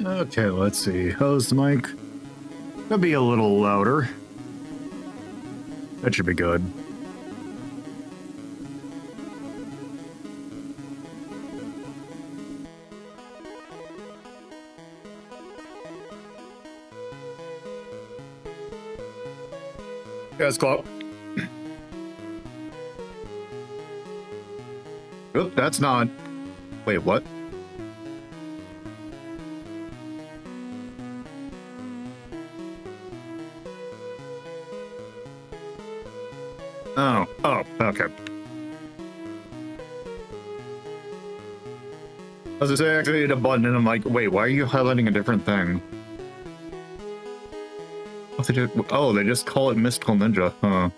Okay, let's see. How's the mic? Could be a little louder. That should be good. Yes, Claw. Oop, that's not. Wait, what? Oh, okay. I was just saying, I activated a button and I'm like, wait, why are you highlighting a different thing? Oh, they just call it Mystical Ninja, huh?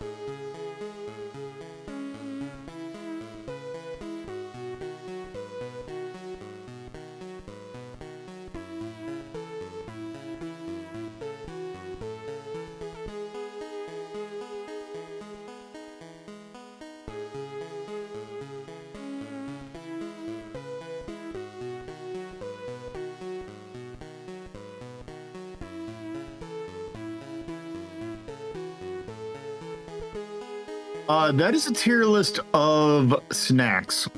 That is a tier list of snacks.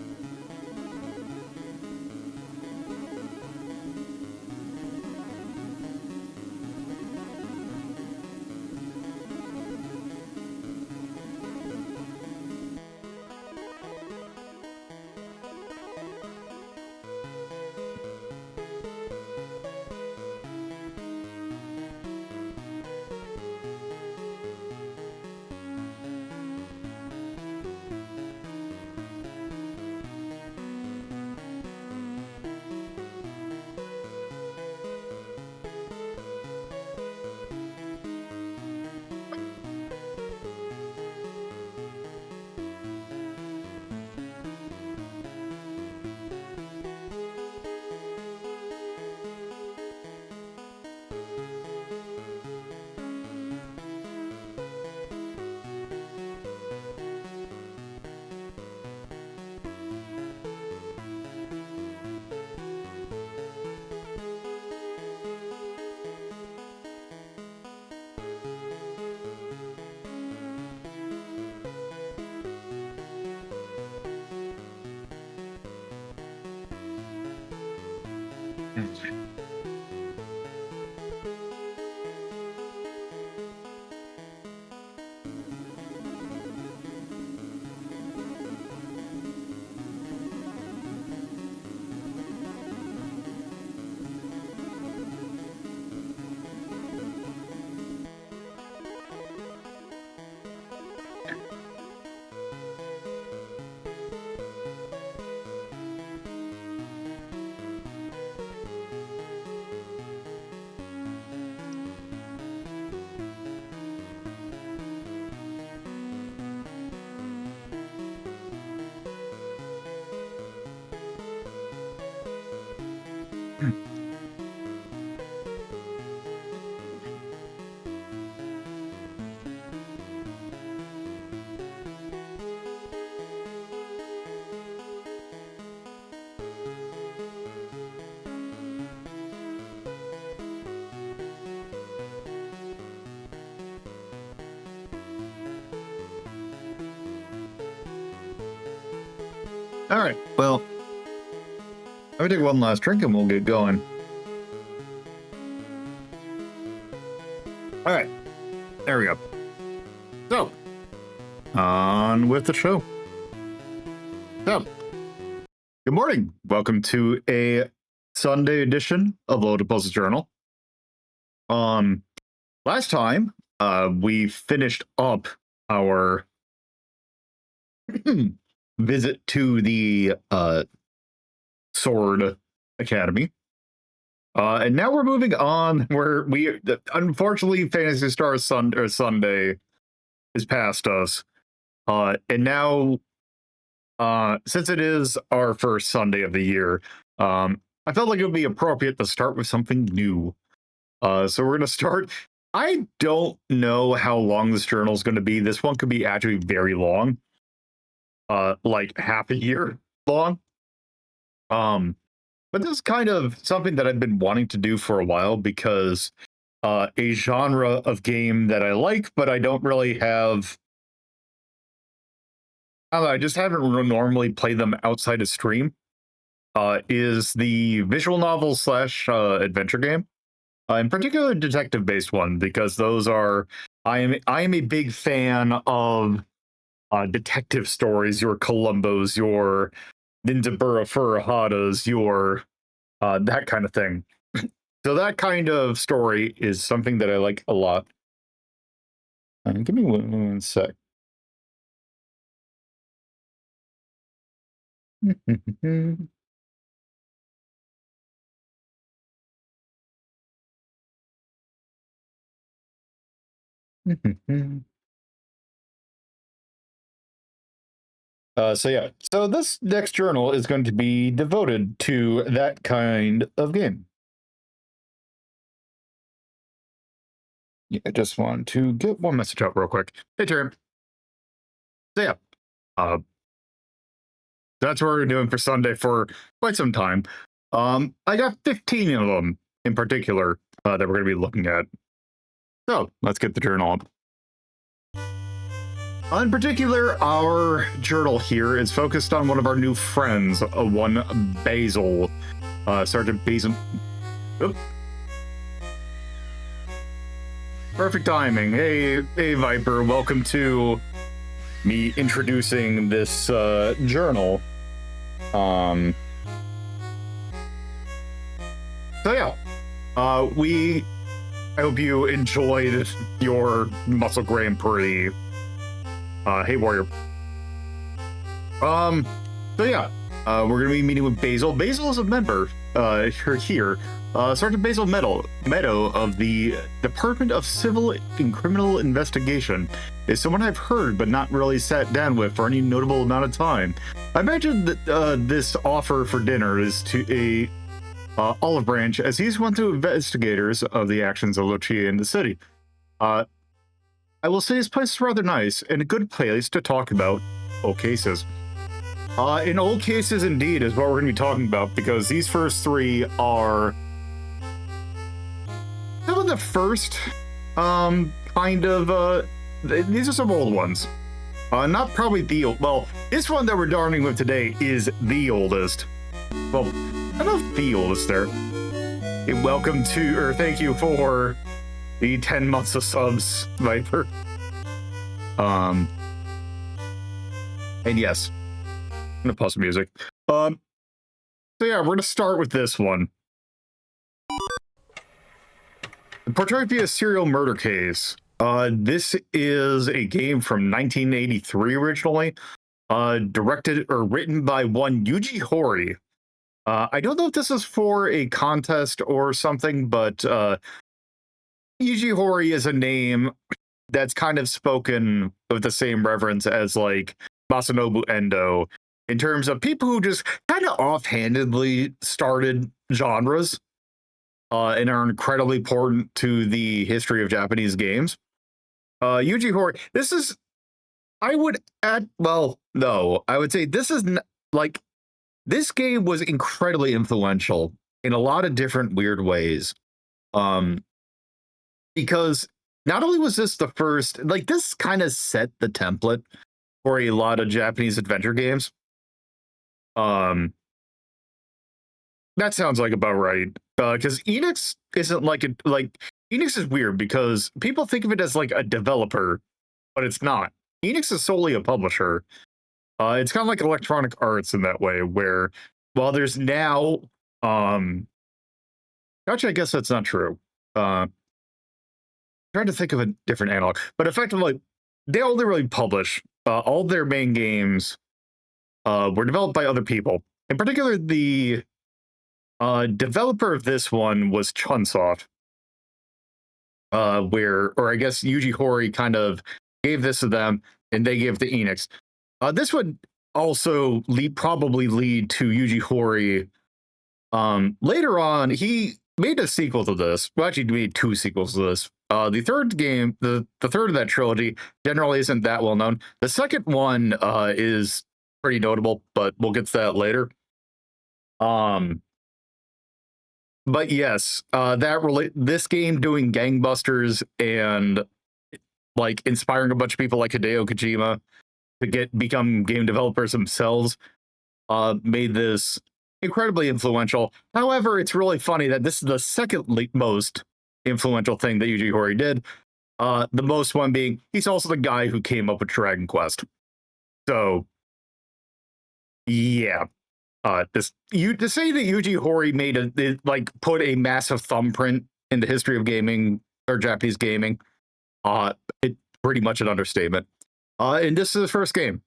All right, well, let me take one last drink and we'll get going. All right, there we go. So, on with the show. So, good morning. Welcome to a Sunday edition of Lolo De Puzlo Journal. Last time, we finished up our visit to the Sword Academy. And now we're moving on where unfortunately Fantasy Star Sunday is past us. And now, since it is our first Sunday of the year, I felt like it would be appropriate to start with something new. So we're going to start. I don't know how long this journal is going to be. This one could be actually very long. Like half a year long. But this is kind of something that I've been wanting to do for a while because a genre of game that I like, but I don't really have. I don't know, I just haven't normally played them outside of stream. Is the visual novel slash adventure game, in particular detective based one, because those are I am a big fan of detective stories, your Columbos, your Ninjabura Furuhatas, your that kind of thing. So that kind of story is something that I like a lot. Give me one sec. So yeah, so this next journal is going to be devoted to that kind of game. Yeah, I just want to get one message out real quick. Hey, Terry. So yeah, uh, that's what we're doing for Sunday for quite some time. I got 15 of them in particular that we're going to be looking at. So let's get the journal up. In particular, our journal here is focused on one of our new friends, one Basil, Sergeant Basil. Oop. Perfect timing. Hey, Viper. Welcome to me introducing this journal. So yeah, I hope you enjoyed your Muscle Grand Prix. Hey, Warrior. So yeah, we're gonna be meeting with Basil. Basil is a member here. Sergeant Basil Meadow of the Department of Civil and Criminal Investigation is someone I've heard but not really sat down with for any notable amount of time. I imagine that this offer for dinner is to a olive branch, as he's one of the investigators of the actions of Lucia in the city. I will say his place is rather nice and a good place to talk about old cases. In old cases, indeed, is what we're going to be talking about, because these first three are some of the first kind of these are some old ones. Not probably the old. Well, this one that we're darning with today is the oldest. Well, I don't know if the oldest there. Hey, welcome to, or thank you for the 10 months of subs, Viper. And yes, I'm gonna pause the music. So yeah, we're gonna start with this one. The Portopia serial murder case. This is a game from 1983 originally, directed or written by one Yuji Horii. I don't know if this is for a contest or something, but Yuji Horii is a name that's kind of spoken with the same reverence as like Masanobu Endo in terms of people who just kind of offhandedly started genres and are incredibly important to the history of Japanese games. Yuji Horii, this is, I would add, well, no, I would say this is like, this game was incredibly influential in a lot of different weird ways. Because not only was this the first, like, this kind of set the template for a lot of Japanese adventure games. That sounds like about right. Because Enix isn't like Enix is weird because people think of it as like a developer, but it's not. Enix is solely a publisher. It's kind of like Electronic Arts in that way, where while there's now, actually, I guess that's not true. Trying to think of a different analog, but effectively, they only really publish. All their main games were developed by other people. In particular, the developer of this one was Chunsoft, or I guess Yuji Horii kind of gave this to them, and they gave it to Enix. This would also probably lead to Yuji Horii. Later on, he made a sequel to this. Well, actually, he made two sequels to this. The third game, the third of that trilogy, generally isn't that well known. The second one is pretty notable, but we'll get to that later. but yes, this game doing gangbusters and like inspiring a bunch of people like Hideo Kojima to become game developers themselves made this incredibly influential. However, it's really funny that this is the second most influential thing that Yuji Horii did. The most one being he's also the guy who came up with Dragon Quest. So yeah. To say that Yuji Horii put a massive thumbprint in the history of gaming or Japanese gaming, it's pretty much an understatement. And this is his first game.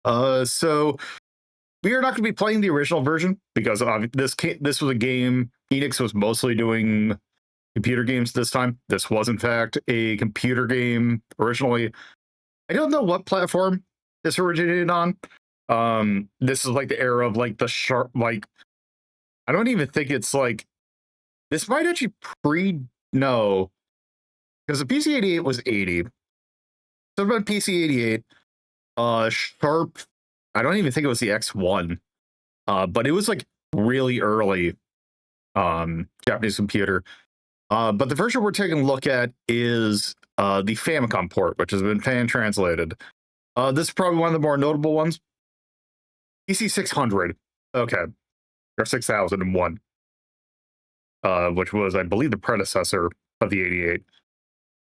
So we are not going to be playing the original version because this was a game Enix was mostly doing computer games this time. This was in fact a computer game originally. I don't know what platform this originated on. This is like the era of like the sharp, like I don't even think it's like this might actually no, because the PC-88 was 80. So about PC-88, sharp. I don't even think it was the X1, but it was like really early Japanese computer. But the version we're taking a look at is the Famicom port, which has been fan translated. This is probably one of the more notable ones. PC-600, okay, or 6001, which was, I believe, the predecessor of the 88.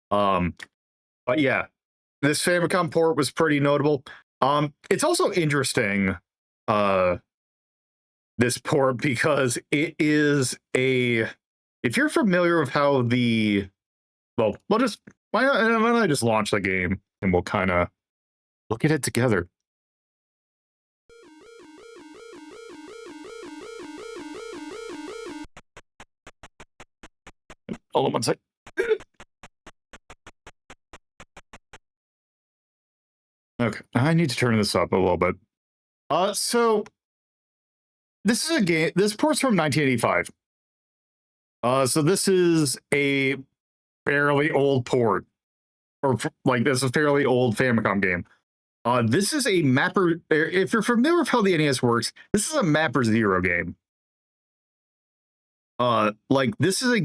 But yeah, this Famicom port was pretty notable. It's also interesting, this port, because it is if you're familiar with how why don't I just launch the game and we'll kind of look at it together. Hold on one sec. Okay, I need to turn this up a little bit. So this is a game. This port's from 1985. So this is a fairly old port, or like this is a fairly old Famicom game. This is a mapper. If you're familiar with how the NES works, this is a Mapper Zero game. Like this is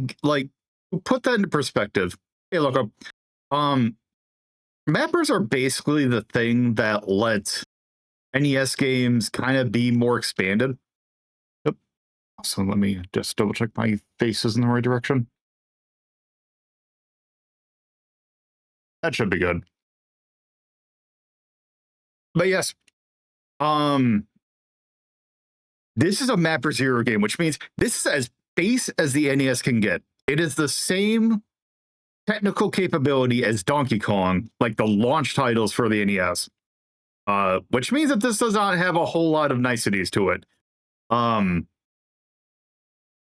put that into perspective. Hey, look, mappers are basically the thing that lets NES games kind of be more expanded. Yep. So let me just double check my face is in the right direction. That should be good. But yes, this is a Mapper Zero game, which means this is as base as the NES can get. It is the same technical capability as Donkey Kong, like the launch titles for the NES. Which means that this does not have a whole lot of niceties to it.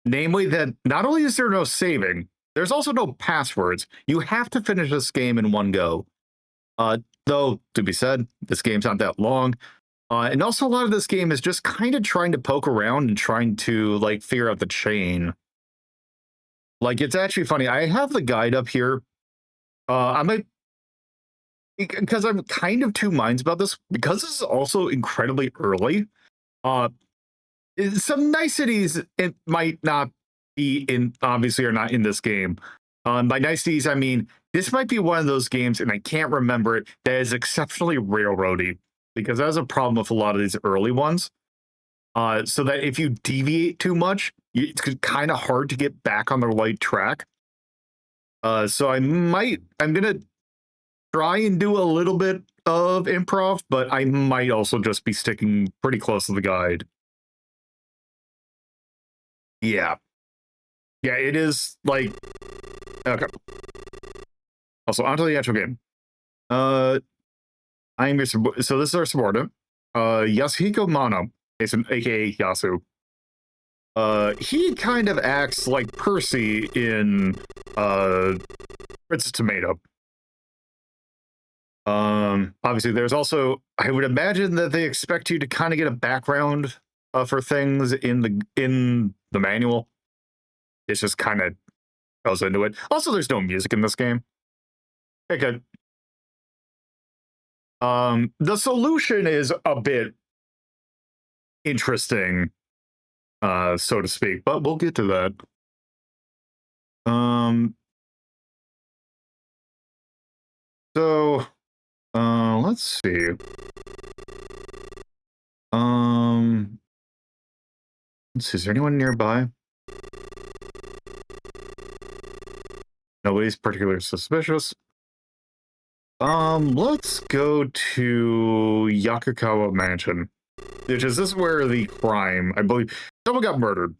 Namely that not only is there no saving, there's also no passwords. You have to finish this game in one go. Though, to be said, this game's not that long. And also a lot of this game is just kind of trying to poke around and trying to like figure out the chain. Like, it's actually funny. I have the guide up here. I might, because I'm kind of two minds about this, because this is also incredibly early. Some niceties it might not be in, obviously, are not in this game. By niceties, I mean this might be one of those games, and I can't remember it, that is exceptionally railroady, because that was a problem with a lot of these early ones. So that if you deviate too much, it's kind of hard to get back on the right track. So I'm gonna try and do a little bit of improv, but I might also just be sticking pretty close to the guide. Yeah. Yeah, it is like, okay. Also, onto the actual game. I'm your so this is our subordinate. Yasuhiko Mano, aka Yasu. He kind of acts like Percy in Princess Tomato. Obviously, there's also, I would imagine that they expect you to kind of get a background for things in the manual. It's just kind of goes into it. Also, there's no music in this game. Okay. The solution is a bit interesting so to speak. But we'll get to that. So, let's see. Let's see. Is there anyone nearby? Nobody's particularly suspicious. Let's go to Yakukawa Mansion, which is this where the crime, I believe, someone got murdered,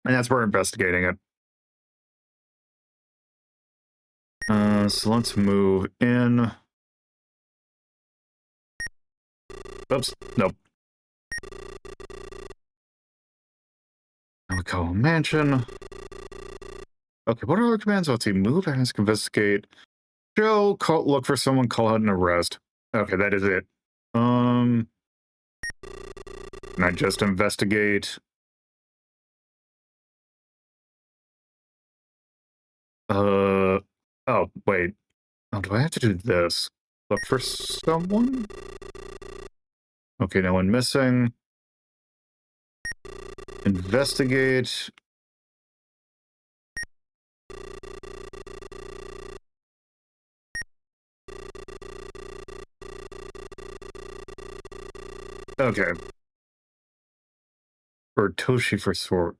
and that's where we're investigating it. So let's move in. Oops, nope. Yakukawa Mansion. Okay, what are our commands? Let's see. Move, ask, investigate. Show, call, look for someone, call out, and arrest. Okay, that is it. Can I just investigate? Oh, wait. Oh, do I have to do this? Look for someone? Okay, no one missing. Investigate. Okay. Or Toshi for sword.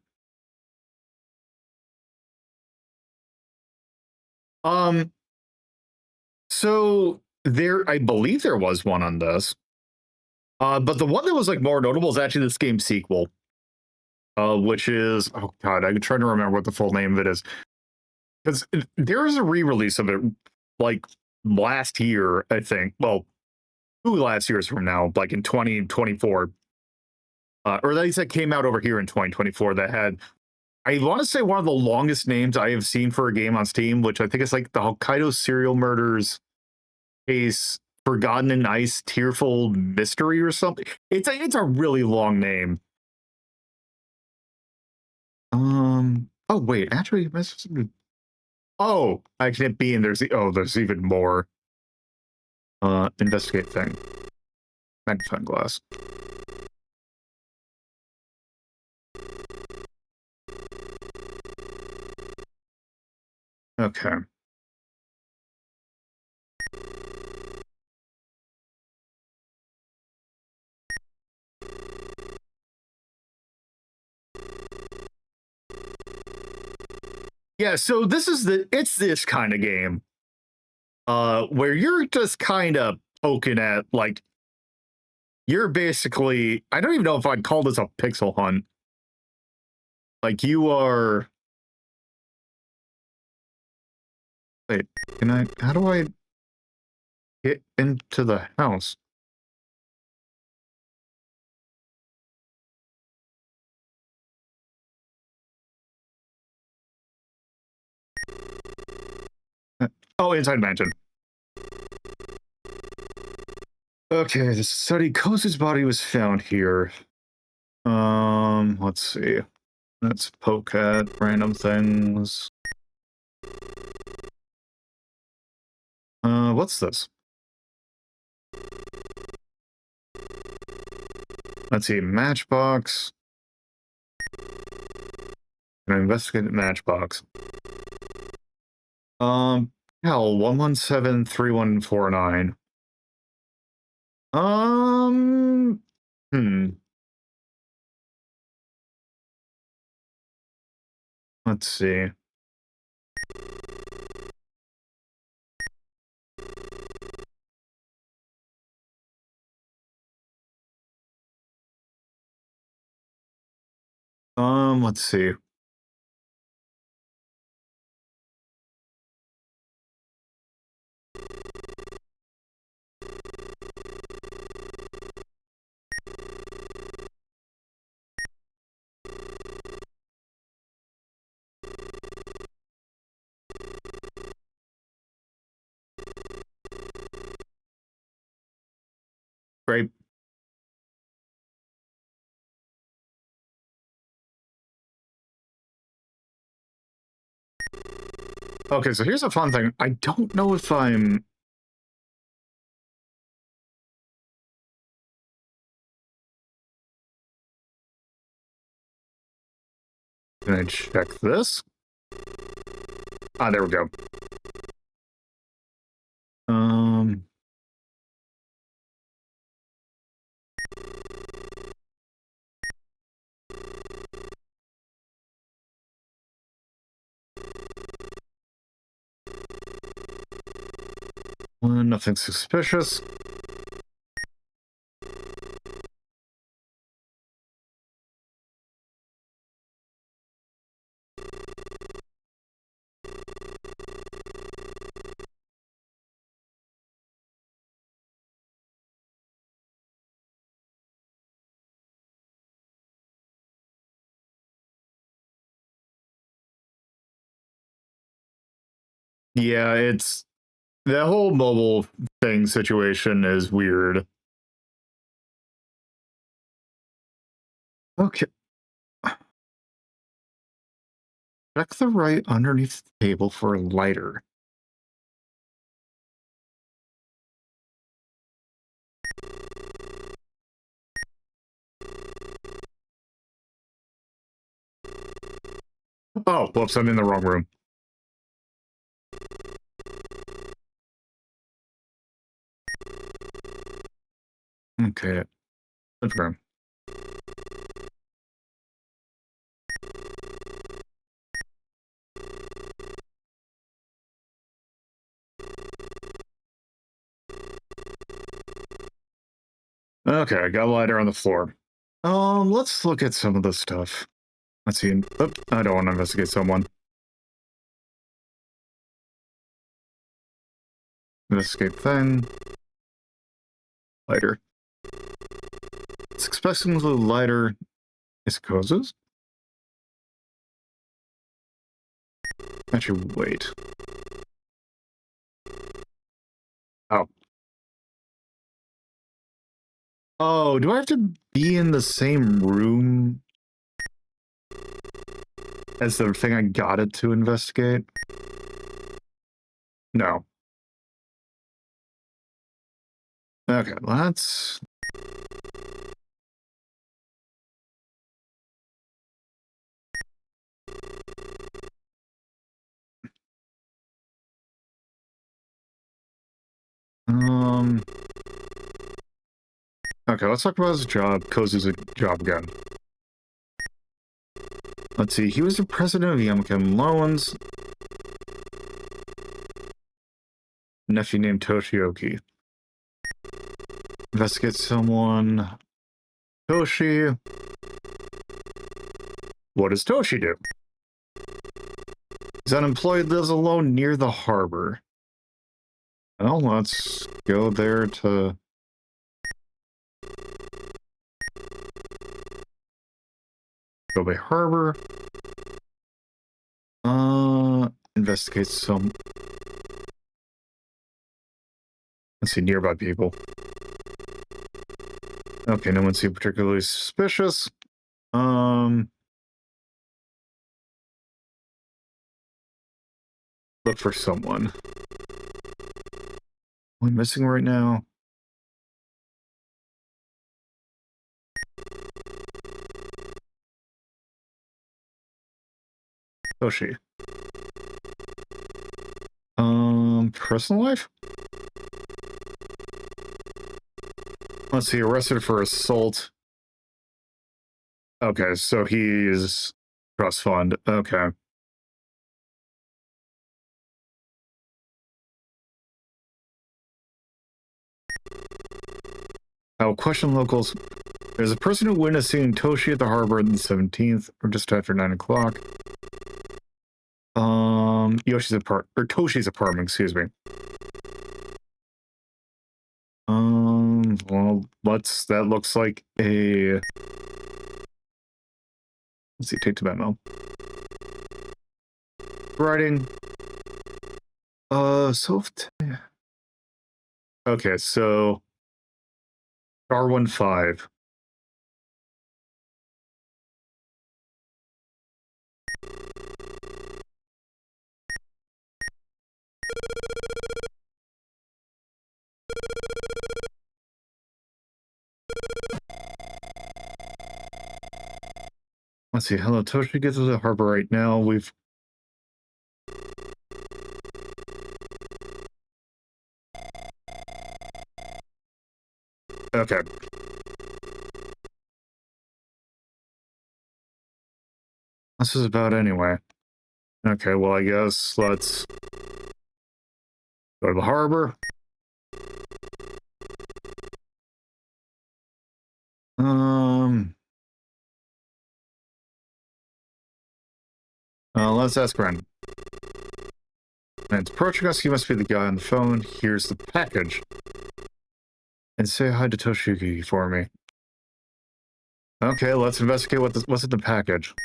So there, I believe there was one on this. But the one that was like more notable is actually this game's sequel. Which is, oh god, I'm trying to remember what the full name of it is. Because there is a re-release of it like last year, I think. Well, 2 last years from now, like in 2024. Or at least that came out over here in 2024 that had, I want to say, one of the longest names I have seen for a game on Steam, which I think is like the Hokkaido Serial Murders Case Forgotten in Ice Tearful Mystery or something. It's a really long name. Oh wait, actually, oh, I can't be in. There's even more. Investigate thing. Magnifying glass. Okay. Yeah, so it's this kind of game. Where you're just kind of poking at, like, you're basically, I don't even know if I'd call this a pixel hunt. Like, you are, wait, how do I get into the house? Oh, inside mansion. Okay, the study Kozu's body was found here. Let's see. Let's poke at random things. What's this? Let's see, matchbox. Can I investigate the matchbox? Hell, 1173149. Hmm. Let's see. Let's see. Great. Okay, so here's a fun thing. I don't know if I'm... Can I check this? Ah, there we go. Nothing suspicious. Yeah, it's the whole mobile thing situation is weird. Okay. Check the right underneath the table for a lighter. Oh, whoops, I'm in the wrong room. Okay. Confirm. Okay, I got a lighter on the floor. Let's look at some of the stuff. Let's see. Oh, I don't want to investigate someone. Investigate thing. Lighter. It's expecting the lighter, I suppose. Actually, wait. Oh. Oh, do I have to be in the same room as the thing I got it to investigate? No. Okay, let's... Okay, let's talk about his job. Cozy's job again. Let's see, he was the president of Yamakan Loans. Nephew named Toshioki. Investigate someone. Toshi. What does Toshi do? He's unemployed, lives alone near the harbor. Well, let's go there to... Kobe Harbor. Investigate some... Let's see, nearby people. Okay, no one seemed particularly suspicious. Look for someone. Am I missing right now? Toshi. Personal life? Let's see, arrested for assault. Okay, so he's trust fund. Okay. I'll question locals. There's a person who witnessed seeing Toshi at the harbor on the 17th, or just after 9 o'clock. Toshi's apartment, excuse me. Well, that looks like a... Let's see, take to memo. Writing. Okay, so... R15. Let's see. Hello, Toshi. Get to the harbor right now. We've... Okay. This is about anyway. Okay, well, I guess let's go to the harbor. Let's ask Ren. And it's approaching us. He must be the guy on the phone. Here's the package. And say hi to Toshiyuki for me. Okay, let's investigate what's in the package.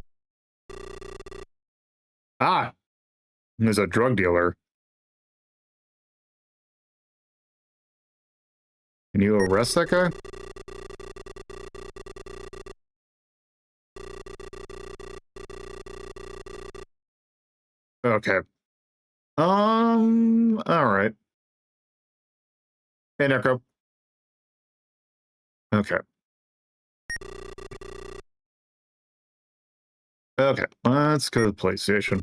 Ah! There's a drug dealer. Can you arrest that guy? Okay. Alright. Hey, Neko. Okay. Okay, let's go to the police station.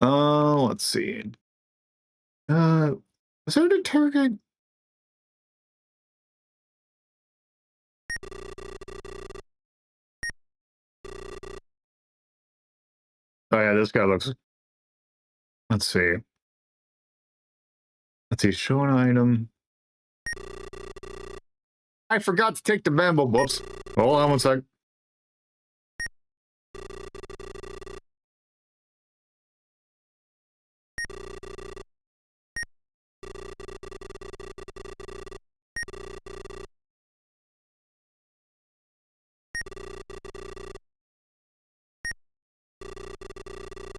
Let's see. Was there an interrogate? Oh yeah, this guy looks... Let's see. Let's see, show an item. I forgot to take the bamboo. Whoops. Hold on one sec.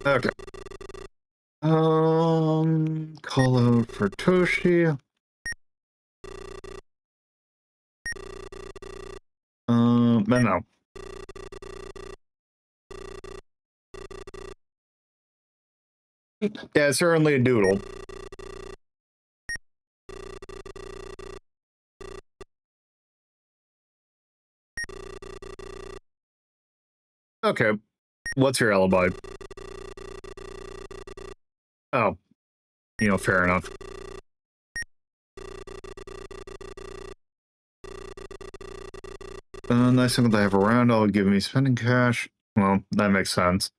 Okay. Call out for Toshi. No. Yeah, certainly a doodle. Okay. What's your alibi? Oh. Fair enough. Nice thing that I have around, I'll give me spending cash. Well, that makes sense.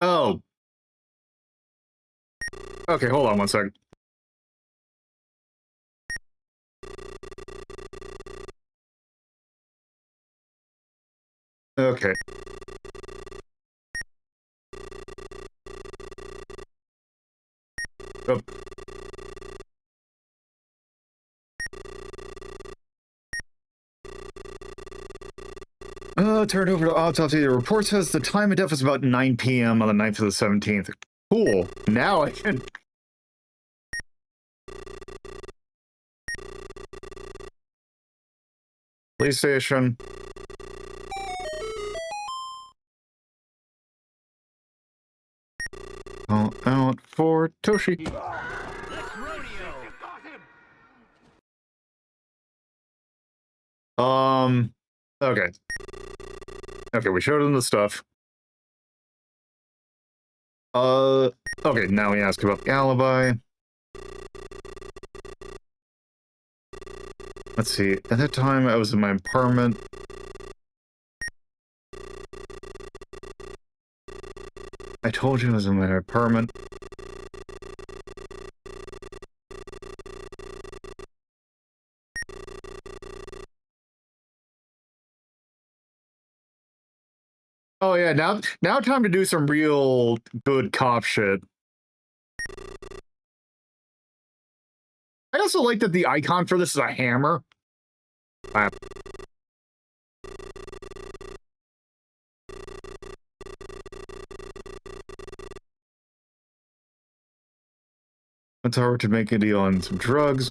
Oh. Okay, hold on one second. Okay. Oh. Turn over to autopsy. The report says the time of death was about 9 p.m. on the 9th of the 17th. Cool. Now I can... Police station. Call out for Toshi. Okay. Okay, we showed him the stuff. Okay, now we ask about the alibi. Let's see, at that time I was in my apartment. I told you I was in my apartment. Oh yeah, now time to do some real good cop shit. I also like that the icon for this is a hammer. It's hard to make a deal on some drugs.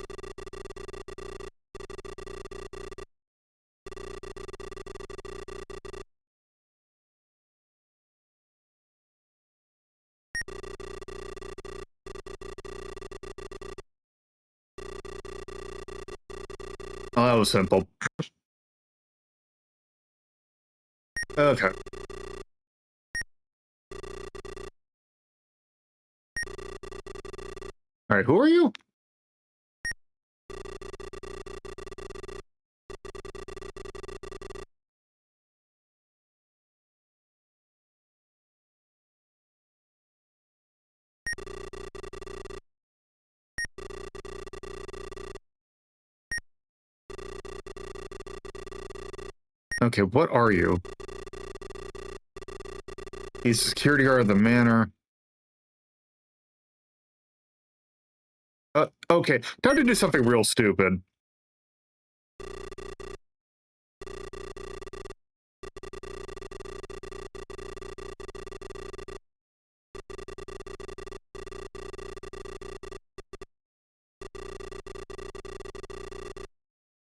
that was simple. Okay. Alright, who are you? Okay, what are you? He's security guard of the manor. Okay, time to do something real stupid.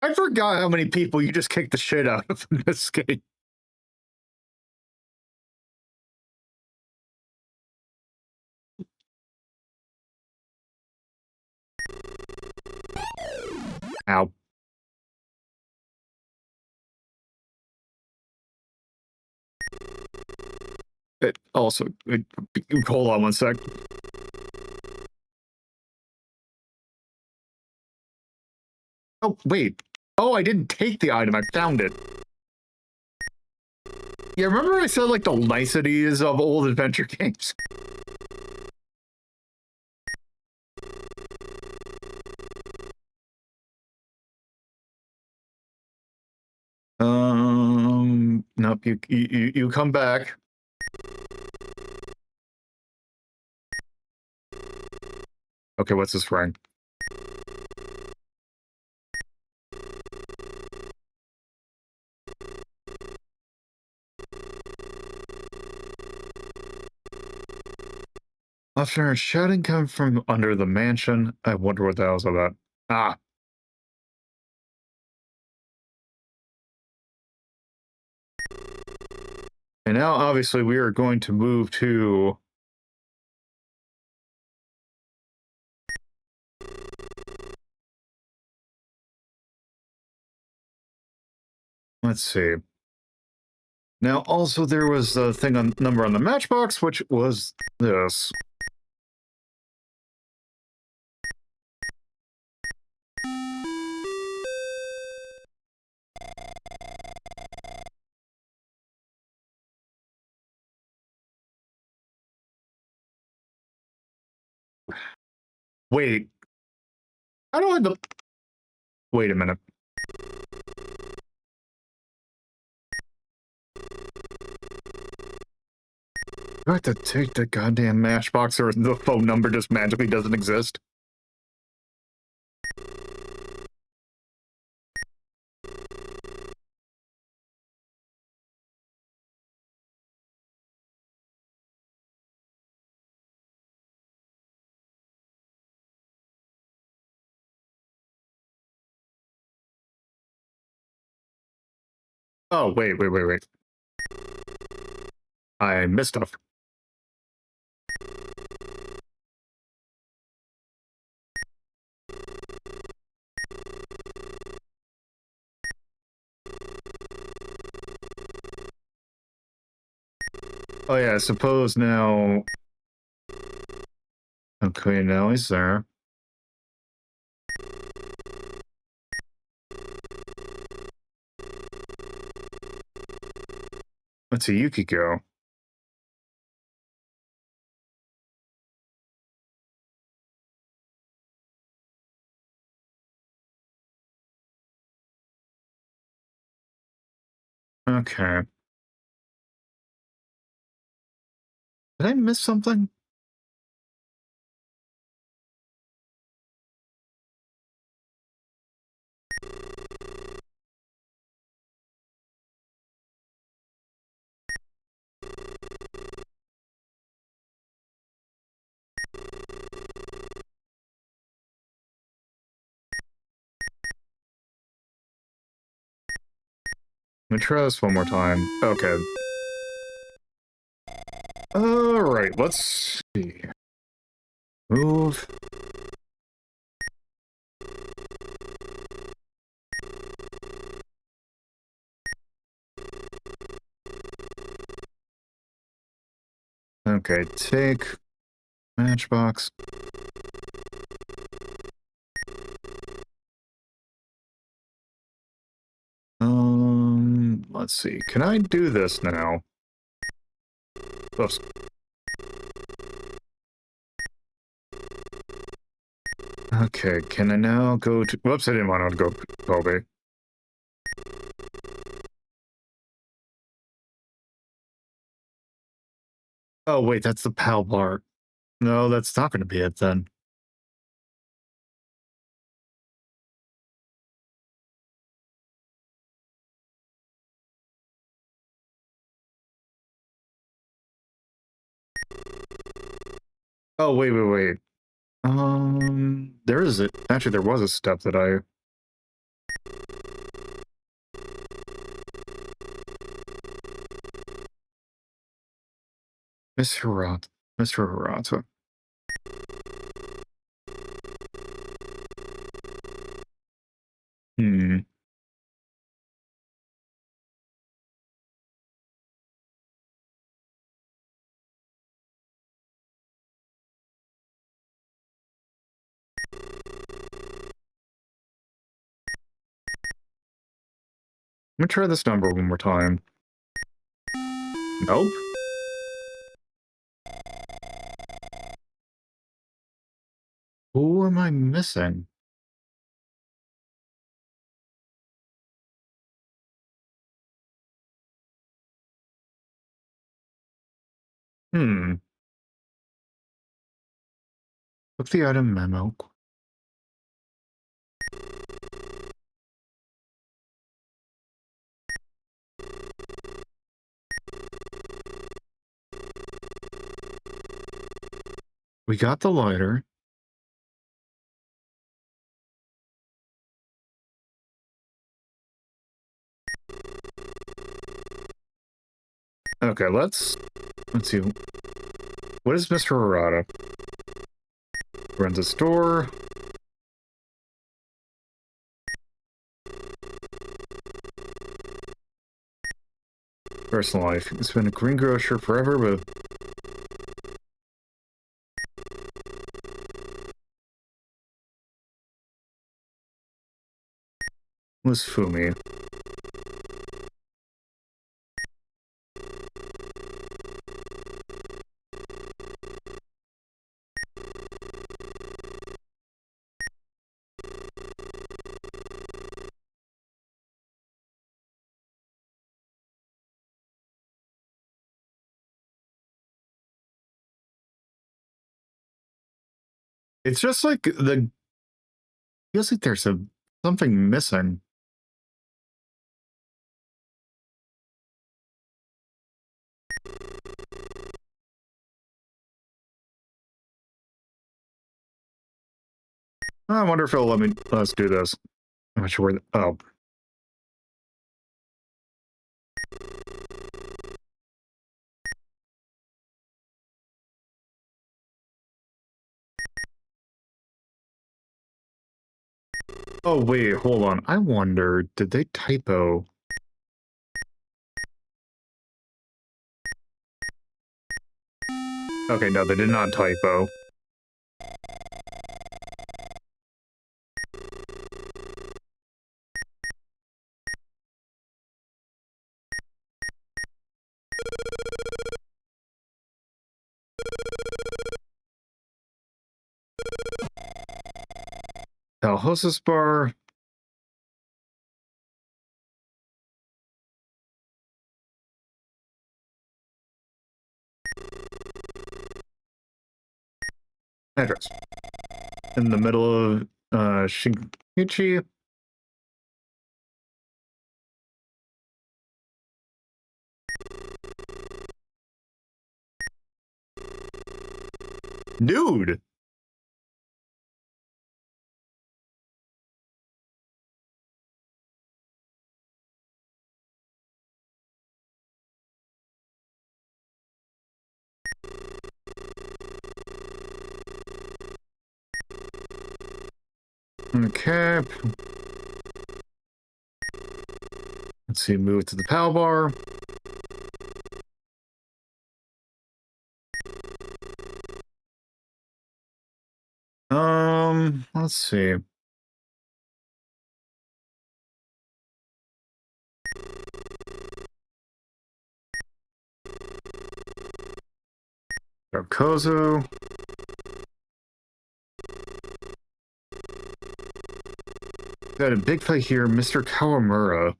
I forgot how many people you just kicked the shit out of in this game. Ow. Hold on one sec. Oh, wait. Oh, I didn't take the item. I found it. Yeah, remember I said, like, the niceties of old adventure games? Nope, you come back. Okay, what's this rank? After shouting come from under the mansion, I wonder what the hell's about. Ah. And now, obviously, we are going to move to... Let's see. Now, also, there was a thing on number on the matchbox, which was this. Wait. How do I... Wait a minute. Do I have to take the goddamn matchbox, or the phone number just magically doesn't exist? Oh, wait. I missed stuff. Oh yeah, I suppose now... Okay, now he's there. Let's see, Yukiko. Okay. Did I miss something? Let me try this one more time. Okay. Alright, let's see. Move. Okay, take matchbox. Let's see. Can I do this now? Oops. Okay, can I now go to... Whoops, I didn't want to go Kobe. Oh, wait, that's the PAL bar. No, that's not going to be it then. Oh, wait. There is it. Actually, there was a step that I... Mr. Hirata. Hmm. Let me try this number one more time. Nope. Who am I missing? Hmm. What's the item memo? We got the lighter. Okay, let's see. What is Mr. Hirata? Runs a store. Personal life. He's been a greengrocer forever, but... Was Fumi. It's just like the... Feels like there's something missing. I wonder if it'll let us do this. I'm not sure where... Oh. Oh, wait, hold on. I wonder, did they typo? Okay, no, they did not typo. Hostess bar. Address. In the middle of Shinkichi. Dude! Okay. Let's see, move to the PAL bar. Let's see. Kozu. Got a big fight here, Mr. Kawamura.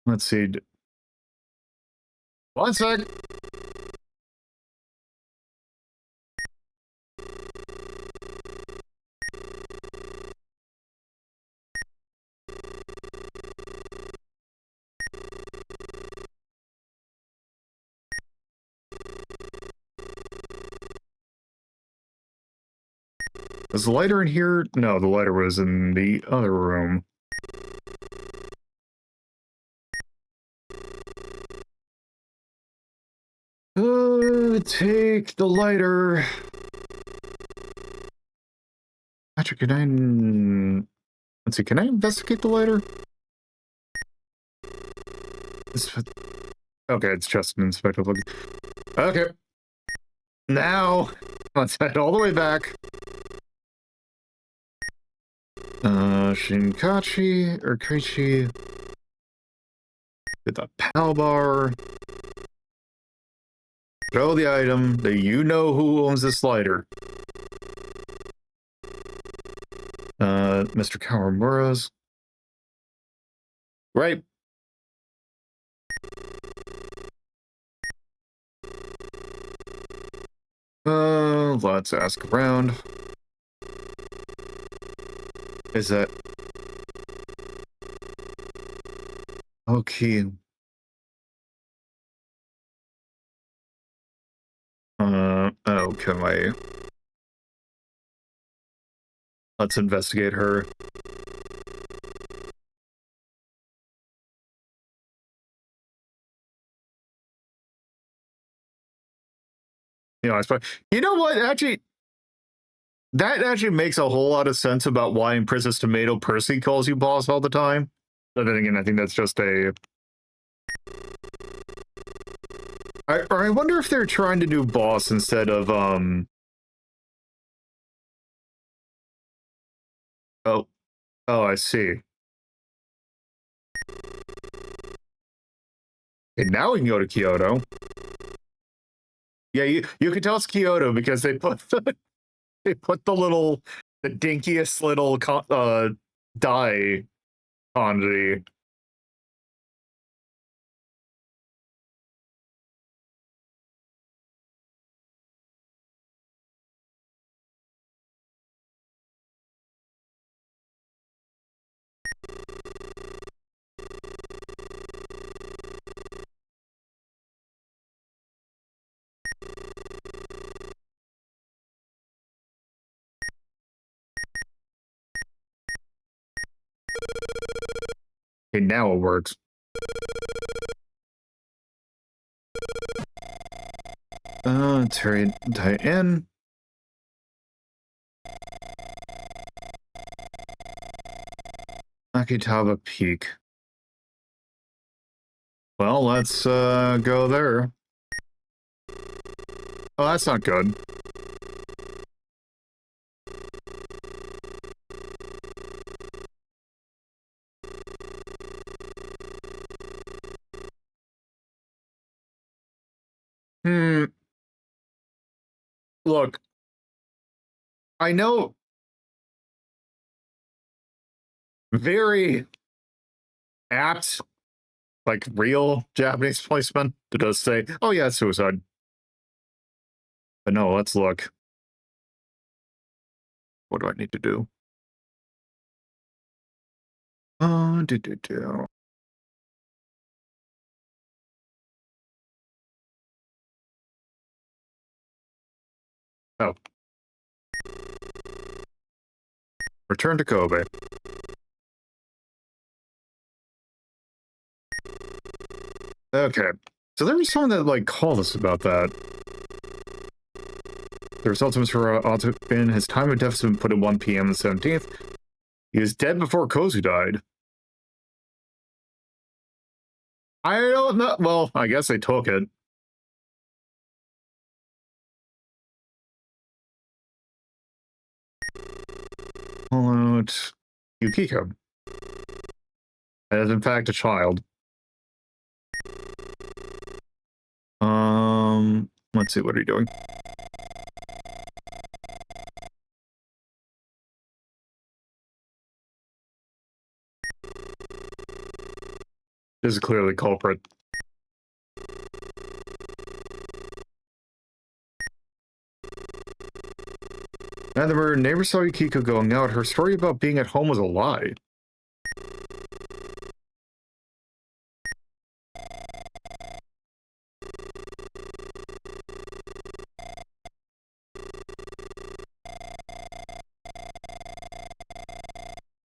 Let's see. One sec. Is the lighter in here? No, the lighter was in the other room. Take the lighter. Patrick, can I... Let's see, can I investigate the lighter? Okay, it's just an inspector looking. Okay. Now, let's head all the way back. Shinkachi, or Kaichi. Get the PAL bar. Show the item that you know who owns this lighter. Mr. Kawamura's. Right. Let's ask around. Is that... Okay. Okay. Let's investigate her. You know, I suppose. You know what? Actually, that actually makes a whole lot of sense about why in Princess Tomato Percy calls you boss all the time. But then again, I think that's just a... I wonder if they're trying to do boss instead of, Oh, I see. And now we can go to Kyoto. Yeah, you can tell it's Kyoto because they put the dinkiest little die kanji. Okay, now it works. Turn in. Akitaba Peak. Well, let's go there. Oh, that's not good. Look, I know very apt, like real Japanese placement that does say, oh yeah, it's suicide. But no, let's look. What do I need to do? Do. Oh. Return to Kobe. Okay. So there was someone that, like, called us about that. The results of Mr. in his time of death has been put at 1 p.m. on the 17th. He was dead before Kozu died. I don't know. Well, I guess they took it. Pull out Yukiko. That is in fact a child. Let's see, what are you doing? This is clearly culprit. Now that her neighbor saw Yukiko going out, her story about being at home was a lie.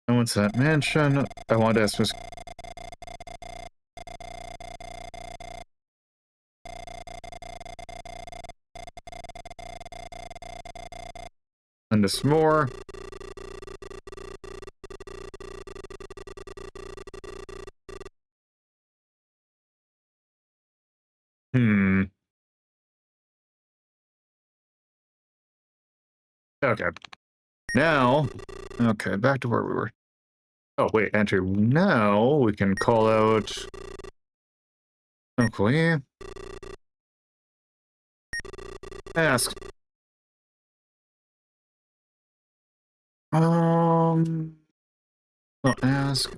And what's that mansion? I wanted to ask Miss... And this more. Okay. Now, okay, back to where we were. Oh, wait, enter. Now we can call out... Okay. Ask. I'll ask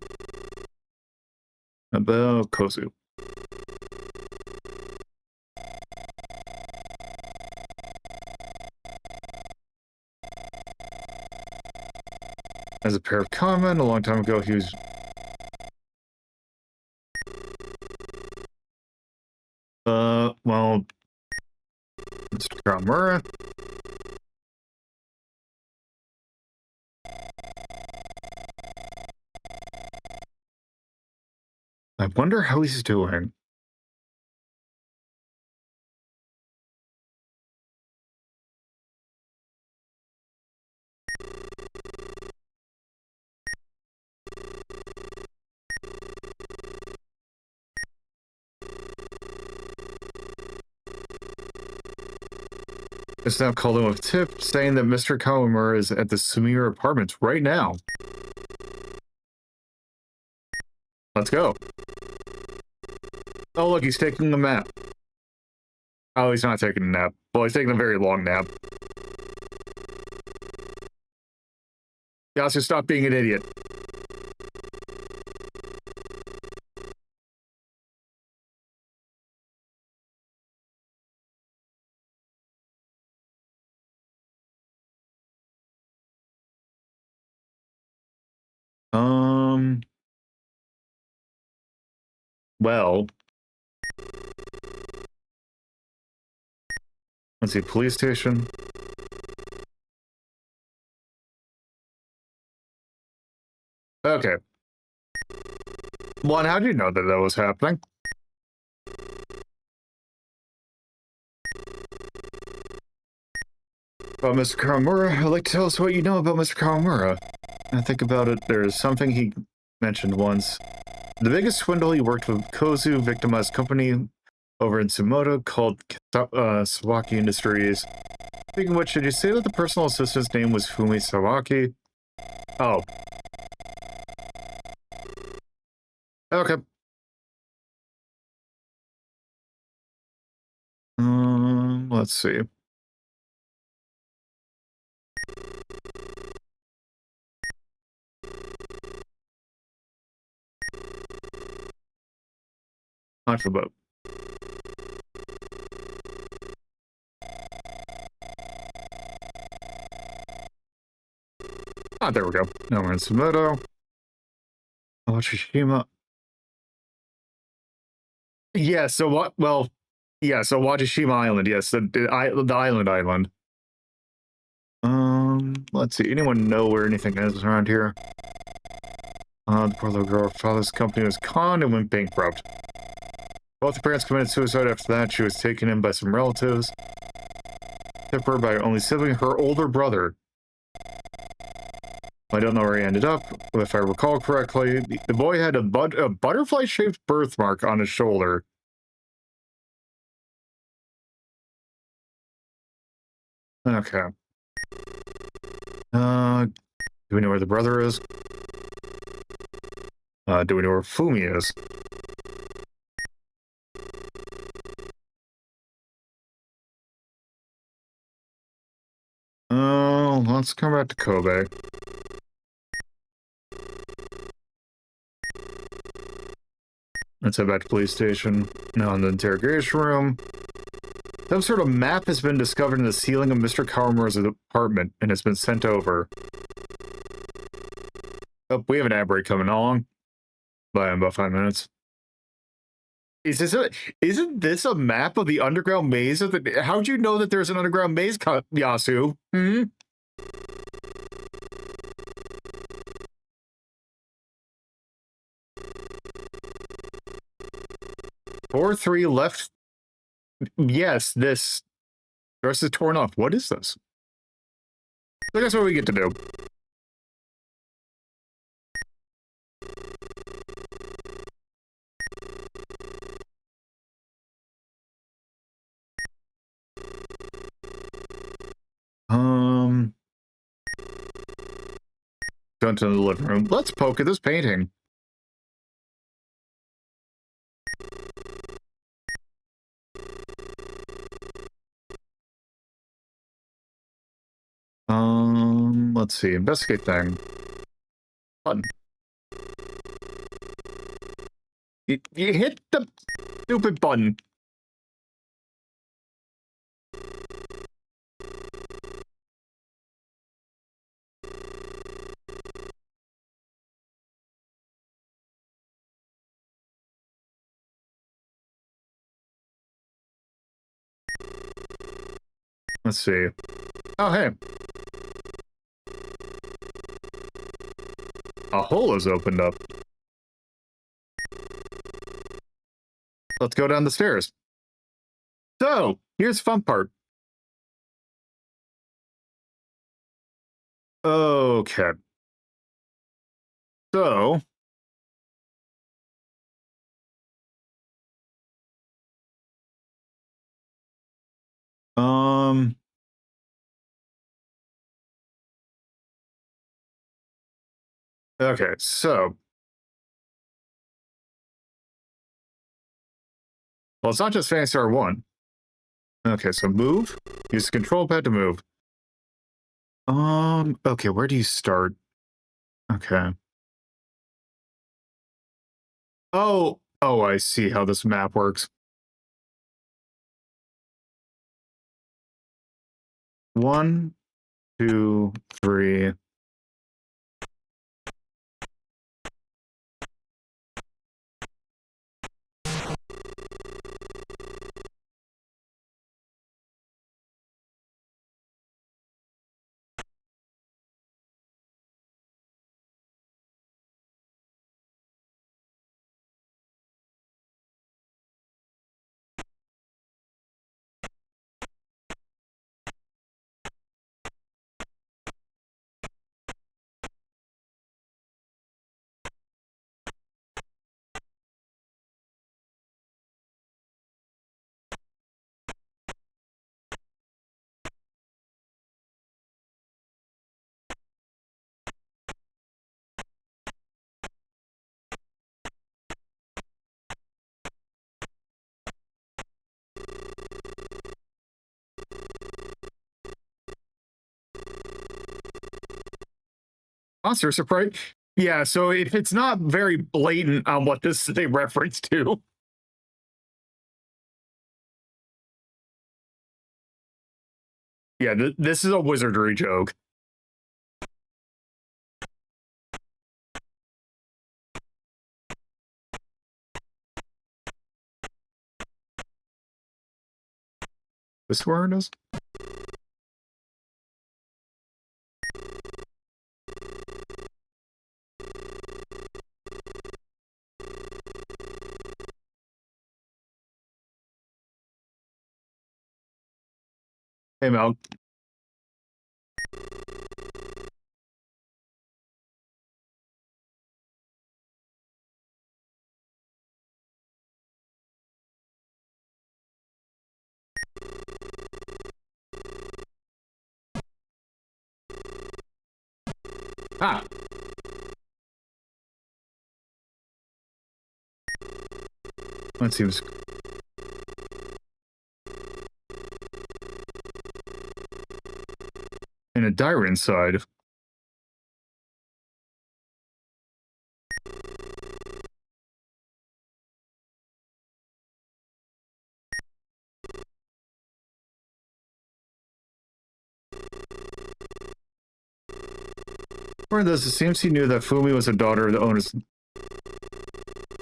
about Kozu. As a pair of comment, a long time ago, he was... well... Mr. Kamura. I wonder how he's doing. It's now called him with tip, saying that Mr. Kawamura is at the Sumire Apartments right now. Let's go. Oh, look, he's taking a nap. Oh, he's not taking a nap. Well, he's taking a very long nap. Yasu, stop being an idiot. Well, let's see, police station. Okay. One, how do you know that that was happening? About Mr. Kawamura, I'd like to tell us what you know about Mr. Kawamura. I think about it, there's something he mentioned once. The biggest swindle he worked with Kozu victimized company over in Tsumoto called Sawaki Industries. Speaking of which, did you say that the personal assistant's name was Fumi Sawaki? Oh. Okay. Let's see. Not the boat. Ah, there we go. Now we're in Tsumoto. Wachishima. Yeah, so what? Well, yeah, so Wajishima Island, yes, the island. Let's see. Anyone know where anything is around here? The poor little girl, her father's company was conned and went bankrupt. Both her parents committed suicide after that. She was taken in by some relatives. Took her by her only sibling, her older brother. I don't know where he ended up. If I recall correctly, the boy had a butterfly-shaped birthmark on his shoulder. Okay. Do we know where the brother is? Do we know where Fumi is? Oh, let's come back to Kobe. Let's head back to police station. Now in the interrogation room. Some sort of map has been discovered in the ceiling of Mr. Kawamura's apartment and has been sent over. Oh, we have an ad break coming along. By about 5 minutes. Isn't this a map of the underground maze? How'd you know that there's an underground maze, Yasu? Hmm? Four, three left. Yes, this. The rest is torn off. What is this? So that's what we get to do. Go into the living room. Let's poke at this painting. Let's see. Investigate thing. Button. You hit the stupid button. Let's see. Oh, hey. A hole has opened up. Let's go down the stairs. So, here's the fun part. Okay. So, okay, so. Well, it's not just Fantasy Star 1. Okay, so move. Use the control pad to move. Okay, where do you start? Okay. Oh, I see how this map works. 1, 2, 3. Monster surprise. Yeah, so if it's not very blatant on what this is a reference to. Yeah, this is a wizardry joke. This where it is? Hey, Mel. Ah! Let's see. And a diary inside. According to this, it seems he knew that Fumi was a daughter of the owners.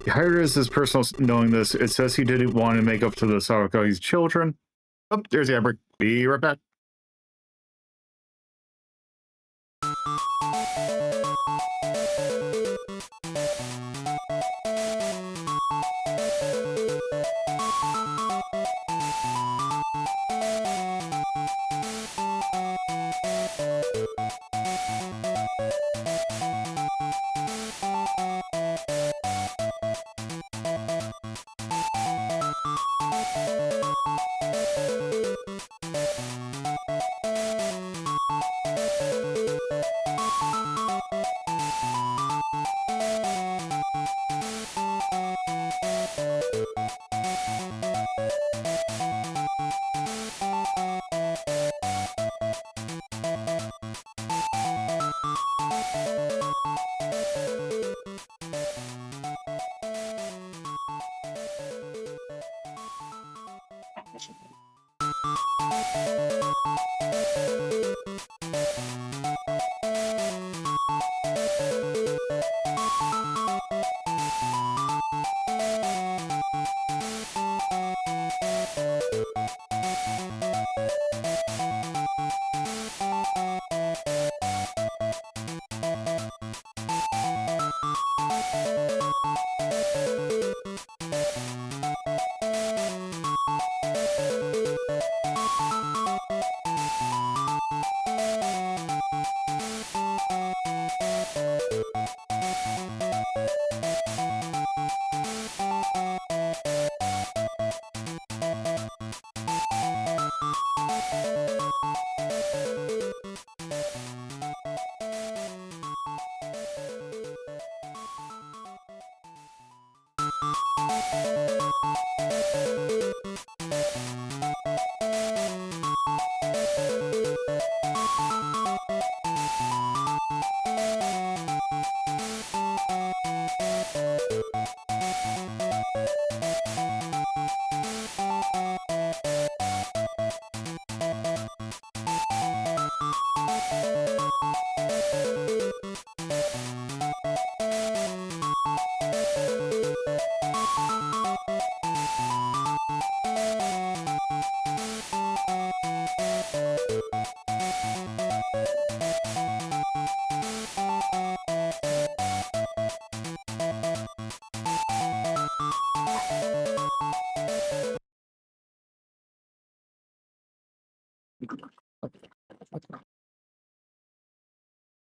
He hired her as his personal. Knowing this, it says he didn't want to make up to the Sawakagi's children. Oh, there's the outbreak. Be right back.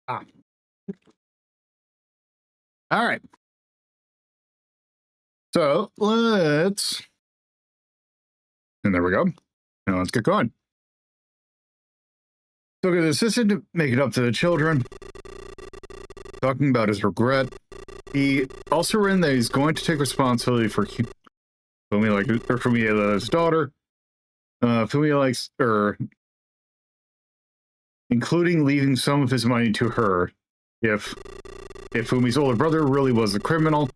Ah. All right. So let's. And there we go. Now let's get going. So the assistant make it up to the children, talking about his regret. He also written that he's going to take responsibility for Fumiya's daughter. Fumiya likes, including leaving some of his money to her, if Fumi's older brother really was a criminal,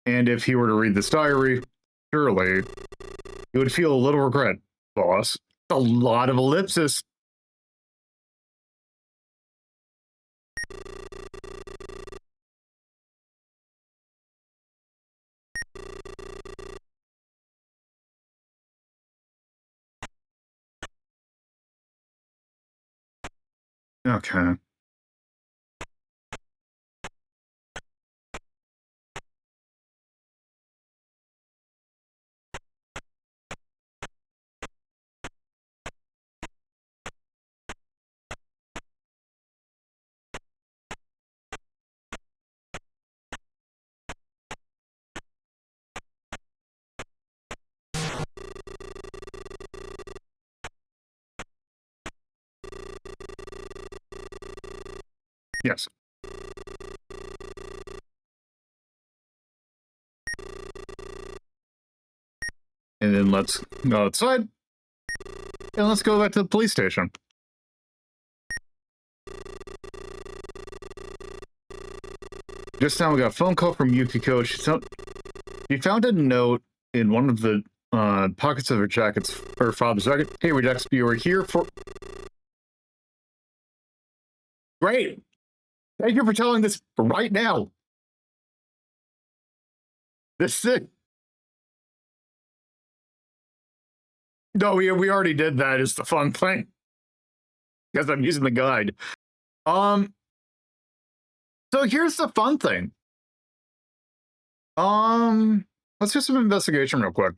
and if he were to read this diary, surely he would feel a little regret, boss. A lot of ellipsis. Okay. Yes. And then let's go outside. And let's go back to the police station. Just now we got a phone call from Yukiko. She found a note in one of the pockets of her jacket's, her father's jacket. Hey, Redex, you were here for... Great! Thank you for telling this right now. This thing. No, we already did that. It's the fun thing. Because I'm using the guide. So here's the fun thing. Let's do some investigation real quick.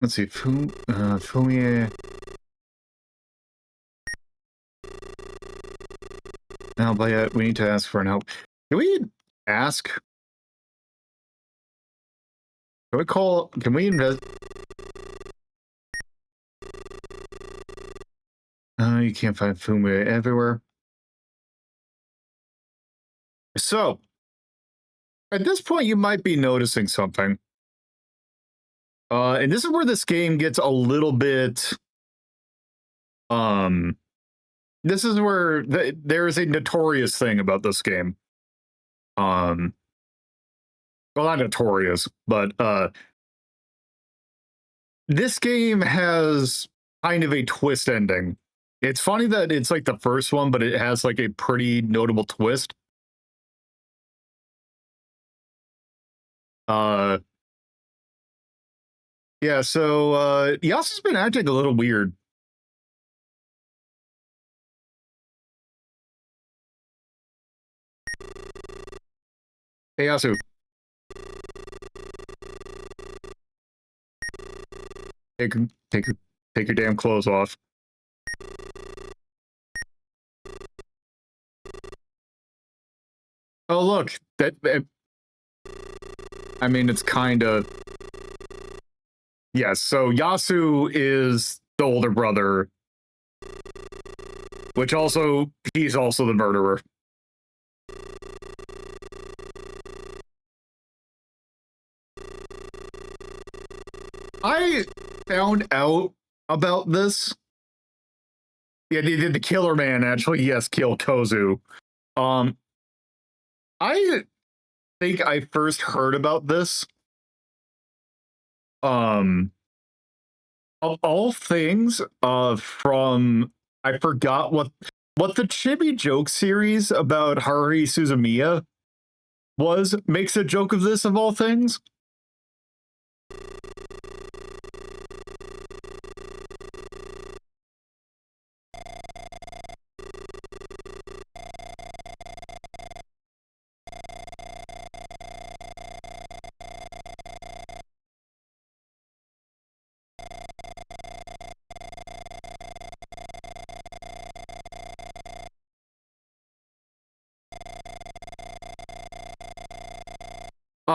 Let's see. Fumie. Now, but we need to ask for an help. Can we ask? Can we call? Can we invest? You can't find Fumie everywhere. So, at this point, you might be noticing something. And this is where this game gets a little bit... This is where there is a notorious thing about this game. Well, not notorious, but this game has kind of a twist ending. It's funny that it's like the first one, but it has like a pretty notable twist. Yeah, so Yasu's been acting a little weird. Hey, Yasu. Take your damn clothes off. Oh, look. I mean, it's kind of... Yes, so Yasu is the older brother, which also, he's also the murderer. I found out about this. Yeah, the killer man actually, yes, killed Kozu. I think I first heard about this. Of all things, from I forgot what the Chibi joke series about Haruhi Suzumiya makes a joke of this of all things.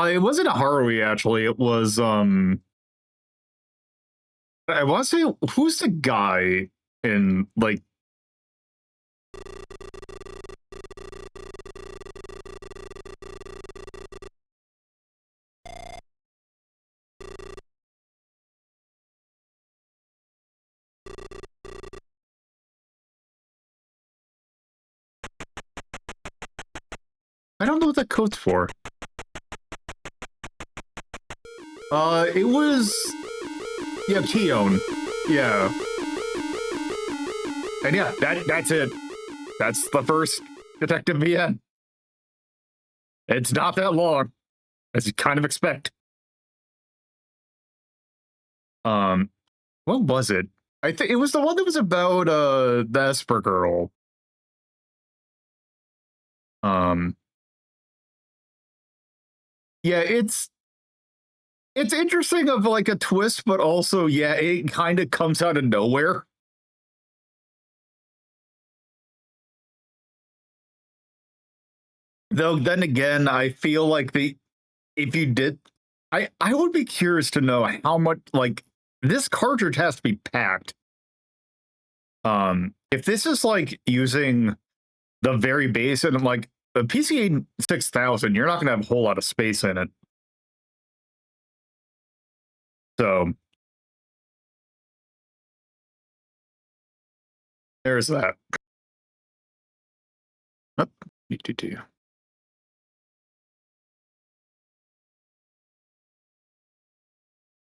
It wasn't a Haruhi, actually. It was, I want to say, who's the guy in, like... I don't know what that code's for. It was... Yeah, Keone. Yeah. And yeah, that's it. That's the first Detective VN. It's not that long, as you kind of expect. What was it? I think it was the one that was about the Esper girl. Yeah, it's interesting of like a twist, but also, yeah, it kind of comes out of nowhere. Though then again, I feel like if you did, I would be curious to know how much, like, this cartridge has to be packed. If this is like using the very base and like the PCA 6000, you're not gonna have a whole lot of space in it. So there's that. Oh, UTT.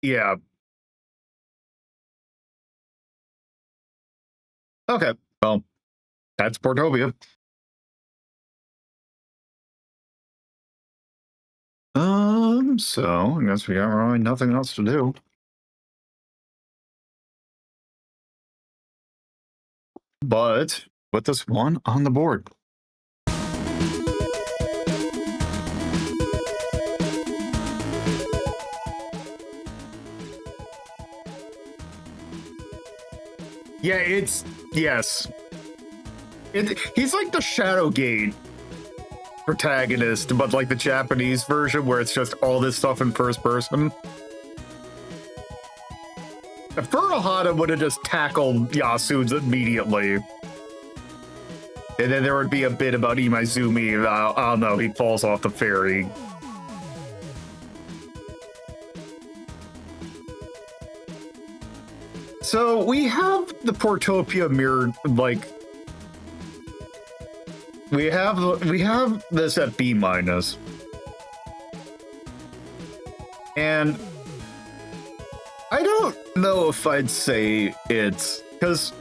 Yeah. Okay. Well, that's Portopia. So I guess we got really nothing else to do. But put this one on the board. Yeah, yes. He's like the Shadowgate protagonist, but like the Japanese version where it's just all this stuff in first person. If Furuhata would have just tackled Yasu's immediately, and then there would be a bit about Imaizumi. I don't know, he falls off the ferry. So we have the Portopia mirror, like we have this at B-, and I don't know if I'd say it's because,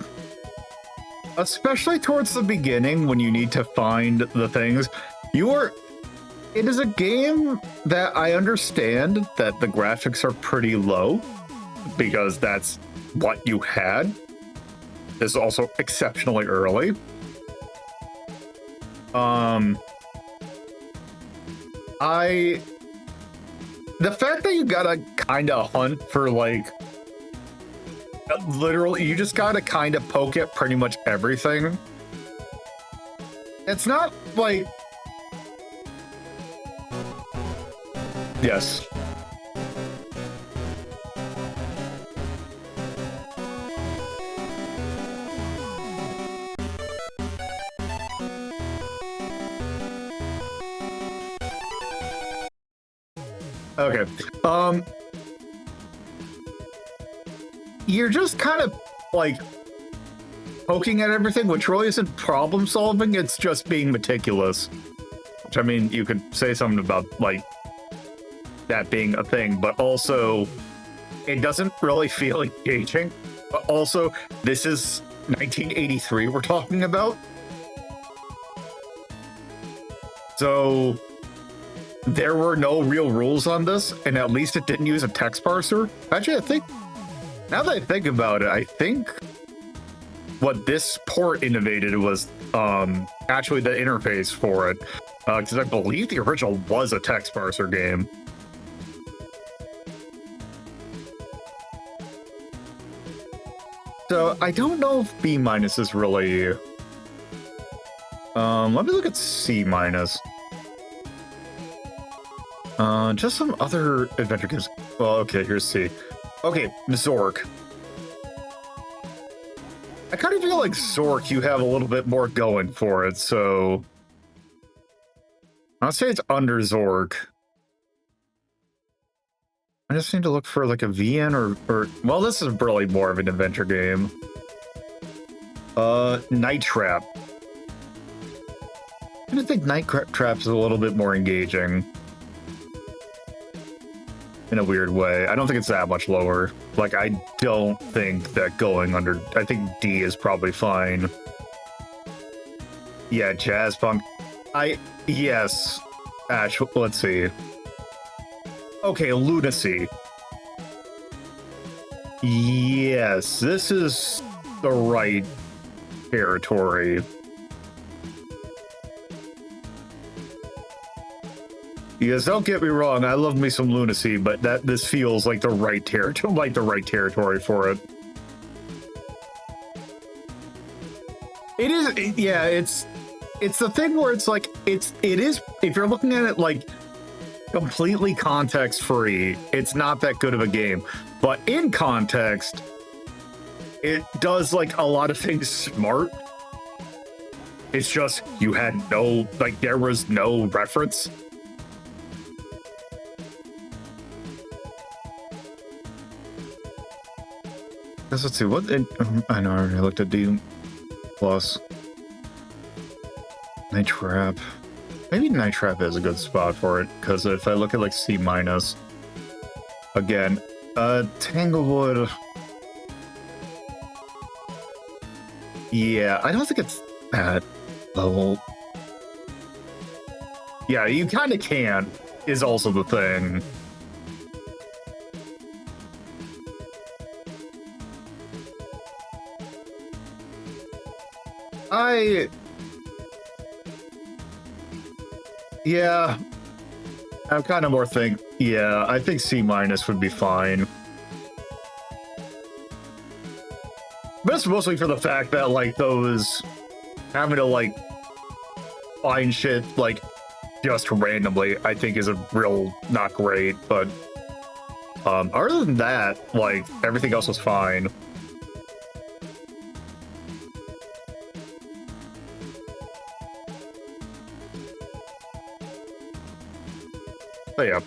especially towards the beginning when you need to find the things, it is a game that I understand that the graphics are pretty low because that's what you had. This is also exceptionally early. The fact that you gotta kind of hunt for like literally, you just gotta kind of poke at pretty much everything. It's not like, yes. Okay. You're just kind of like poking at everything, which really isn't problem solving. It's just being meticulous. Which, I mean, you could say something about like that being a thing, but also it doesn't really feel engaging. But also, this is 1983 we're talking about. So there were no real rules on this, and at least it didn't use a text parser. Actually, I think, now that I think about it, I think what this port innovated was actually the interface for it, because I believe the original was a text parser game. So I don't know if B- is really... let me look at C-. Just some other adventure games. Well, okay, here's C. Okay, Zork. I kind of feel like Zork, you have a little bit more going for it, so I'll say it's under Zork. I just need to look for like a VN or well, this is really more of an adventure game. Night Trap. I think Night Trap is a little bit more engaging. In a weird way. I don't think it's that much lower. Like, I don't think that going under... I think D is probably fine. Yeah, Jazz Punk. Yes. Ash, let's see. Okay, Lunacy. Yes, this is the right territory. Because don't get me wrong, I love me some Lunacy, but this feels like the right territory for it. It is, yeah. It's the thing where it's like it is. If you're looking at it like completely context free, it's not that good of a game. But in context, it does like a lot of things smart. It's just you had no, like, there was no reference. Let's see what I know. I already looked at D plus. Night Trap. Maybe Night Trap is a good spot for it, because if I look at like C minus again, Tanglewood. Yeah, I don't think it's that level. Yeah, you kind of can, is also the thing. Yeah, I'm kind of more yeah, I think C minus would be fine. But it's mostly for the fact that, like, those having to, like, find shit, like, just randomly, I think is a real not great, but other than that, like, everything else was fine. But yeah,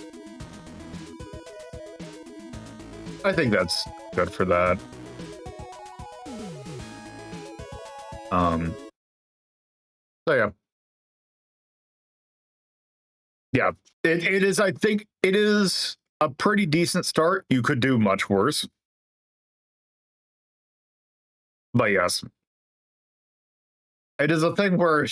I think that's good for that. So yeah. Yeah, it is, I think it is a pretty decent start. You could do much worse. But yes. It is a thing where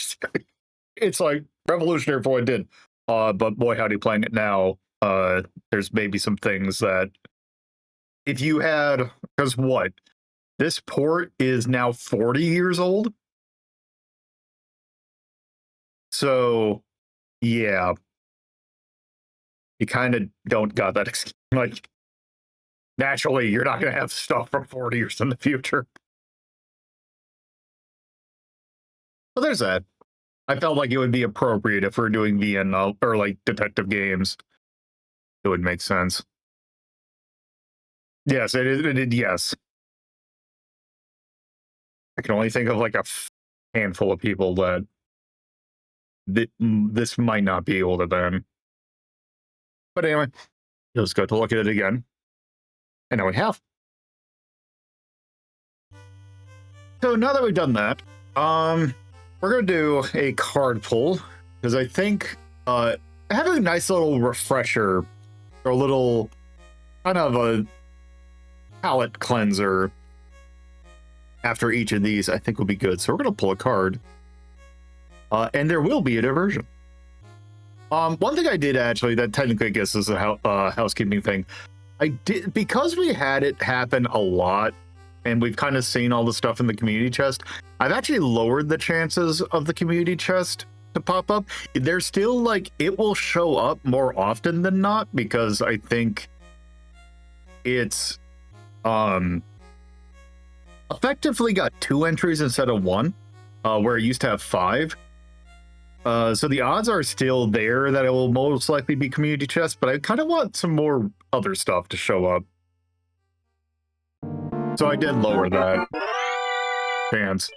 it's like revolutionary for what it did. But boy, howdy, playing it now, there's maybe some things that if you had, because what? This port is now 40 years old. So, yeah. You kind of don't got that, like, naturally, you're not going to have stuff from 40 years in the future. But there's that. I felt like it would be appropriate if we're doing VN or like detective games. It would make sense. Yes, yes. I can only think of like a handful of people that this might not be able to then. But anyway, it was good to look at it again. And now we have. So now that we've done that, we're gonna do a card pull because I think having a nice little refresher or a little kind of a palette cleanser after each of these, I think will be good. So we're gonna pull a card, and there will be a diversion. One thing I did actually that technically I guess is a housekeeping thing. I did, because we had it happen a lot, and we've kind of seen all the stuff in the community chest. I've actually lowered the chances of the community chest to pop up. There's still like it will show up more often than not because I think it's effectively got 2 entries instead of 1, where it used to have 5. So the odds are still there that it will most likely be community chest, but I kind of want some more other stuff to show up. So I did lower that. Fans.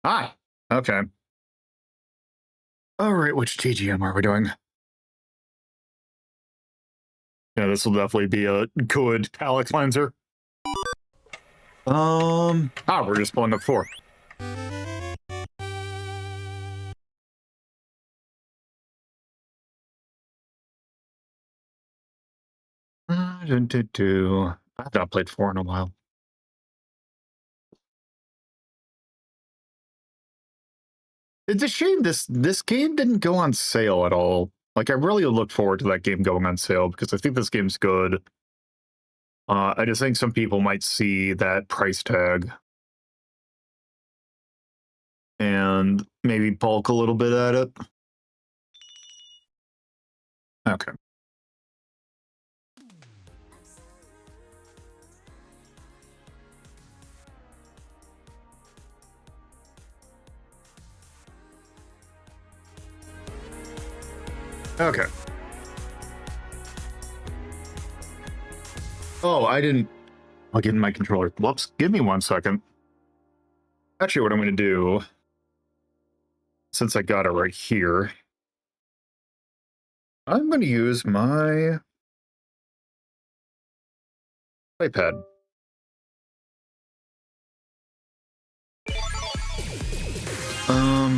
Hi. Okay. All right, which TGM are we doing? Yeah, this will definitely be a good palette cleanser. We're just pulling up 4. I've not played 4 in a while. It's a shame this game didn't go on sale at all. Like, I really look forward to that game going on sale because I think this game's good. I just think some people might see that price tag and maybe bulk a little bit at it. Okay. Okay. Oh, I didn't. I'll get in my controller. Whoops, give me 1 second. Actually, what I'm going to do, since I got it right here, I'm going to use my iPad.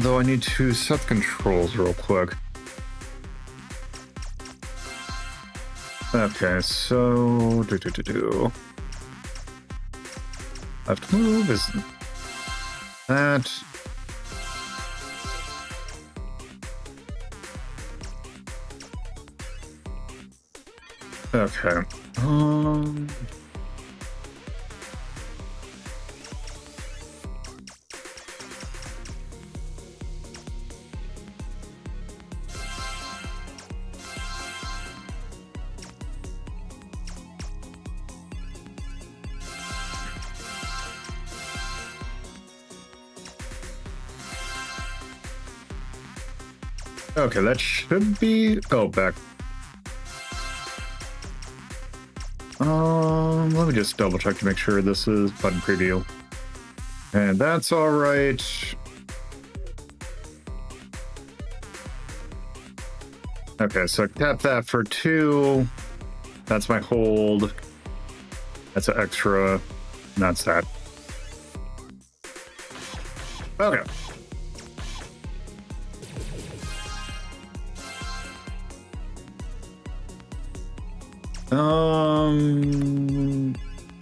Though I need to set the controls real quick. Okay, so left move is that. Okay. Okay, that should be... Oh, back. Let me just double check to make sure this is button preview. And that's all right. Okay, so tap that for 2. That's my hold. That's an extra. And that's that. Okay.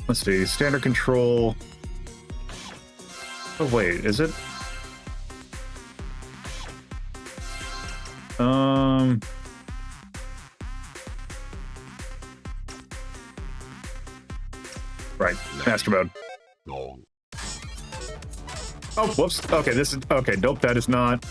Let's see, standard control. Oh wait, is it? Right, master mode. Oh, whoops. Okay, this is okay. Nope, that is not.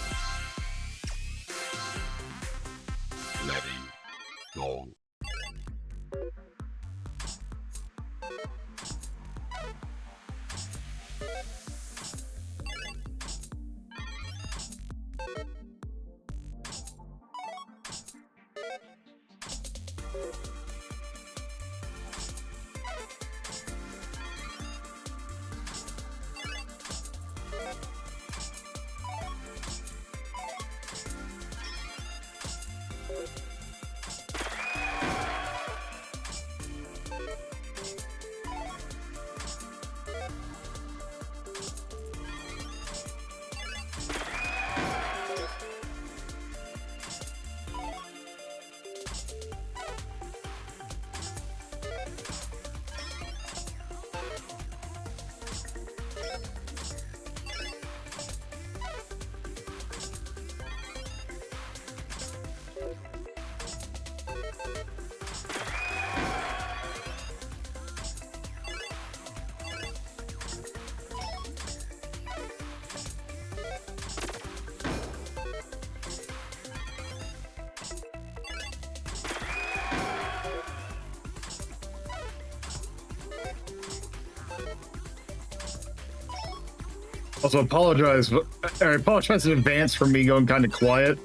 Also, I apologize in advance for me going kind of quiet.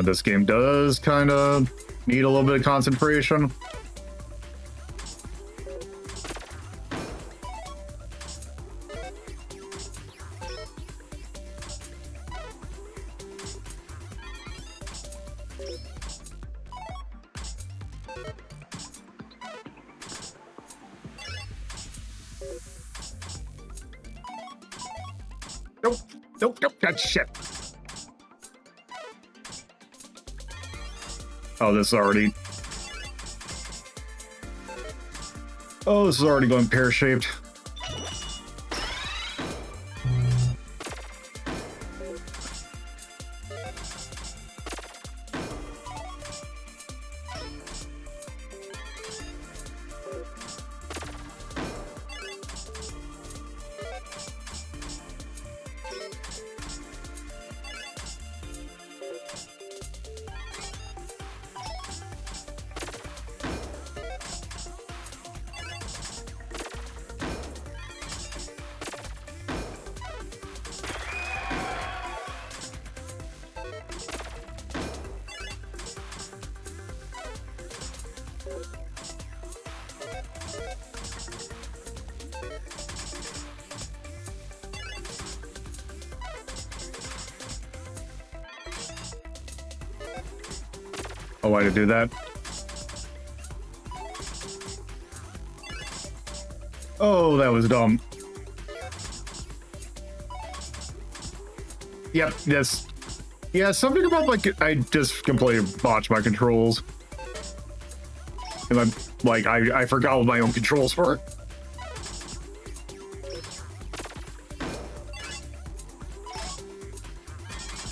This game does kind of need a little bit of concentration. Nope, that shit. Oh, this is already... Oh, this is already going pear-shaped. a way to do that. Oh, that was dumb. Yep, yes. Yeah, something about, like, I just completely botched my controls. And I'm, like, I forgot what my own controls were.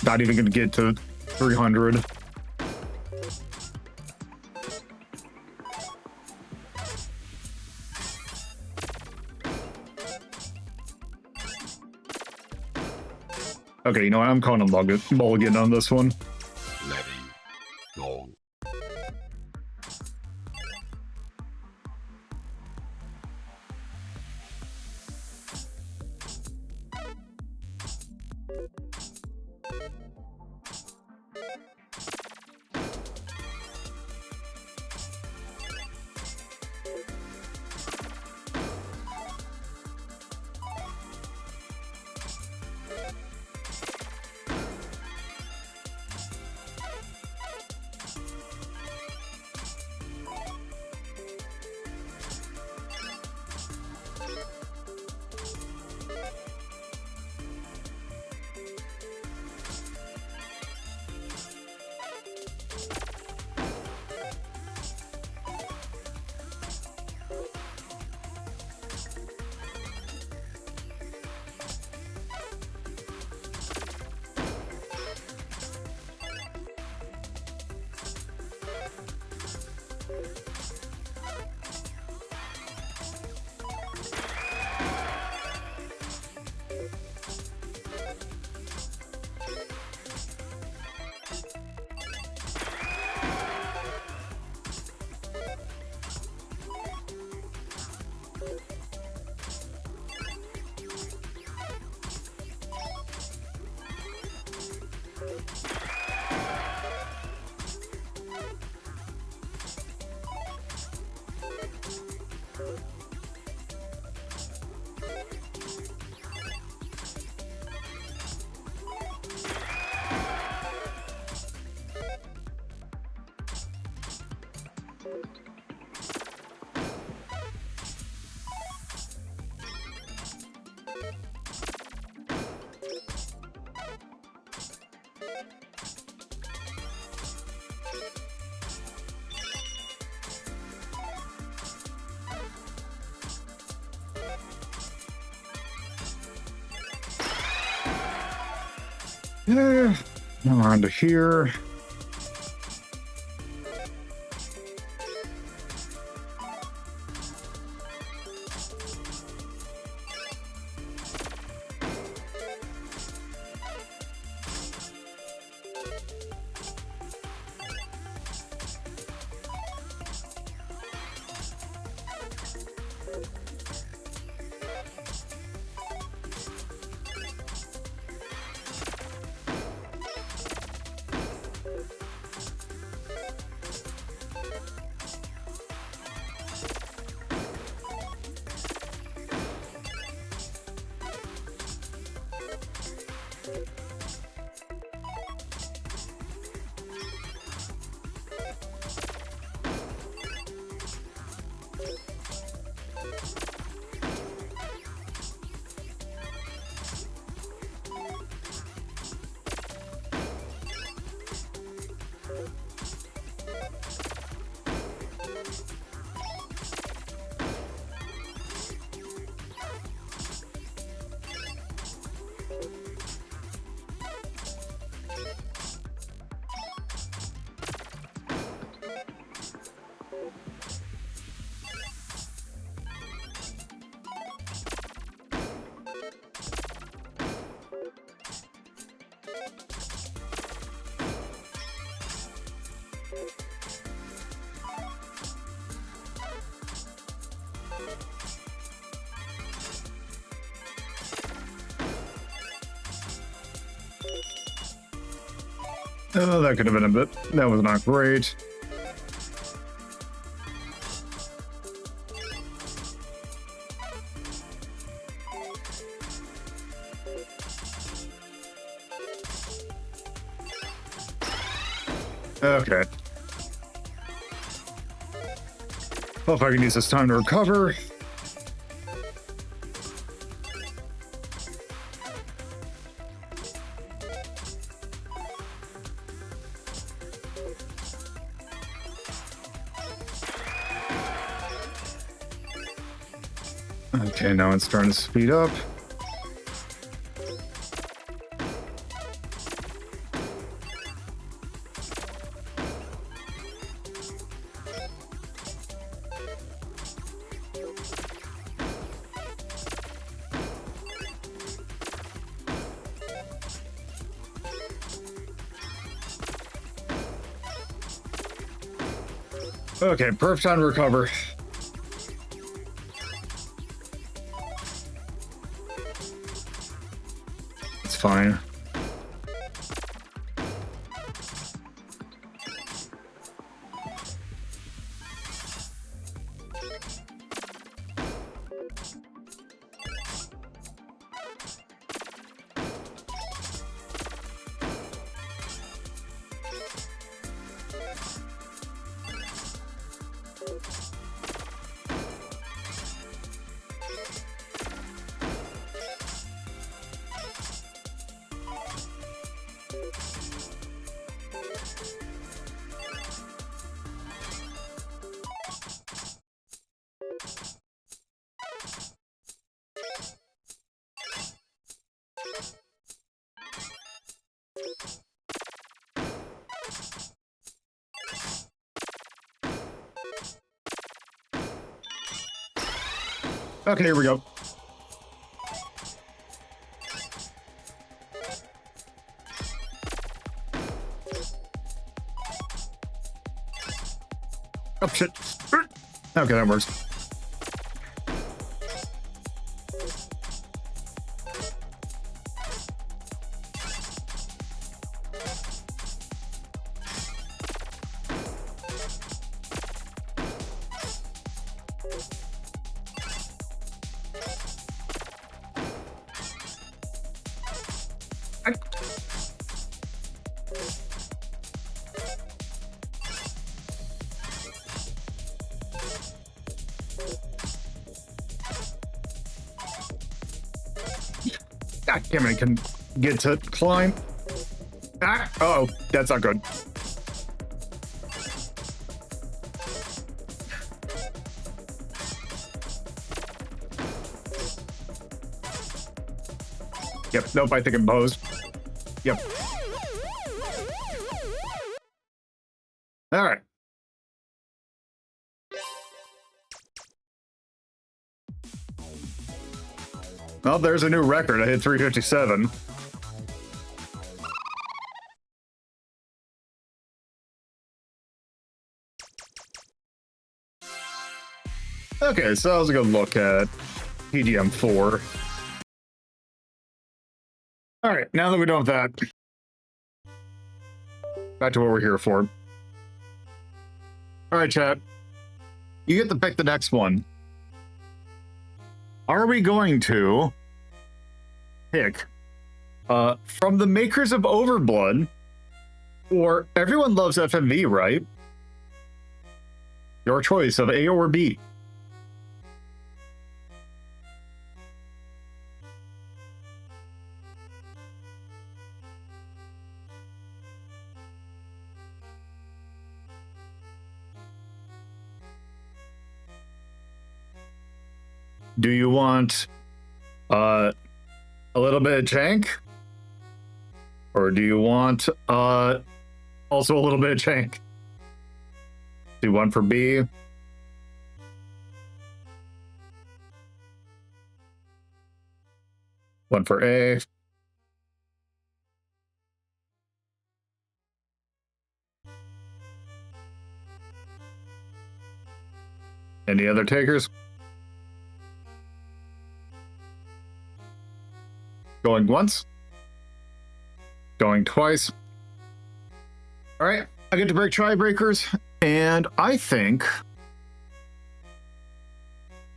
Not even gonna get to 300. Okay, you know what? I'm calling a mulligan on this one. Letting go. Yeah, now we're onto here. Oh, that could have been a bit. That was not great. Okay. Well, if I can use this time to recover. Okay, now it's starting to speed up. Okay, perfect time to recover. It's fine. Okay, here we go. Oh, shit. Okay, that works. God damn it, I can get to climb. Ah, oh, that's not good. Yep, nope, I think I'm posed. Yep. All right. Well, there's a new record. I hit 357. Okay, so that was a good look at PGM4. All right, now that we know that, back to what we're here for. All right, chat. You get to pick the next one. Are we going to pick from the makers of Overblood, or everyone loves FMV, right? Your choice of A or B. Do you want a little bit of Chank? Or do you want also a little bit of Chank? Do one for B. One for A. Any other takers? Going once. Going twice. All right, I get to break tiebreakers, and I think,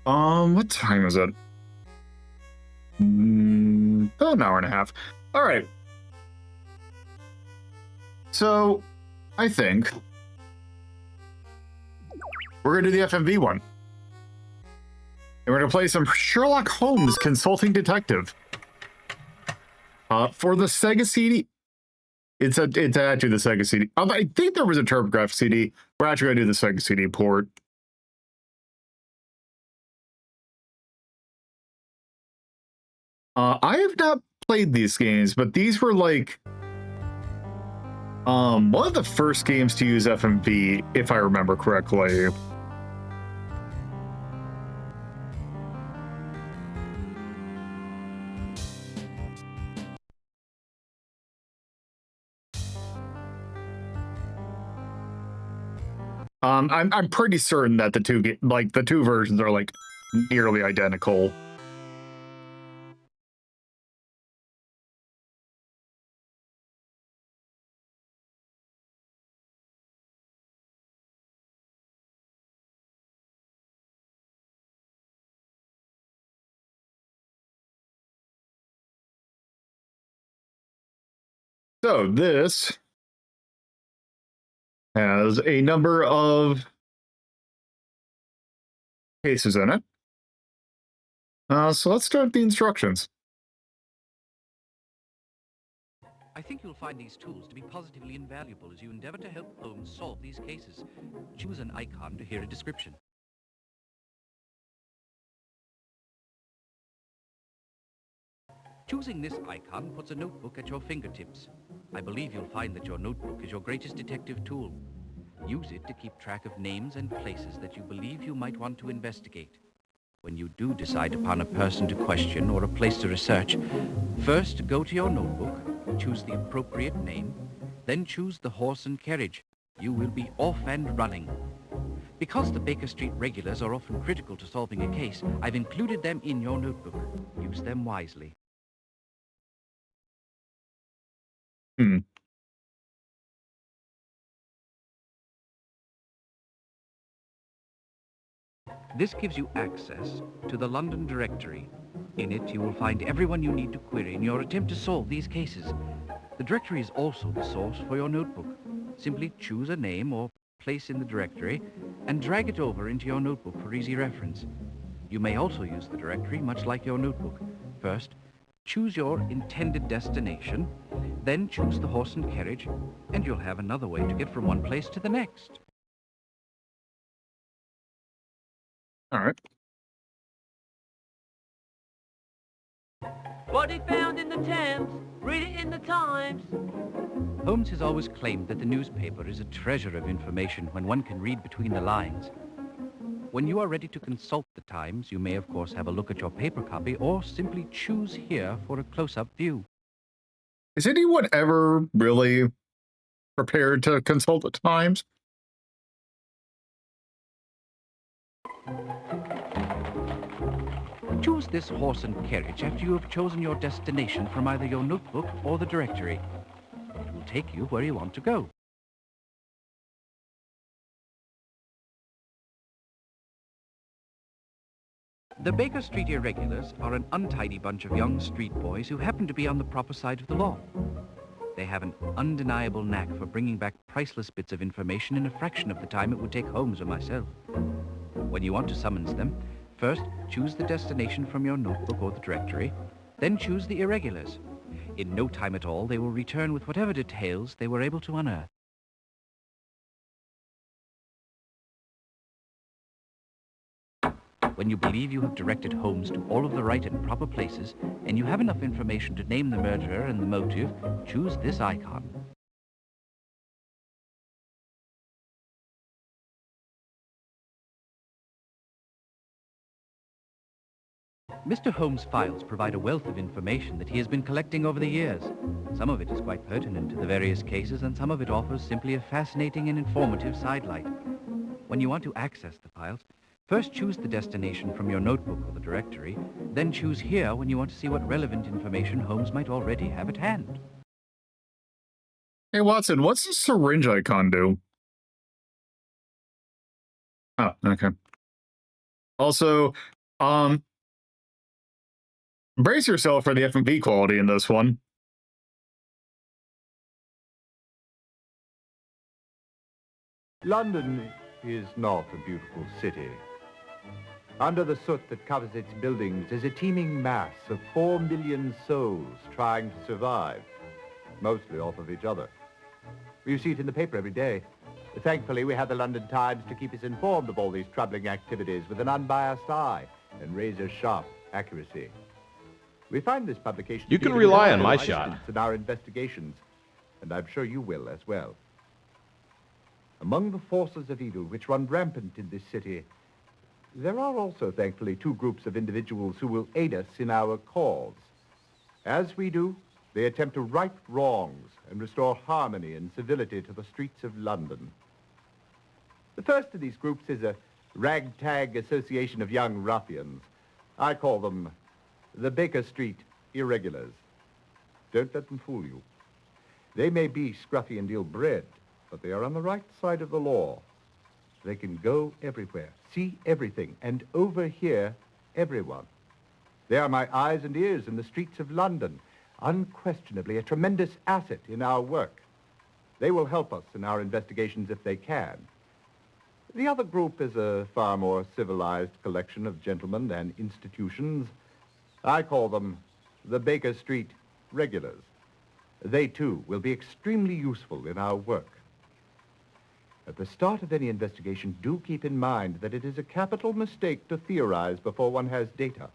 what time is it? About an hour and a half. All right. So, I think we're going to do the FMV one. And we're going to play some Sherlock Holmes Consulting Detective. For the Sega CD. It's actually the Sega CD. I think there was a TurboGrafx CD. We're actually going to do the Sega CD port. I have not played these games, but these were like one of the first games to use FMV, if I remember correctly. I'm pretty certain that the two versions are like nearly identical. So this has a number of cases in it. So let's start the instructions. I think you'll find these tools to be positively invaluable as you endeavor to help Holmes solve these cases. Choose an icon to hear a description. Choosing this icon puts a notebook at your fingertips. I believe you'll find that your notebook is your greatest detective tool. Use it to keep track of names and places that you believe you might want to investigate. When you do decide upon a person to question or a place to research, first go to your notebook, choose the appropriate name, then choose the horse and carriage. You will be off and running. Because the Baker Street regulars are often critical to solving a case, I've included them in your notebook. Use them wisely. This gives you access to the London directory. In it, you will find everyone you need to query in your attempt to solve these cases. The directory is also the source for your notebook. Simply choose a name or place in the directory and drag it over into your notebook for easy reference. You may also use the directory much like your notebook. First, choose your intended destination, then choose the horse and carriage, and you'll have another way to get from one place to the next. All right. What he found in the Thames, read it in the Times. Holmes has always claimed that the newspaper is a treasure of information when one can read between the lines. When you are ready to consult the Times, you may of course have a look at your paper copy or simply choose here for a close-up view. Is anyone ever really prepared to consult the Times? Choose this horse and carriage after you have chosen your destination from either your notebook or the directory. It will take you where you want to go. The Baker Street irregulars are an untidy bunch of young street boys who happen to be on the proper side of the law. They have an undeniable knack for bringing back priceless bits of information in a fraction of the time it would take Holmes or myself. When you want to summons them, first choose the destination from your notebook or the directory, then choose the irregulars. In no time at all, they will return with whatever details they were able to unearth. When you believe you have directed Holmes to all of the right and proper places, and you have enough information to name the murderer and the motive, choose this icon. Mr. Holmes' files provide a wealth of information that he has been collecting over the years. Some of it is quite pertinent to the various cases, and some of it offers simply a fascinating and informative sidelight. When you want to access the files, first choose the destination from your notebook or the directory, then choose here when you want to see what relevant information Holmes might already have at hand. Hey, Watson, what's the syringe icon do? Oh, okay. Also, brace yourself for the FMV quality in this one. London, is not a beautiful city. Under the soot that covers its buildings is a teeming mass of 4 million souls trying to survive, mostly off of each other. You see it in the paper every day. Thankfully, we have the London Times to keep us informed of all these troubling activities with an unbiased eye and razor-sharp accuracy. We find this publication... You can rely on my shot. ...in our investigations, and I'm sure you will as well. Among the forces of evil which run rampant in this city, there are also, thankfully, 2 groups of individuals who will aid us in our cause. As we do, they attempt to right wrongs and restore harmony and civility to the streets of London. The first of these groups is a ragtag association of young ruffians. I call them the Baker Street Irregulars. Don't let them fool you. They may be scruffy and ill-bred, but they are on the right side of the law. They can go everywhere, see everything, and overhear everyone. They are my eyes and ears in the streets of London, unquestionably a tremendous asset in our work. They will help us in our investigations if they can. The other group is a far more civilized collection of gentlemen and institutions. I call them the Baker Street Regulars. They, too, will be extremely useful in our work. At the start of any investigation, do keep in mind that it is a capital mistake to theorize before one has data.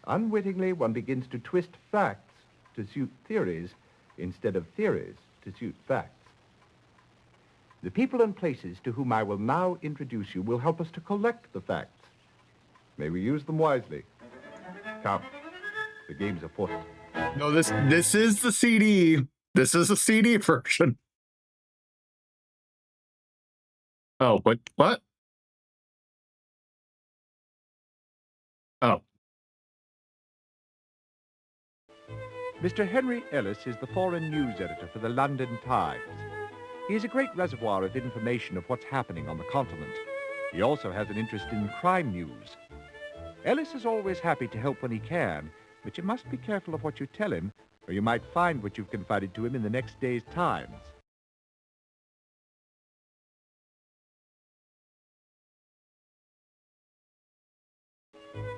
Unwittingly, one begins to twist facts to suit theories instead of theories to suit facts. The people and places to whom I will now introduce you will help us to collect the facts. May we use them wisely. Come, the game's afoot. No, this is the CD. This is a CD version. Oh, what? Oh. Mr. Henry Ellis is the foreign news editor for the London Times. He is a great reservoir of information of what's happening on the continent. He also has an interest in crime news. Ellis is always happy to help when he can, but you must be careful of what you tell him, or you might find what you've confided to him in the next day's Times.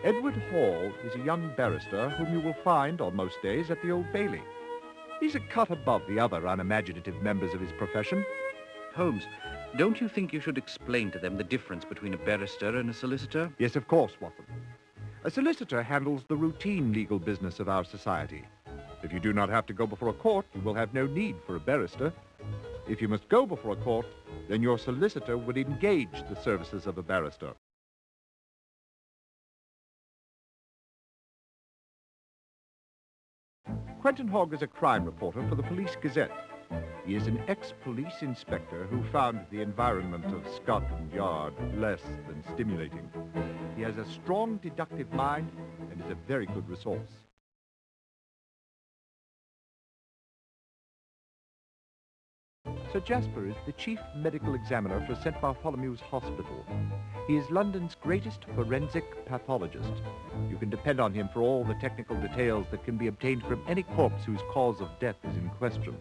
Edward Hall is a young barrister whom you will find on most days at the Old Bailey. He's a cut above the other unimaginative members of his profession. Holmes, don't you think you should explain to them the difference between a barrister and a solicitor? Yes, of course, Watson. A solicitor handles the routine legal business of our society. If you do not have to go before a court, you will have no need for a barrister. If you must go before a court, then your solicitor would engage the services of a barrister. Quentin Hogg is a crime reporter for the Police Gazette. He is an ex-police inspector who found the environment of Scotland Yard less than stimulating. He has a strong deductive mind and is a very good resource. Sir Jasper is the chief medical examiner for St. Bartholomew's Hospital. He is London's greatest forensic pathologist. You can depend on him for all the technical details that can be obtained from any corpse whose cause of death is in question.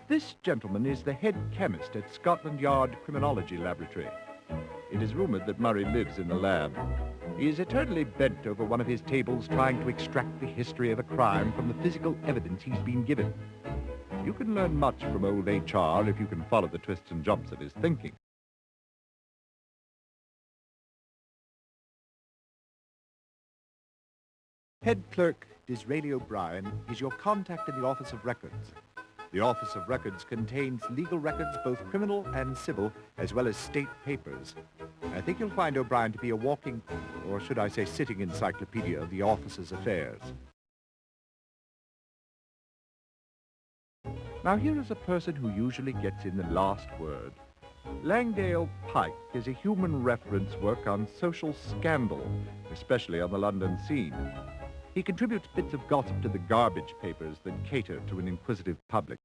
This gentleman is the head chemist at Scotland Yard Criminology Laboratory. It is rumored that Murray lives in the lab. He is eternally bent over one of his tables trying to extract the history of a crime from the physical evidence he's been given. You can learn much from old HR if you can follow the twists and jumps of his thinking. Head clerk Disraeli O'Brien is your contact in the Office of Records. The Office of Records contains legal records, both criminal and civil, as well as state papers. I think you'll find O'Brien to be a walking, or should I say sitting encyclopedia of the office's affairs. Now here is a person who usually gets in the last word. Langdale Pike is a human reference work on social scandal, especially on the London scene. He contributes bits of gossip to the garbage papers that cater to an inquisitive public.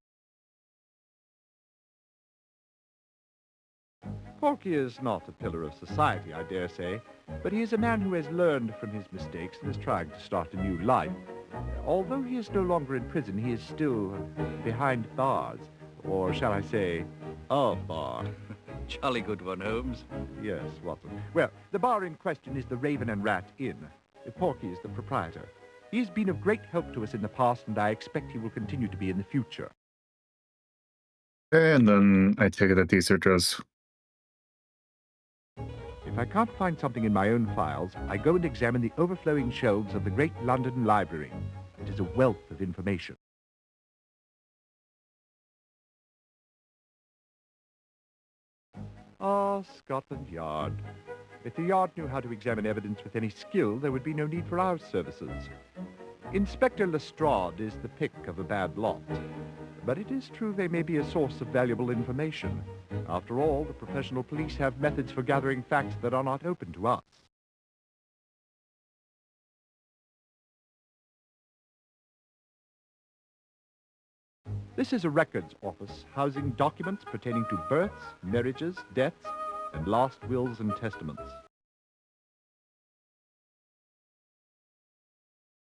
Porky is not a pillar of society, I dare say, but he is a man who has learned from his mistakes and is trying to start a new life. Although he is no longer in prison, he is still behind bars, or shall I say, a bar. Jolly good one, Holmes. Yes, Watson. Well, the bar in question is the Raven and Rat Inn. Porky is the proprietor. He has been of great help to us in the past, and I expect he will continue to be in the future. And then I take it that these are just... If I can't find something in my own files, I go and examine the overflowing shelves of the great London Library. It is a wealth of information. Ah, Scotland Yard. If the Yard knew how to examine evidence with any skill, there would be no need for our services. Inspector Lestrade is the pick of a bad lot. But it is true they may be a source of valuable information. After all, the professional police have methods for gathering facts that are not open to us. This is a records office housing documents pertaining to births, marriages, deaths, and last wills and testaments.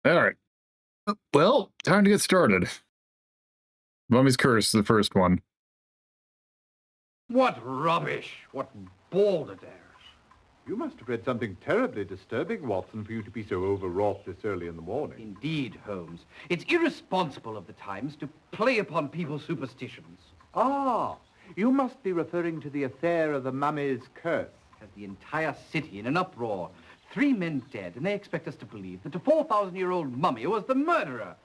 All right. Well, time to get started. Mummy's Curse is the first one. What rubbish! What balderdash! You must have read something terribly disturbing, Watson, for you to be so overwrought this early in the morning. Indeed, Holmes. It's irresponsible of the Times to play upon people's superstitions. Ah, you must be referring to the affair of the Mummy's Curse. Has the entire city in an uproar. 3 men dead, and they expect us to believe that the 4,000-year-old mummy was the murderer.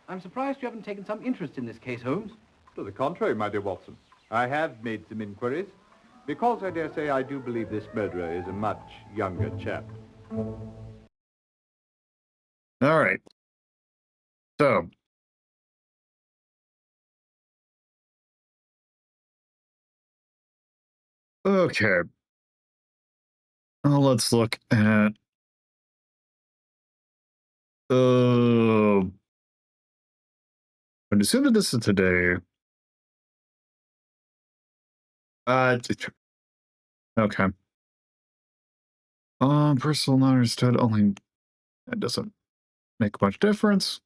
I'm surprised you haven't taken some interest in this case, Holmes. To the contrary, my dear Watson. I have made some inquiries, because I dare say I do believe this murderer is a much younger chap. All right. So. Okay. Let's look at... I'm assuming this is today. Okay. Personal not understood. Only that doesn't make much difference.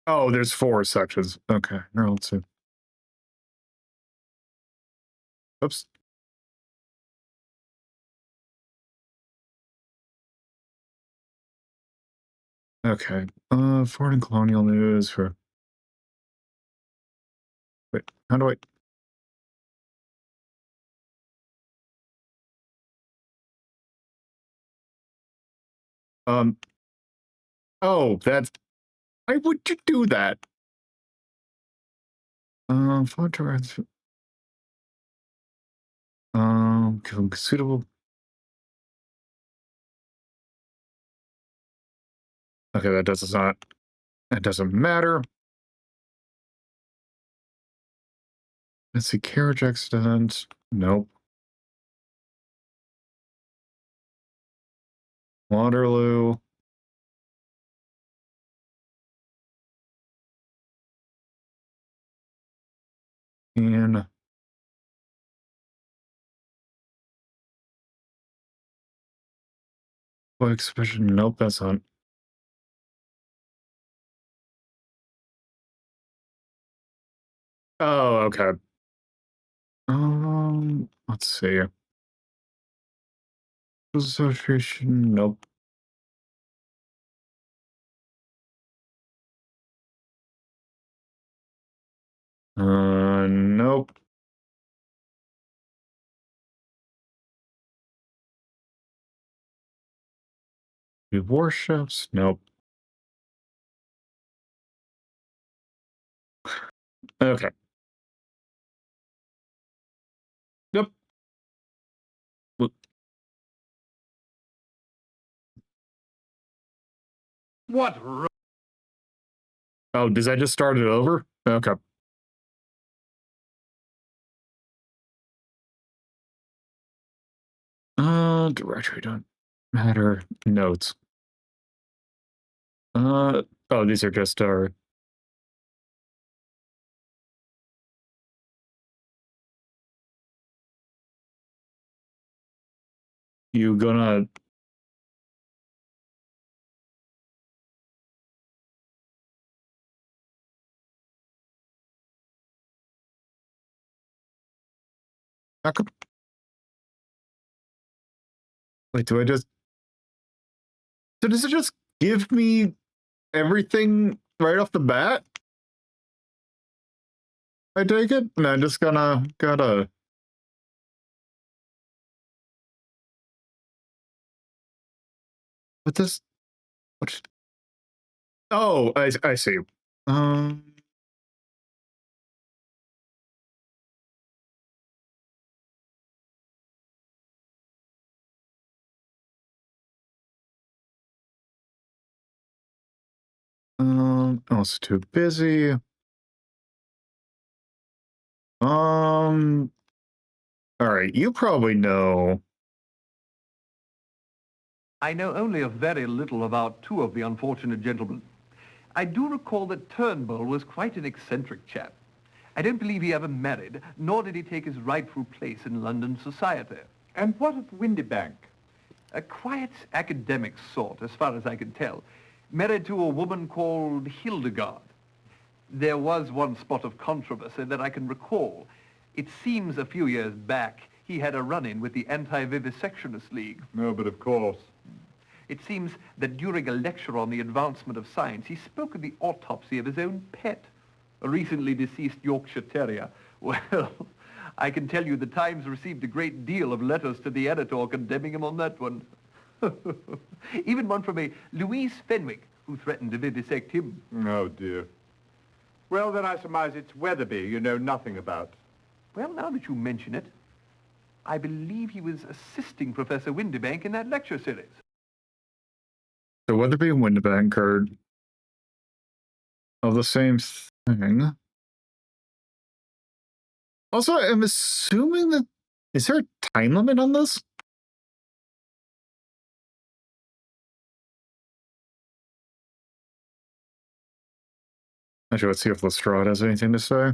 Oh, there's 4 sections. Okay. Now let's see. Oops. Okay. Foreign and colonial news for... Wait, how do I... Oh, that's... Why would you do that? Photographs... suitable... Okay, that doesn't matter. Let's see, carriage accident. Nope. Waterloo. And exhibition. Nope, that's not. Oh, okay. Let's see. Association. Nope. Nope. Warships. Nope. Okay. Yep. What Oh, does that just start it over? Okay. Directory don't matter. Notes. Oh, these are just our... You gonna... How come... Wait, do I just... So does it just give me everything right off the bat? I take it? And I'm just gotta... What this... What... Oh, I see. Um... I was too busy. All right, you probably know. I know only a very little about two of the unfortunate gentlemen. I do recall that Turnbull was quite an eccentric chap. I don't believe he ever married, nor did he take his rightful place in London society. And what of Windybank? A quiet academic sort, as far as I can tell, married to a woman called Hildegard. There was one spot of controversy that I can recall. It seems a few years back he had a run-in with the Anti-Vivisectionist League. No, but of course. It seems that during a lecture on the advancement of science, he spoke of the autopsy of his own pet, a recently deceased Yorkshire Terrier. Well, I can tell you the Times received a great deal of letters to the editor condemning him on that one. Even one from a Louise Fenwick, who threatened to vivisect him. Oh, dear. Well, then I surmise it's Weatherby you know nothing about. Well, now that you mention it, I believe he was assisting Professor Windybank in that lecture series. So Weatherby and Windybank are of the same thing. Also, I'm assuming that... Is there a time limit on this? Actually, let's see if Lestrade has anything to say.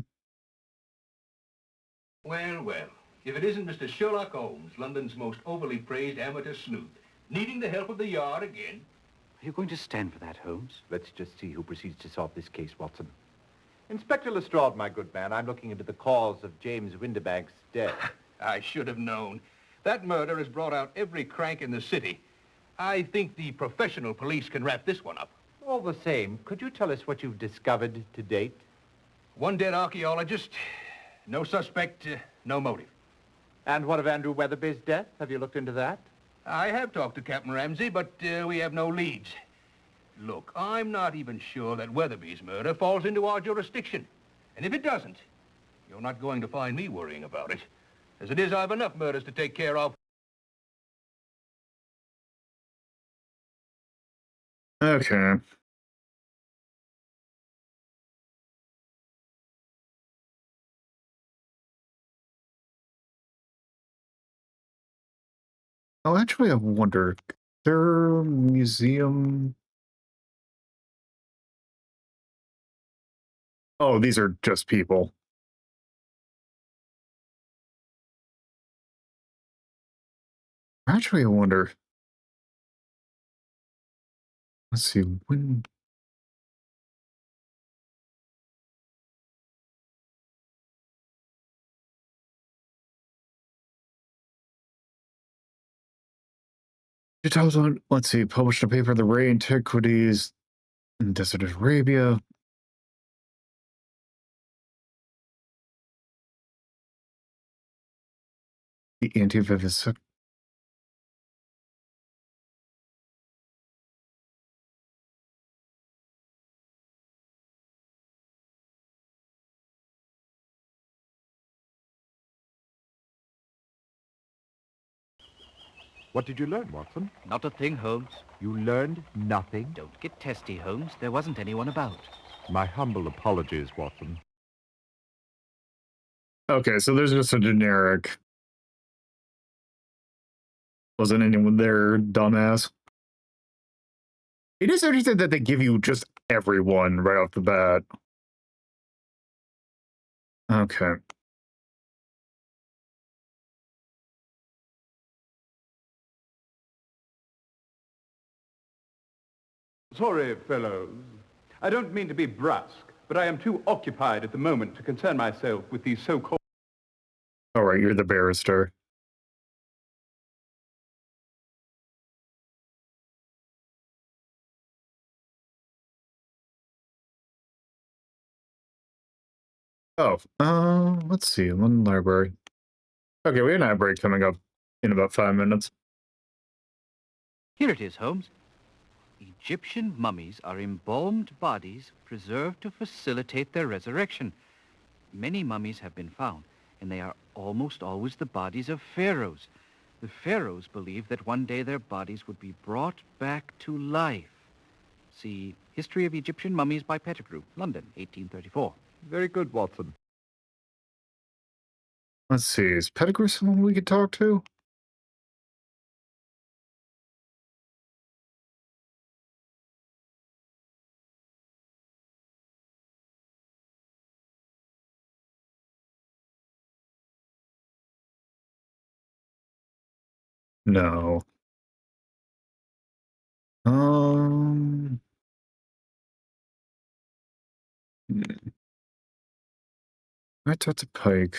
Well, well, if it isn't Mr. Sherlock Holmes, London's most overly praised amateur sleuth, needing the help of the Yard again. Are you going to stand for that, Holmes? Let's just see who proceeds to solve this case, Watson. Inspector Lestrade, my good man, I'm looking into the cause of James Windybank's death. I should have known. That murder has brought out every crank in the city. I think the professional police can wrap this one up. All the same, could you tell us what you've discovered to date? One dead archaeologist, no suspect, no motive. And what of Andrew Weatherby's death? Have you looked into that? I have talked to Captain Ramsey, but we have no leads. Look, I'm not even sure that Weatherby's murder falls into our jurisdiction. And if it doesn't, you're not going to find me worrying about it. As it is, I have enough murders to take care of. Okay. Oh, actually, I wonder, is there a museum? Oh, these are just people. Actually, I wonder. Let's see, when... Let's see, published a paper, The Ray Antiquities in Desert Arabia. The anti-vivisection. What did you learn, Watson? Not a thing, Holmes. You learned nothing? Don't get testy, Holmes. There wasn't anyone about. My humble apologies, Watson. Okay, so there's just a generic. Wasn't anyone there, dumbass? It is interesting that they give you just everyone right off the bat. Okay. Sorry, fellows. I don't mean to be brusque, but I am too occupied at the moment to concern myself with these so-called... All right, you're the barrister. Oh, let's see. One library. Okay, we have an ad break coming up in about 5 minutes. Here it is, Holmes. Egyptian mummies are embalmed bodies preserved to facilitate their resurrection. Many mummies have been found, and they are almost always the bodies of pharaohs. The pharaohs believed that one day their bodies would be brought back to life. See History of Egyptian Mummies by Pettigrew, London, 1834. Very good, Watson. Let's see. Is Pettigrew someone we could talk to? No. I talked to Pike.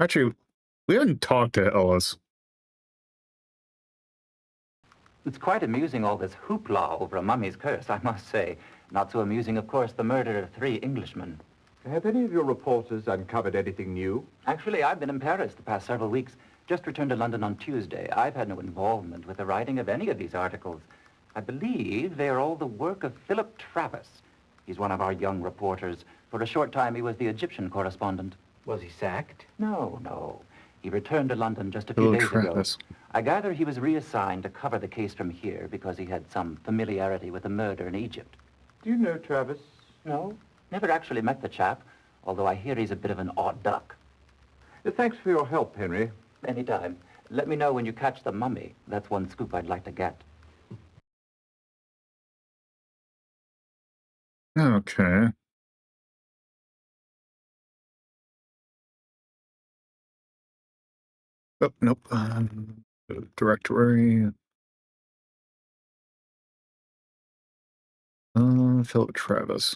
Actually, we hadn't talked to Ellis. It's quite amusing, all this hoopla over a mummy's curse, I must say. Not so amusing, of course, the murder of 3 Englishmen. Have any of your reporters uncovered anything new? Actually, I've been in Paris the past several weeks. Just returned to London on Tuesday. I've had no involvement with the writing of any of these articles. I believe they are all the work of Philip Travis. He's one of our young reporters. For a short time, he was the Egyptian correspondent. Was he sacked? No. He returned to London just a few days ago. I gather he was reassigned to cover the case from here because he had some familiarity with the murder in Egypt. Do you know Travis? No, never actually met the chap, although I hear he's a bit of an odd duck. Thanks for your help, Henry. Anytime. Let me know when you catch the mummy. That's one scoop I'd like to get. Okay. Oh, nope. Directory. Philip Travis.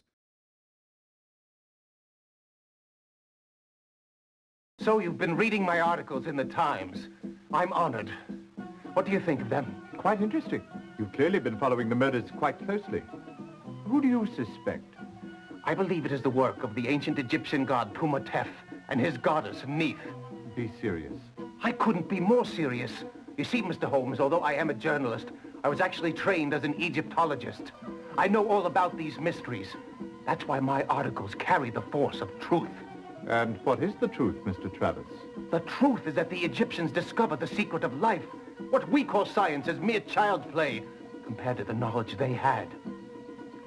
So you've been reading my articles in the Times. I'm honored. What do you think of them? Quite interesting. You've clearly been following the murders quite closely. Who do you suspect? I believe it is the work of the ancient Egyptian god Pumatef and his goddess Neith. Be serious. I couldn't be more serious. You see, Mr. Holmes, although I am a journalist, I was actually trained as an Egyptologist. I know all about these mysteries. That's why my articles carry the force of truth. And what is the truth, Mr. Travis? The truth is that the Egyptians discovered the secret of life. What we call science is mere child's play compared to the knowledge they had.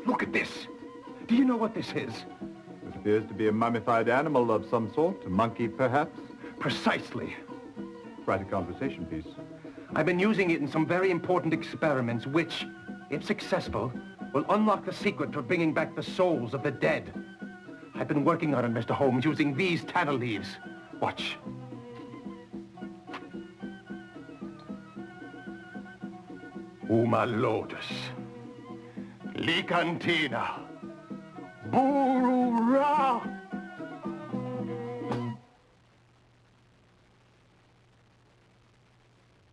Look at this. Do you know what this is? It appears to be a mummified animal of some sort, a monkey, perhaps? Precisely. Quite a conversation piece. I've been using it in some very important experiments which, if successful, will unlock the secret for bringing back the souls of the dead. I've been working on it, Mr. Holmes, using these tanner leaves. Watch. Uma lotus. Licantina. Burura.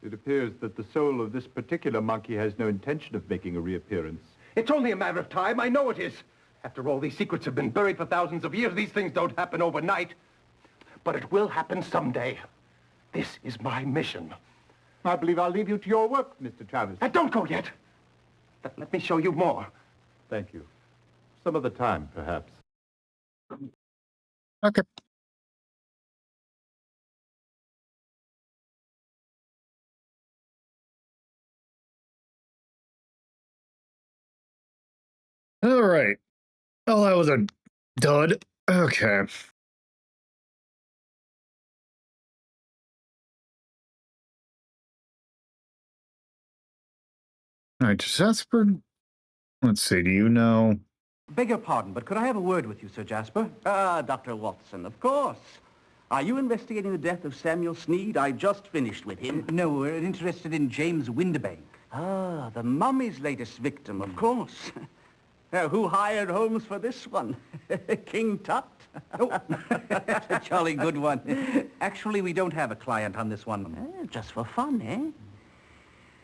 It appears that the soul of this particular monkey has no intention of making a reappearance. It's only a matter of time. I know it is. After all, these secrets have been buried for thousands of years. These things don't happen overnight. But it will happen someday. This is my mission. I believe I'll leave you to your work, Mr. Travis. Don't go yet. Let me show you more. Thank you. Some other time, perhaps. Okay. All right. Oh, that was a dud. Okay. All right, Jasper. Let's see. Do you know? Beg your pardon, but could I have a word with you, Sir Jasper? Dr. Watson, of course. Are you investigating the death of Samuel Sneed? I just finished with him. No, we're interested in James Windibank. Ah, the mummy's latest victim, of course. Who hired Holmes for this one? King Tut? Oh, that's a jolly good one. Actually, we don't have a client on this one. Just for fun, eh?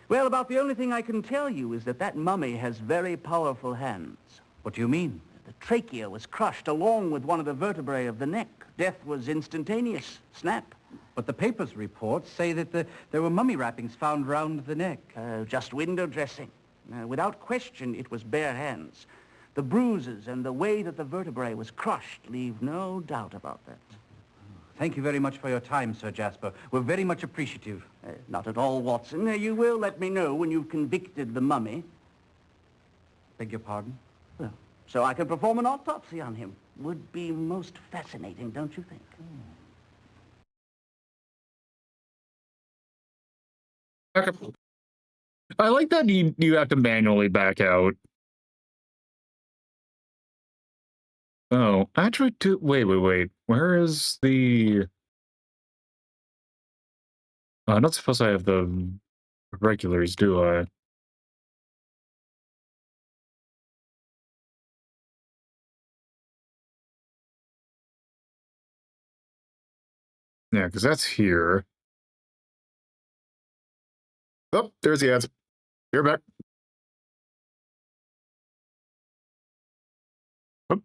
Well, about the only thing I can tell you is that that mummy has very powerful hands. What do you mean? The trachea was crushed along with one of the vertebrae of the neck. Death was instantaneous. Snap. But the paper's reports say that there were mummy wrappings found round the neck. Just window dressing. Without question, it was bare hands. The bruises and the way that the vertebrae was crushed leave no doubt about that. Thank you very much for your time, Sir Jasper. We're very much appreciative. Not at all, Watson. You will let me know when you've convicted the mummy. Beg your pardon? Well, so I can perform an autopsy on him. Would be most fascinating, don't you think? Okay. I like that you have to manually back out. Oh, actually, wait. Where is the... I'm not supposed to have the regulars, do I? Yeah, because that's here. Oh, there's the ads. You're back. Oh.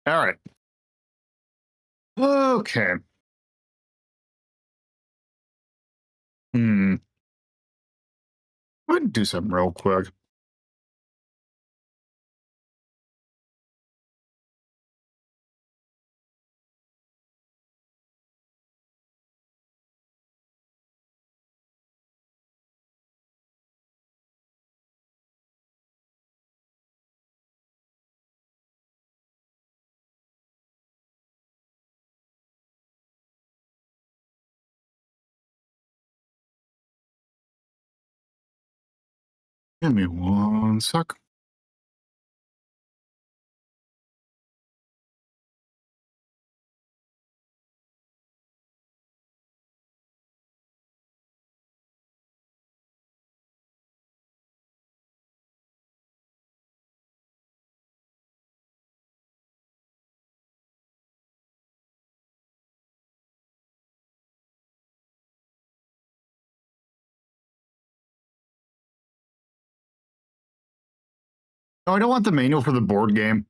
All right. Okay. I'd do something real quick. Give me one sec. No, I don't want the manual for the board game.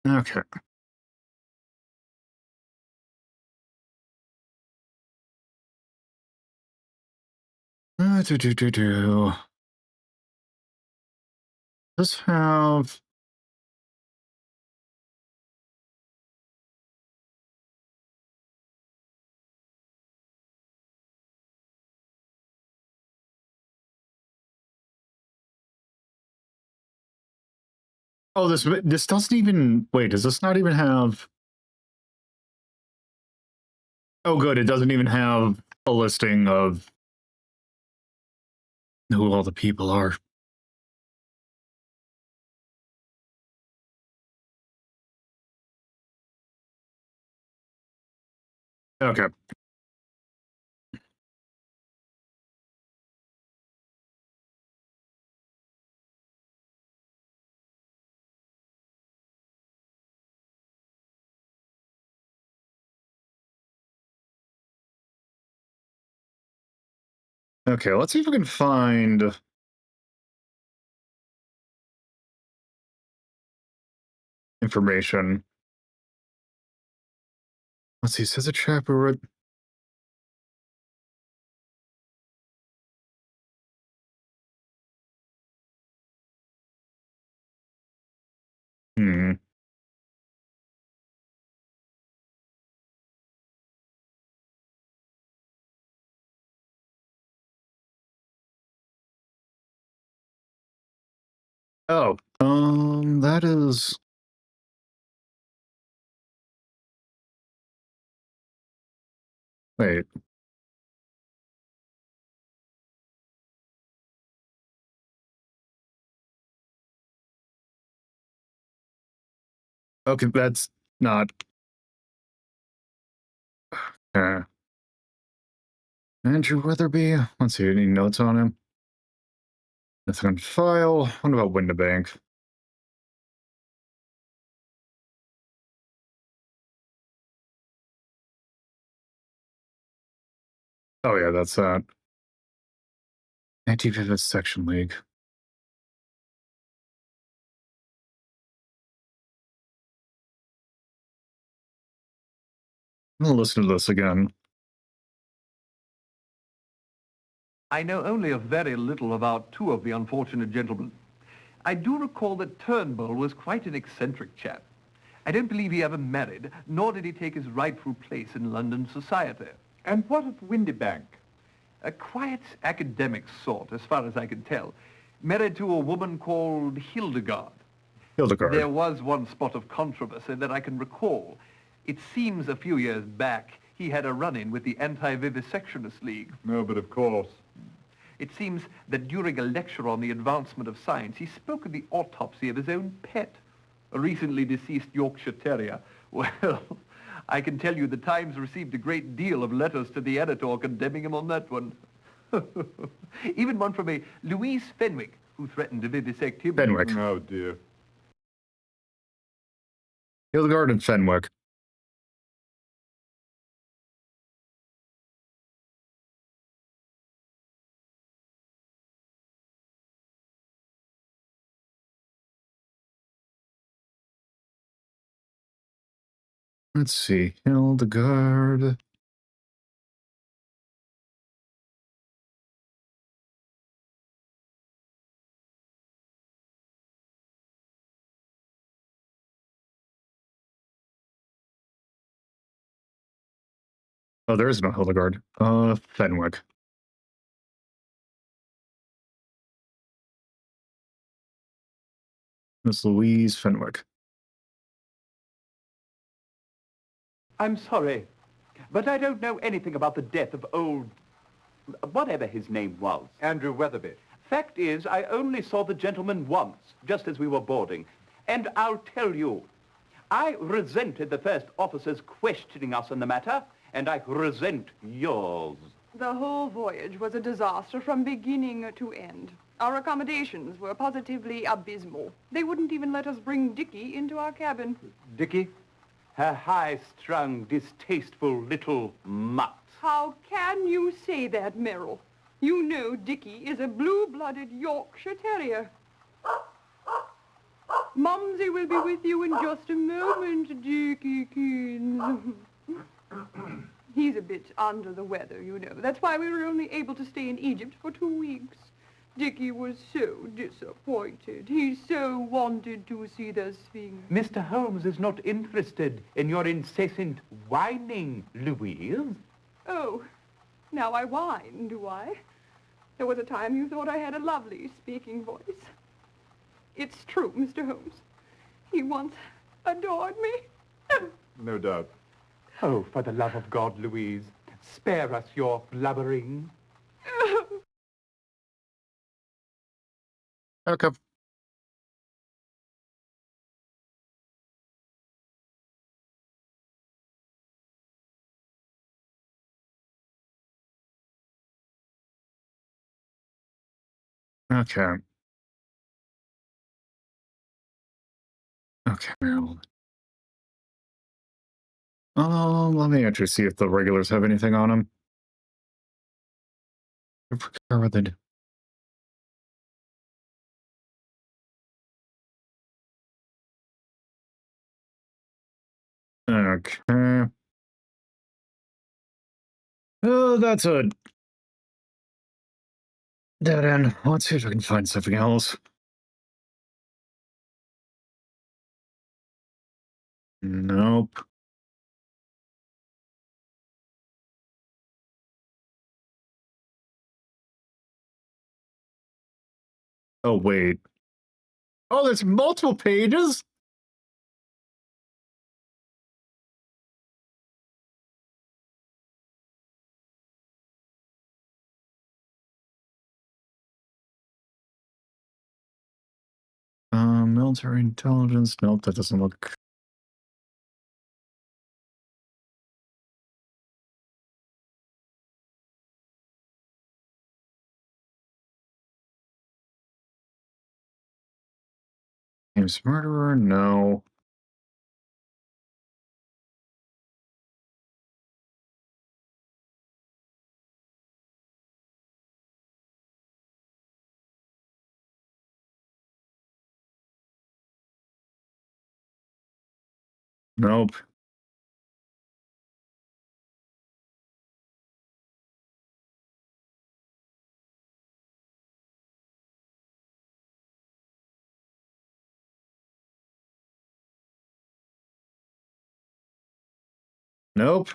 Okay. Let's have. Oh, this doesn't even wait. Does this not even have? Oh, good. It doesn't even have a listing of who all the people are. Okay. Okay, let's see if we can find information. Let's see, says a chapter. Hmm. Oh, that is. Wait. Okay, that's not. Andrew Weatherby. Let's see, any notes on him? Nothing on file. What about Windibank? Oh yeah, that's that. Anti-Vivisection League. I'm gonna listen to this again. I know only a very little about two of the unfortunate gentlemen. I do recall that Turnbull was quite an eccentric chap. I don't believe he ever married, nor did he take his rightful place in London society. And what of Windibank? A quiet academic sort, as far as I can tell. Married to a woman called Hildegard. Hildegard. There was one spot of controversy that I can recall. It seems a few years back he had a run-in with the Anti-Vivisectionist League. No, but of course. It seems that during a lecture on the advancement of science, he spoke of the autopsy of his own pet, a recently deceased Yorkshire Terrier. Well, I can tell you the Times received a great deal of letters to the editor condemning him on that one. Even one from a Louise Fenwick, who threatened to vivisect him. Fenwick. Oh, dear. Hildegard and Fenwick. Let's see, Hildegard. Oh, there is no Hildegard. Fenwick. Miss Louise Fenwick. I'm sorry, but I don't know anything about the death of old... whatever his name was. Andrew Weatherby. Fact is, I only saw the gentleman once, just as we were boarding. And I'll tell you, I resented the first officer's questioning us on the matter, and I resent yours. The whole voyage was a disaster from beginning to end. Our accommodations were positively abysmal. They wouldn't even let us bring Dickie into our cabin. Dickie? Her high-strung, distasteful little mutt. How can you say that, Merrill? You know Dickie is a blue-blooded Yorkshire Terrier. Mumsy will be with you in just a moment, Dickiekins. He's a bit under the weather, you know. That's why we were only able to stay in Egypt for 2 weeks. Dickie was so disappointed. He so wanted to see the Sphinx. Mr. Holmes is not interested in your incessant whining, Louise. Oh, now I whine, do I? There was a time you thought I had a lovely speaking voice. It's true, Mr. Holmes. He once adored me. No doubt. Oh, for the love of God, Louise, spare us your blubbering. Okay. Okay. Okay, Meryl. Let me actually see if the regulars have anything on them. Okay. Oh, that's a dead end. Let's see if I can find something else. Nope. Oh, wait. Oh, there's multiple pages? Military intelligence. Nope, that doesn't look... James Murderer? No. Nope. Nope.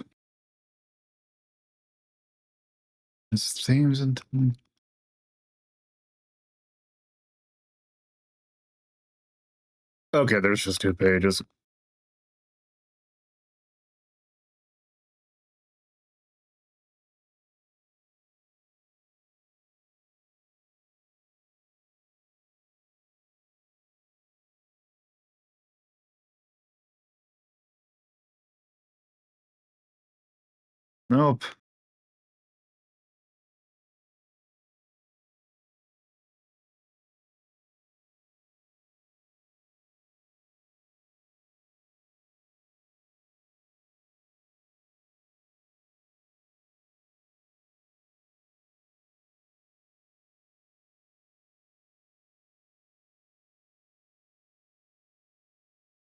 This seems... Okay, there's just 2 pages. Nope.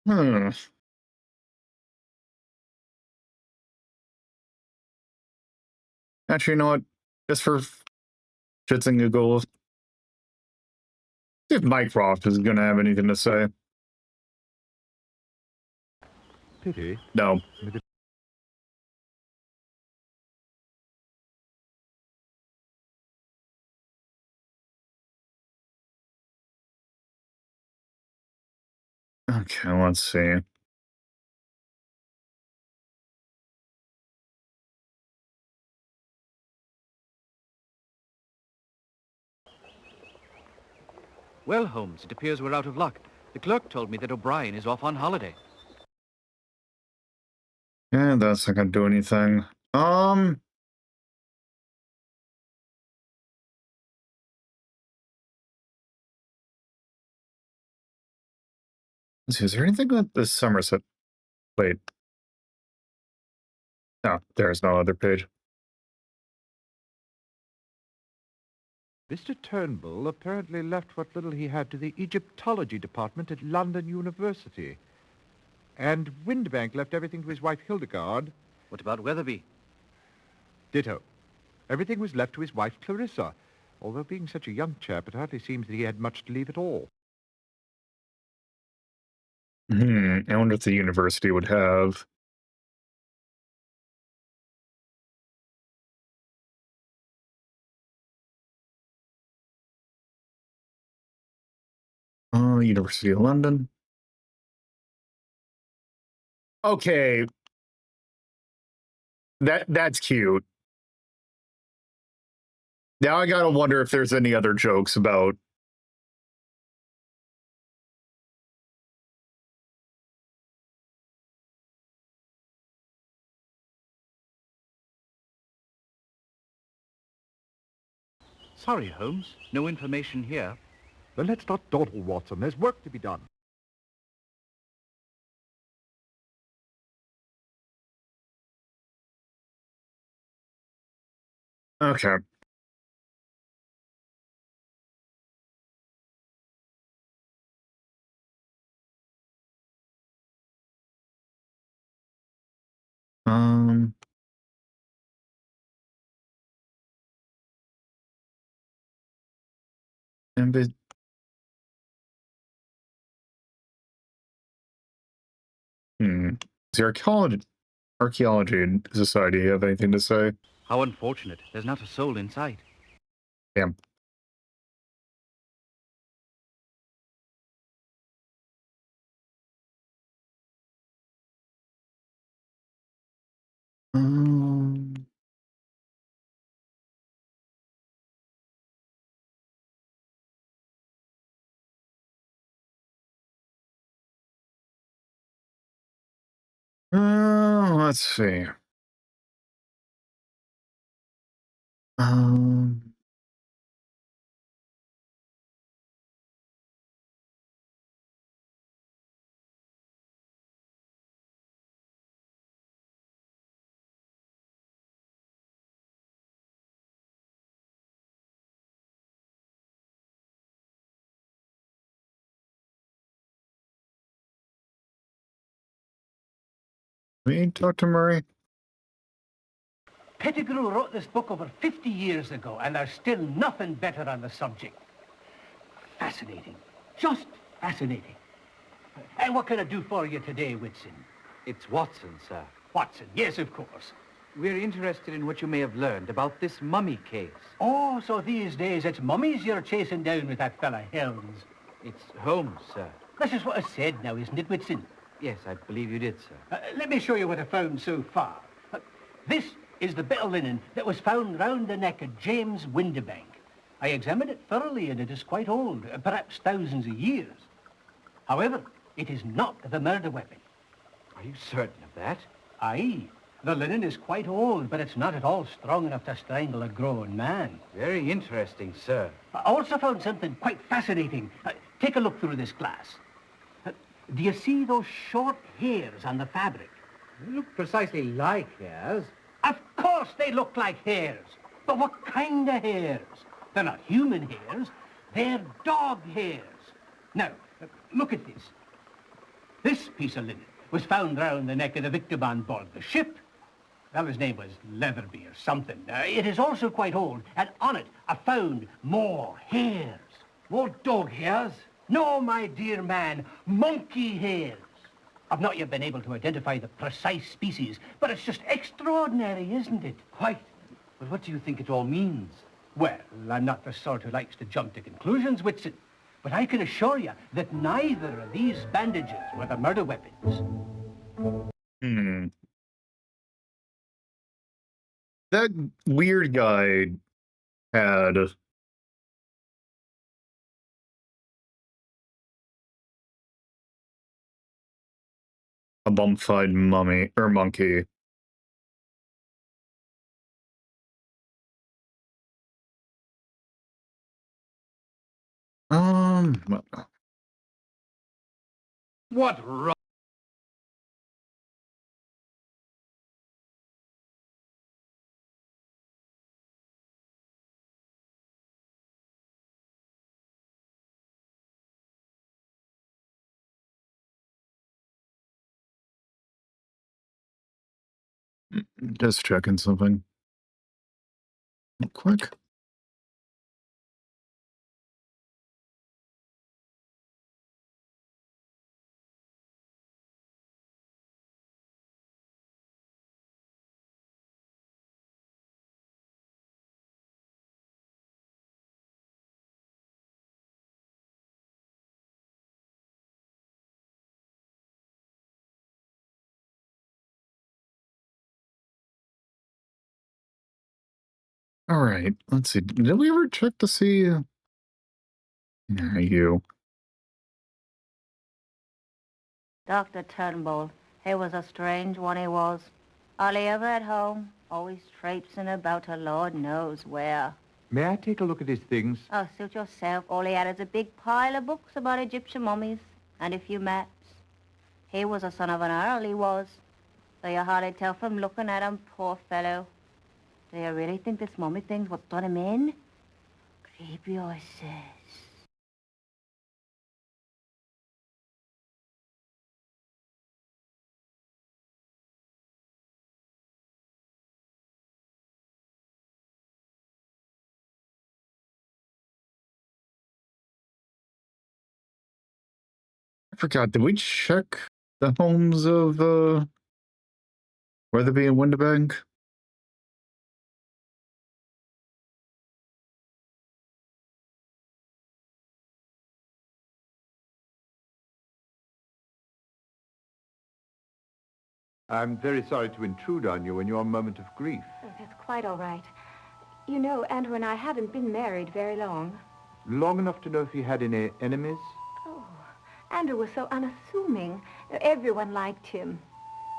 Hmm. Actually, you know what? Just for shits and giggles, see if Mycroft is going to have anything to say. Pity. No. Okay, let's see. Well, Holmes, it appears we're out of luck. The clerk told me that O'Brien is off on holiday. Yeah, that's not gonna do anything. Let's see, is there anything with the Somerset? Wait. No, there's no other page. Mr. Turnbull apparently left what little he had to the Egyptology department at London University. And Windbank left everything to his wife Hildegard. What about Weatherby? Ditto. Everything was left to his wife Clarissa, although being such a young chap, it hardly seems that he had much to leave at all. I wonder if the university would have. University of London. Okay. That's cute. Now I gotta wonder if there's any other jokes about. Sorry, Holmes. No information here. Then let's not dawdle, Watson. There's work to be done. Okay. Um. Is the archaeology society have anything to say? How unfortunate. There's not a soul in sight. Damn. Let's see. Um. We talk to Murray. Pettigrew wrote this book over 50 years ago, and there's still nothing better on the subject. Fascinating. Just fascinating. And what can I do for you today, Whitson? It's Watson, sir. Watson, yes, of course. We're interested in what you may have learned about this mummy case. Oh, so these days it's mummies you're chasing down with that fella Holmes. It's Holmes, sir. That's just what I said now, isn't it, Whitson? Yes, I believe you did, sir. Let me show you what I found so far. This is the bit of linen that was found round the neck of James Windibank. I examined it thoroughly, and it is quite old, perhaps thousands of years. However, it is not the murder weapon. Are you certain of that? Aye. The linen is quite old, but it's not at all strong enough to strangle a grown man. Very interesting, sir. I also found something quite fascinating. Take a look through this glass. Do you see those short hairs on the fabric? They look precisely like hairs. Of course they look like hairs. But what kind of hairs? They're not human hairs. They're dog hairs. Now, look at this. This piece of linen was found round the neck of the victim on board the ship. Well, his name was Leatherby or something. It is also quite old, and on it I found more hairs. More dog hairs? No, my dear man, monkey hairs. I've not yet been able to identify the precise species, but it's just extraordinary, isn't it? Quite. But what do you think it all means? Well, I'm not the sort who likes to jump to conclusions, Whitson. But I can assure you that neither of these bandages were the murder weapons. That weird guy had a mummified mummy or monkey. What ro- Just checking something. Real quick. All right, let's see. Did we ever check to see? Yeah, you. Dr. Turnbull, he was a strange one, he was. Hardly ever at home, always traipsing about to Lord knows where. May I take a look at his things? Oh, suit yourself. All he had is a big pile of books about Egyptian mummies and a few maps. He was a son of an earl, he was. Though you hardly tell from looking at him, poor fellow. Do you really think this mummy thing's what's done him in? Creepy, I says. I forgot. Did we check the homes of Weatherby and Windibank? I'm very sorry to intrude on you in your moment of grief. Oh, that's quite all right. You know, Andrew and I haven't been married very long. Long enough to know if he had any enemies? Oh, Andrew was so unassuming. Everyone liked him.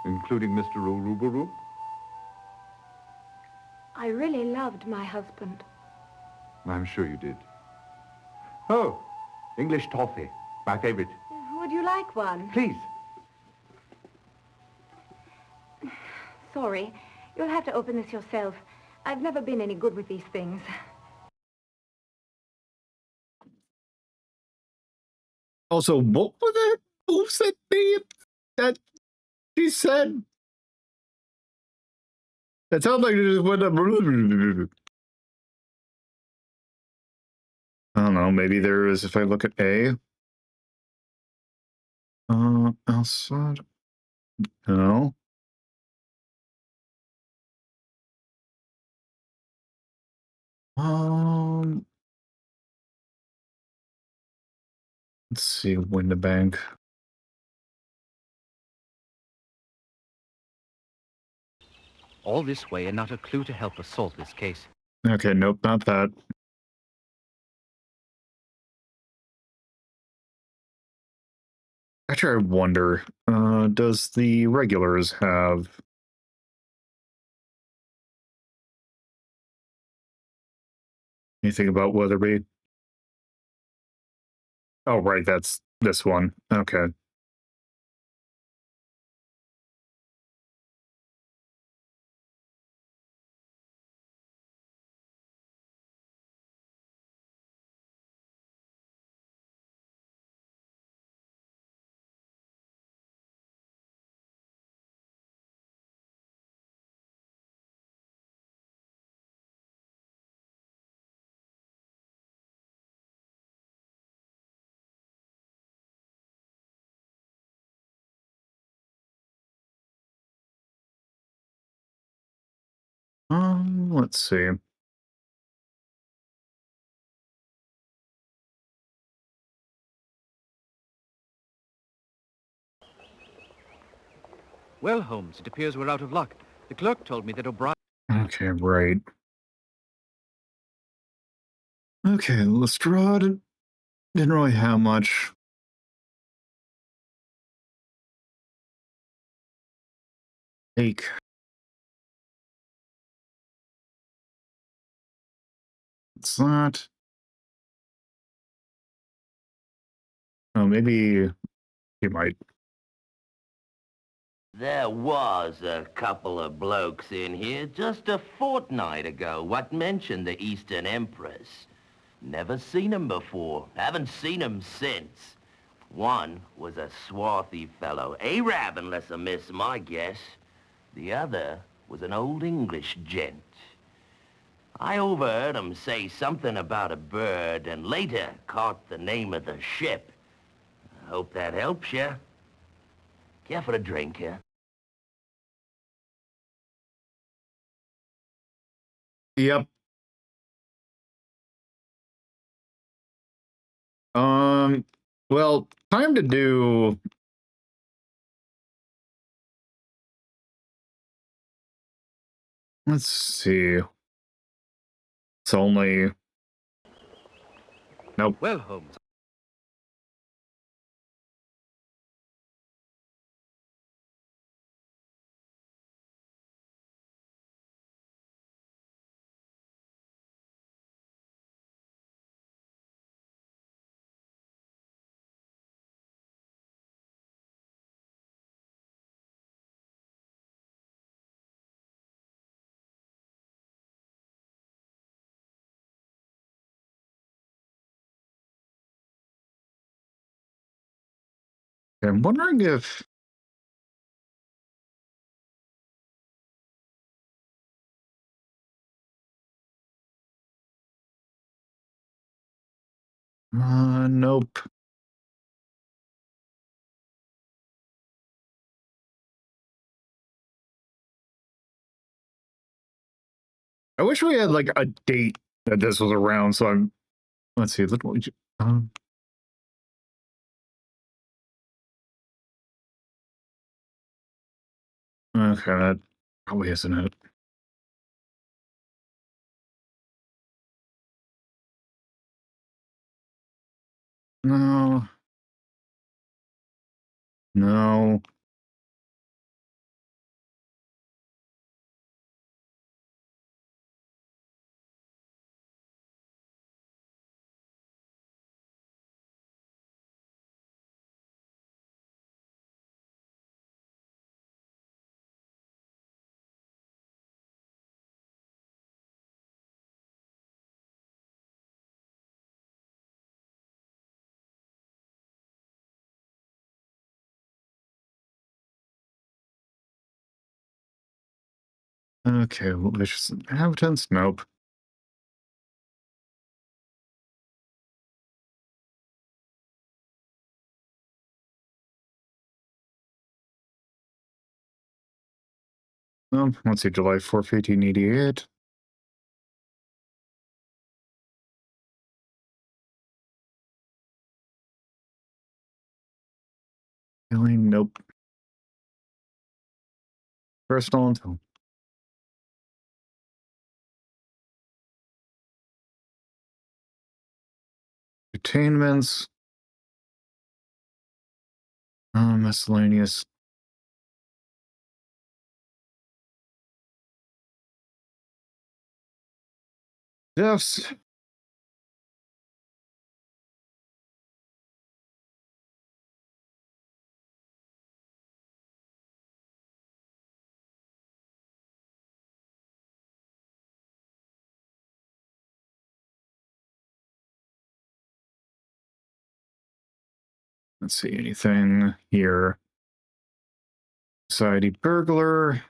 Including Mr. Urubaru? I really loved my husband. I'm sure you did. Oh, English toffee. My favorite. Would you like one? Please. Sorry. You'll have to open this yourself. I've never been any good with these things. Also, what were the moves that she said? That sounds like it just went up. I don't know. Maybe there is. If I look at A. Outside. No. Let's see. Windibank. All this way and not a clue to help us solve this case. Okay, nope, not that. Actually, I wonder, does the regulars have anything about Weatherby? Oh, right, that's this one. Okay. Let's see. Well, Holmes, it appears we're out of luck. The clerk told me that O'Brien... Okay, right. Okay, Lestrade didn't really have much. Take. What's that? Oh, maybe he might. There was a couple of blokes in here just a fortnight ago what mentioned the Eastern Empress. Never seen 'em before. Haven't seen 'em since. One was a swarthy fellow, Arab unless I miss my guess. The other was an old English gent. I overheard 'em say something about a bird and later caught the name of the ship. I hope that helps you. Care for a drink here? Yep. Well, time to do... Let's see. It's only... Nope. Well, Holmes... I'm wondering if... nope. I wish we had, like, a date that this was around, so I'm... Let's see, okay, that probably isn't it. No. No. Okay, malicious inhabitants? Nope. Let's see, July 4th, 1888. Killing? Nope. Personal until... Entertainments. Miscellaneous. Deaths. Let's see, anything here. Society burglar.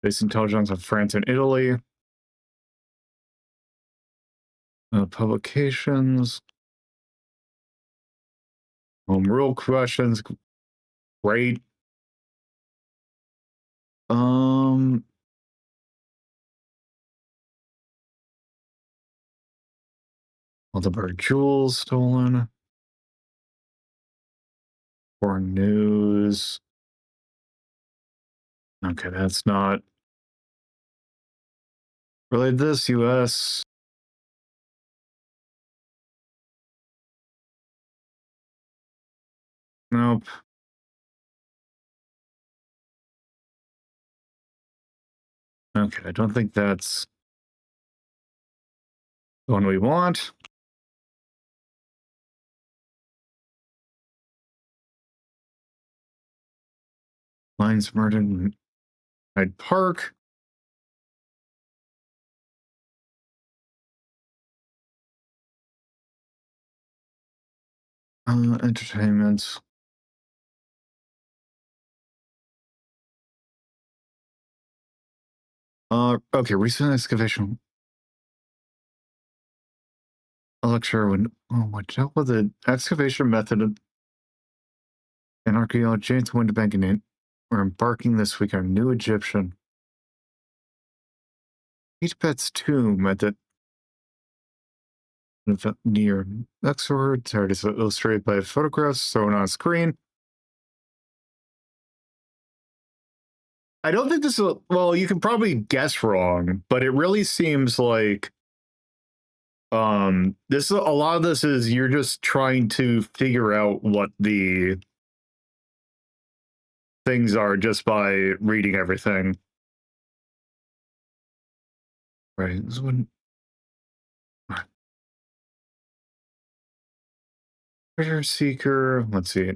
Base intelligence of France and Italy. Publications. Home rule questions. Great. Multiple jewels stolen. Foreign news. Okay, that's not related to this. U.S. Nope. Okay, I don't think that's the one we want. Lions murdered in Hyde Park. Entertainment. Okay, recent excavation. A lecture when what dealt with the excavation method and archaeologist James Winterbank and it we're embarking this week on a new Egyptian. Pet's tomb at the near Oxford. It is illustrated by photographs shown on screen. I don't think this is, well, you can probably guess wrong, but it really seems like this a lot of this is you're just trying to figure out what the things are just by reading everything. Right, this one. Treasure Seeker, let's see.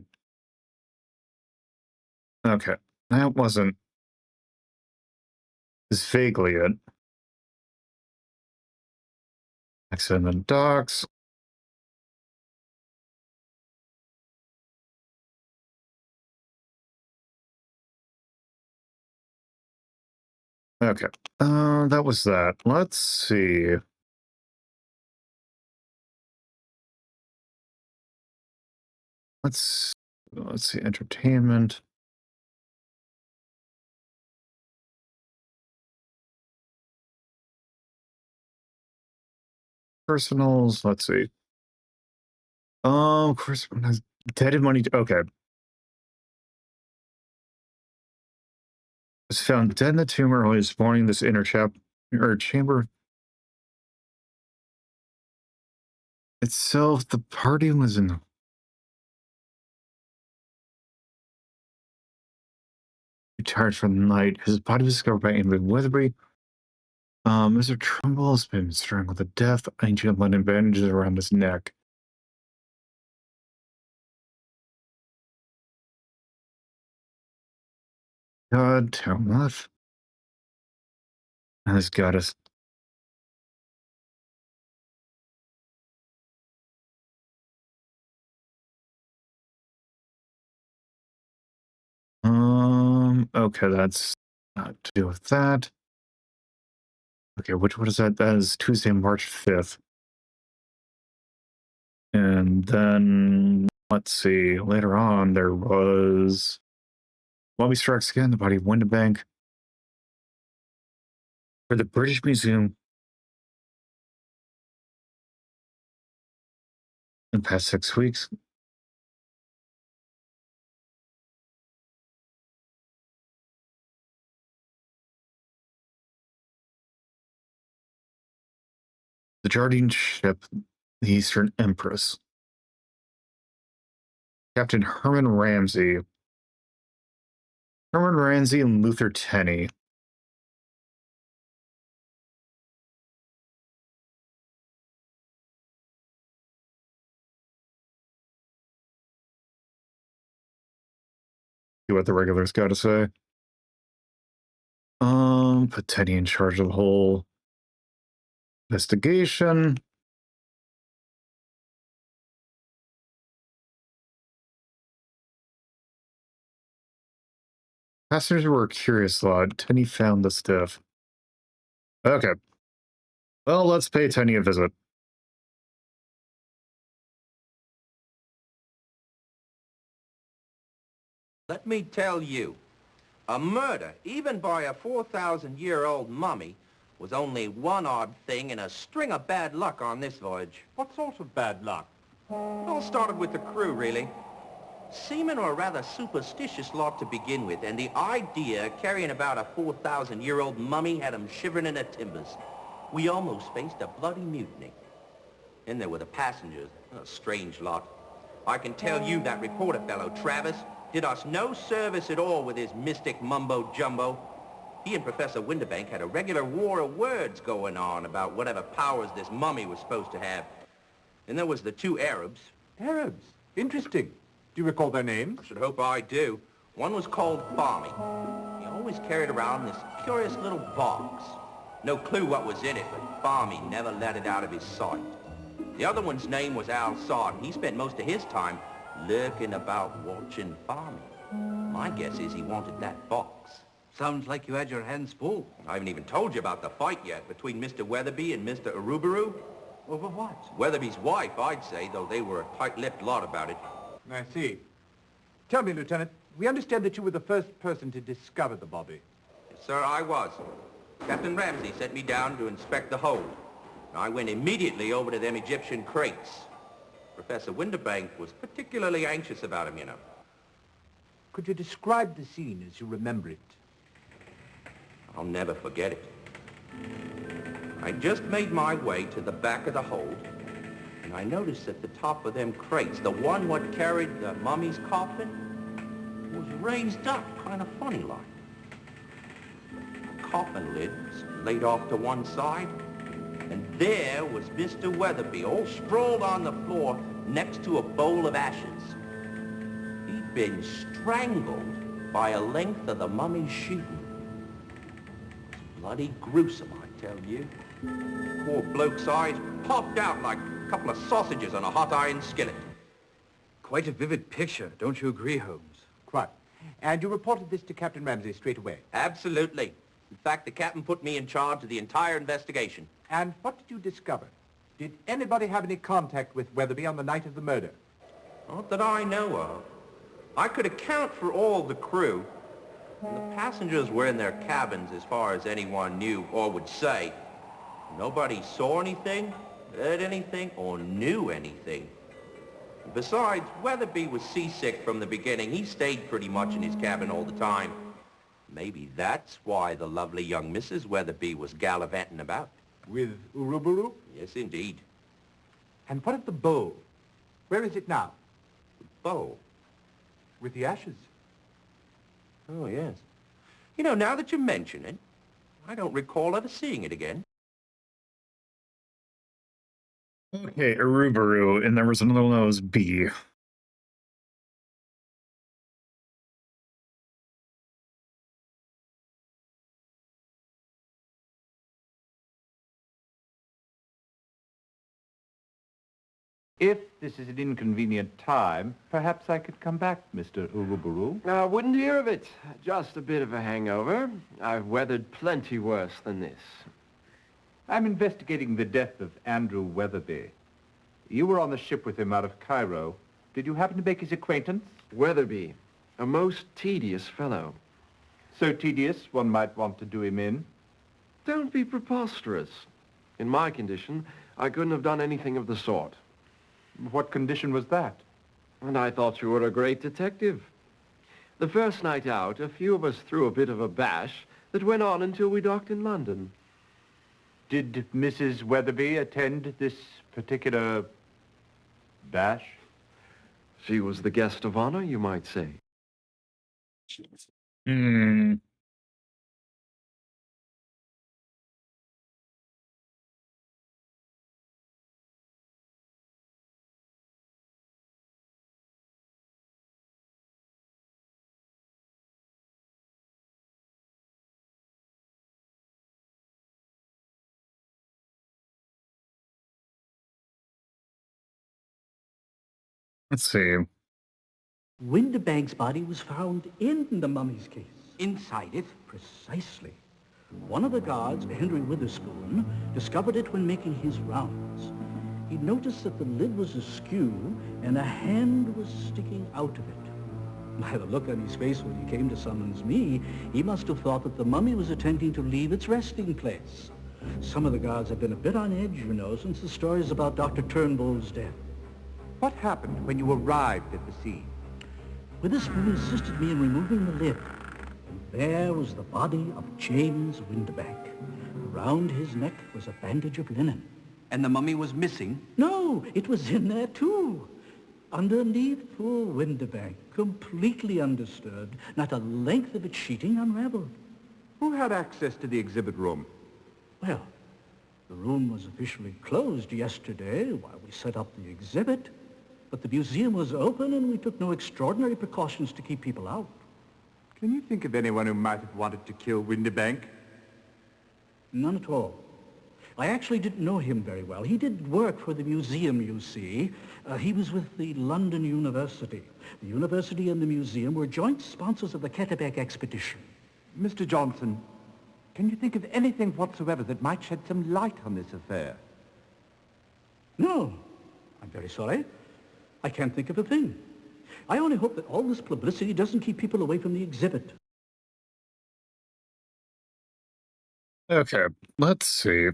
Okay, that wasn't is vaguely it. Accident Docks. Okay, that was that. Let's see. Let's see, entertainment. Personals, let's see. Of course, has dead and money. Okay. Was found dead in the tomb early this morning. This inner chamber itself. The party was in. Retired from the night. His body was discovered by Amy Weatherby. Mr. Trumbull has been strangled to death. Ancient London bandages around his neck. God, town left. And this goddess. Okay, that's not to do with that. Okay, what is that? That is Tuesday, March 5th. And then, let's see, later on, there was Bobby Strikes Again, the body of Winterbank. For the British Museum in the past 6 weeks. The Jardine ship, the Eastern Empress. Captain Herman Ramsey. Herman Ramsey and Luther Tenney. See what the regulars got to say. Put Teddy in charge of the whole investigation. Passengers were curious lot. Teddy found the stiff. Okay. Well, let's pay Teddy a visit. Let me tell you, a murder, even by a 4,000-year-old mummy, was only one odd thing in a string of bad luck on this voyage. What sort of bad luck? It all started with the crew, really. seeming a rather superstitious lot to begin with, and the idea carrying about a 4,000-year-old mummy had 'em shivering in their timbers. We almost faced a bloody mutiny. Then there were the passengers, a strange lot. I can tell you that reporter fellow, Travis, did us no service at all with his mystic mumbo-jumbo. He and Professor Winterbank had a regular war of words going on about whatever powers this mummy was supposed to have. And there was the two Arabs. Arabs? Interesting. Do you recall their names? I should hope I do. One was called Barmy. He always carried around this curious little box. No clue what was in it, but Barmy never let it out of his sight. The other one's name was Al Sard, and he spent most of his time lurking about watching Barmy. My guess is he wanted that box. Sounds like you had your hands full. I haven't even told you about the fight yet between Mr. Weatherby and Mr. Urubaru. Over what? Weatherby's wife, I'd say, though they were a tight-lipped lot about it. I see. Tell me, Lieutenant, we understand that you were the first person to discover the bobby. Yes, sir, I was. Captain Ramsey sent me down to inspect the hold. I went immediately over to them Egyptian crates. Professor Winterbank was particularly anxious about him, you know. Could you describe the scene as you remember it? I'll never forget it. I just made my way to the back of the hold, and I noticed at the top of them crates, the one what carried the mummy's coffin was raised up kind of funny like. The coffin lid's laid off to one side, and there was Mr. Weatherby all sprawled on the floor next to a bowl of ashes. He'd been strangled by a length of the mummy's sheeting. It's bloody gruesome, I tell you. Poor bloke's eyes popped out like a couple of sausages on a hot iron skillet. Quite a vivid picture, don't you agree, Holmes? Quite. And you reported this to Captain Ramsey straight away? Absolutely. In fact, the captain put me in charge of the entire investigation. And what did you discover? Did anybody have any contact with Weatherby on the night of the murder? Not that I know of. I could account for all the crew. The passengers were in their cabins as far as anyone knew or would say. Nobody saw anything, heard anything, or knew anything. Besides, Weatherby was seasick from the beginning. He stayed pretty much in his cabin all the time. Maybe that's why the lovely young Mrs. Weatherby was gallivanting about. With Uruburu? Yes, indeed. And what of the bowl? Where is it now? The bowl? With the ashes. Oh, yes. You know, now that you mention it, I don't recall ever seeing it again. Okay, Urubaru, and there was another one that was B. If this is an inconvenient time, perhaps I could come back, Mr. Uruburu. I wouldn't hear of it. Just a bit of a hangover. I've weathered plenty worse than this. I'm investigating the death of Andrew Weatherby. You were on the ship with him out of Cairo. Did you happen to make his acquaintance? Weatherby, a most tedious fellow. So tedious, one might want to do him in. Don't be preposterous. In my condition, I couldn't have done anything of the sort. What condition was that? And I thought you were a great detective. The first night out, a few of us threw a bit of a bash that went on until we docked in London. Did Mrs. Weatherby attend this particular bash? She was the guest of honor, you might say. Hmm. Let's see. Winterbank's body was found in the mummy's case. Inside it? Precisely. One of the guards, Henry Witherspoon, discovered it when making his rounds. He noticed that the lid was askew and a hand was sticking out of it. By the look on his face when he came to summons me, he must have thought that the mummy was attempting to leave its resting place. Some of the guards have been a bit on edge, you know, since the stories about Dr. Turnbull's death. What happened when you arrived at the scene? Witherspoon assisted me in removing the lid. And there was the body of James Windibank. Around his neck was a bandage of linen. And the mummy was missing? No, it was in there too. Underneath poor Windibank, completely undisturbed, not a length of its sheeting unraveled. Who had access to the exhibit room? Well, the room was officially closed yesterday while we set up the exhibit, but the museum was open and we took no extraordinary precautions to keep people out. Can you think of anyone who might have wanted to kill Windibank? None at all. I actually didn't know him very well. He did work for the museum, you see. He was with the London University. The university and the museum were joint sponsors of the Ketterbeck expedition. Mr. Johnson, can you think of anything whatsoever that might shed some light on this affair? No. I'm very sorry. I can't think of a thing. I only hope that all this publicity doesn't keep people away from the exhibit. Okay, let's see.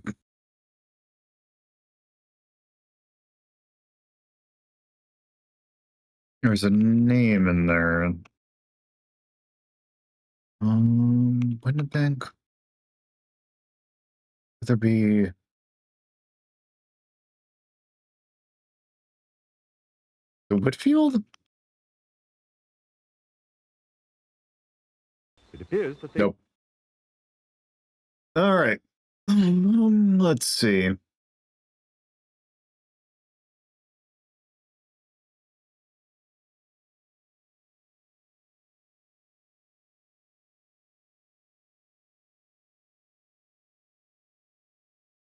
There's a name in there. Windibank. Could there be... The Whitfield? It appears that they... Nope. All right. Let's see.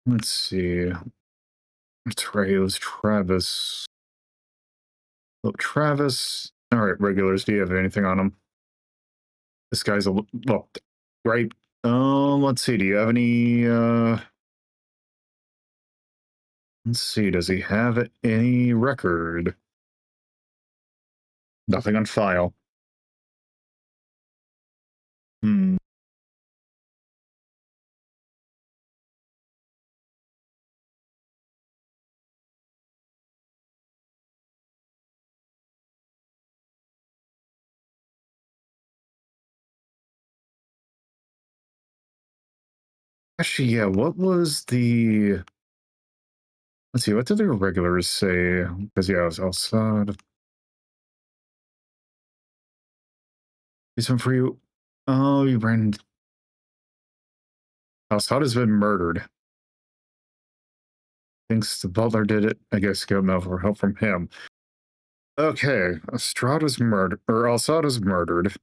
Let's see. That's right. It was Travis. Oh, Travis. All right, regulars. Do you have anything on him? This guy's a well, right. Let's see. Do you have any? Let's see. Does he have any record? Nothing on file. Hmm. Actually, yeah. What was the? Let's see. What did the regulars say? Because yeah, it was outside. This one for you. Oh, you ran. Assad has been murdered. Thinks the butler did it. I guess got no for help from him. Okay, Estrada's murdered, or Alsada's murdered.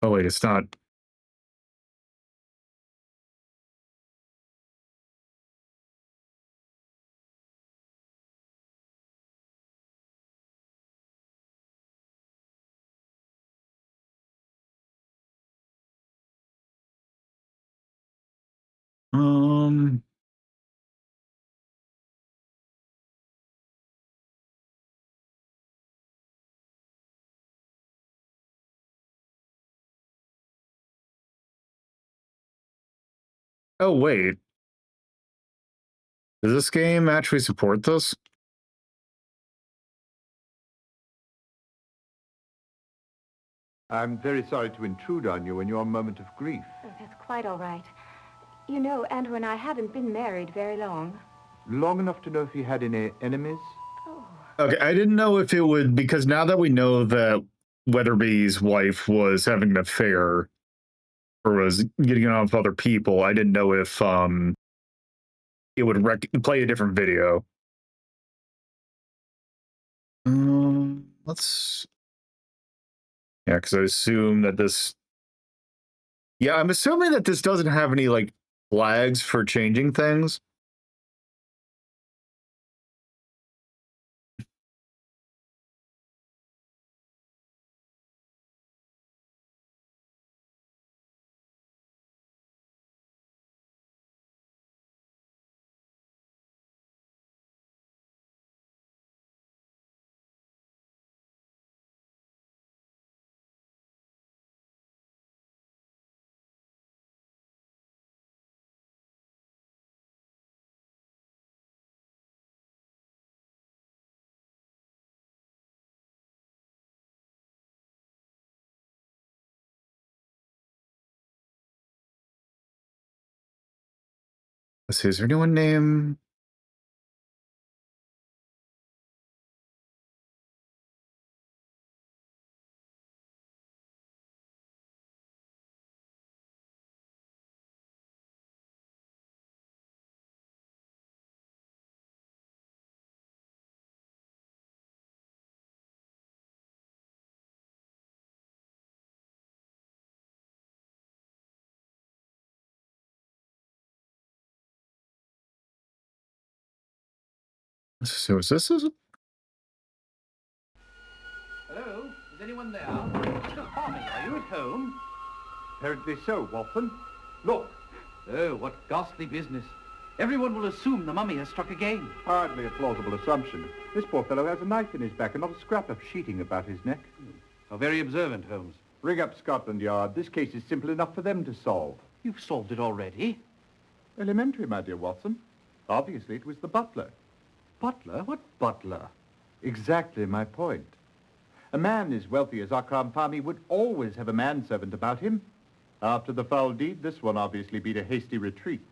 Oh wait, it's not. Um. Oh wait, does this game actually support this? I'm very sorry to intrude on you in your moment of grief. Oh, that's quite all right. You know, Andrew and I haven't been married very long. Long enough to know if you had any enemies? Okay, I didn't know if it would, because now that we know that Weatherby's wife was having an affair or was getting on with other people, I didn't know if it would play a different video. Let's. Yeah, because I assume that this. Yeah, I'm assuming that this doesn't have any like flags for changing things. Let's see, is there anyone named? So is this? Hello? Is anyone there? Mr. Harmy, are you at home? Apparently so, Watson. Look. Oh, what ghastly business. Everyone will assume the mummy has struck again. Hardly a plausible assumption. This poor fellow has a knife in his back and not a scrap of sheeting about his neck. How very observant, Holmes. Ring up Scotland Yard. This case is simple enough for them to solve. You've solved it already. Elementary, my dear Watson. Obviously, it was the butler. Butler? What butler? Exactly my point. A man as wealthy as Akram Fahmy would always have a manservant about him. After the foul deed, this one obviously beat a hasty retreat.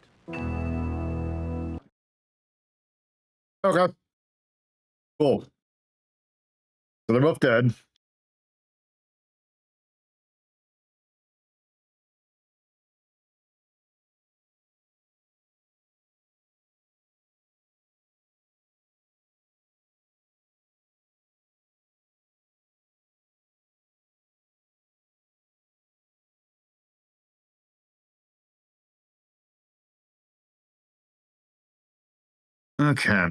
Okay. Cool. So they're both dead. Okay.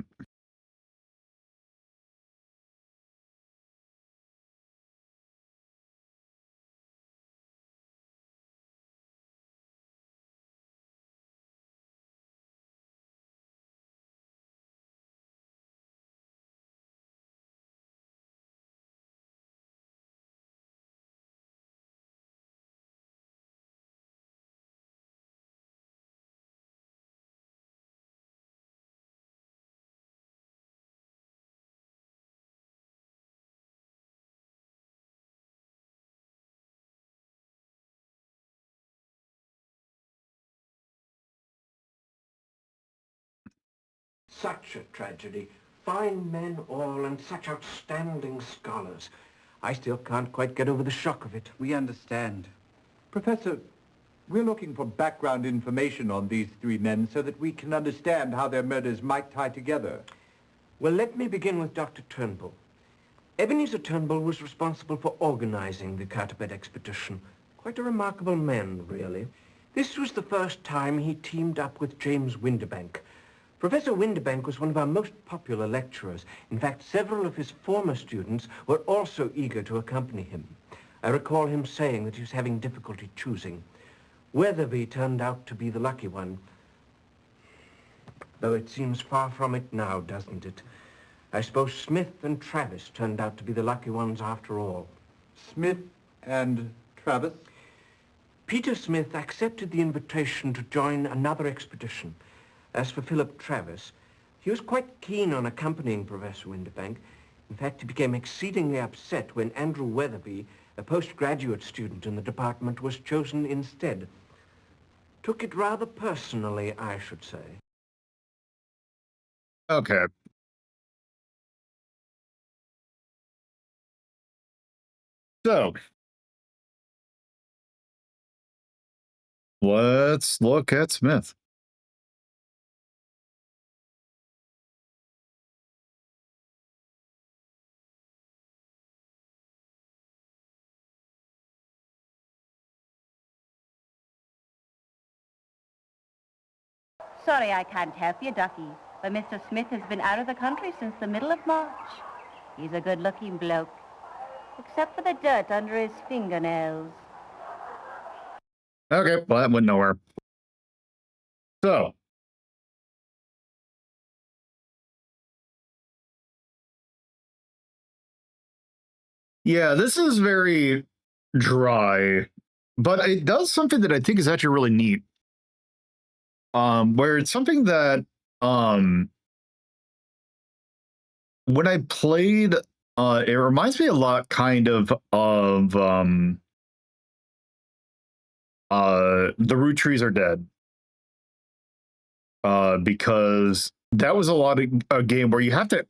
Such a tragedy. Fine men all and such outstanding scholars. I still can't quite get over the shock of it. We understand. Professor, we're looking for background information on these three men so that we can understand how their murders might tie together. Well, let me begin with Dr. Turnbull. Ebenezer Turnbull was responsible for organizing the Carteret expedition. Quite a remarkable man, really. This was the first time he teamed up with James Windibank. Professor Windibank was one of our most popular lecturers. In fact, several of his former students were also eager to accompany him. I recall him saying that he was having difficulty choosing. Weatherby turned out to be the lucky one, though it seems far from it now, doesn't it? I suppose Smith and Travis turned out to be the lucky ones after all. Smith and Travis? Peter Smith accepted the invitation to join another expedition. As for Philip Travis, he was quite keen on accompanying Professor Windibank. In fact, he became exceedingly upset when Andrew Weatherby, a postgraduate student in the department, was chosen instead. Took it rather personally, I should say. Okay. So, let's look at Smith. Sorry I can't help you, Ducky, but Mr. Smith has been out of the country since the middle of March. He's a good-looking bloke, except for the dirt under his fingernails. Okay, well, that went nowhere. So, yeah, this is very dry, but it does something that I think is actually really neat. Where it's something that when I played, it reminds me a lot kind of The Root Trees Are Dead. because that was a game where you have to.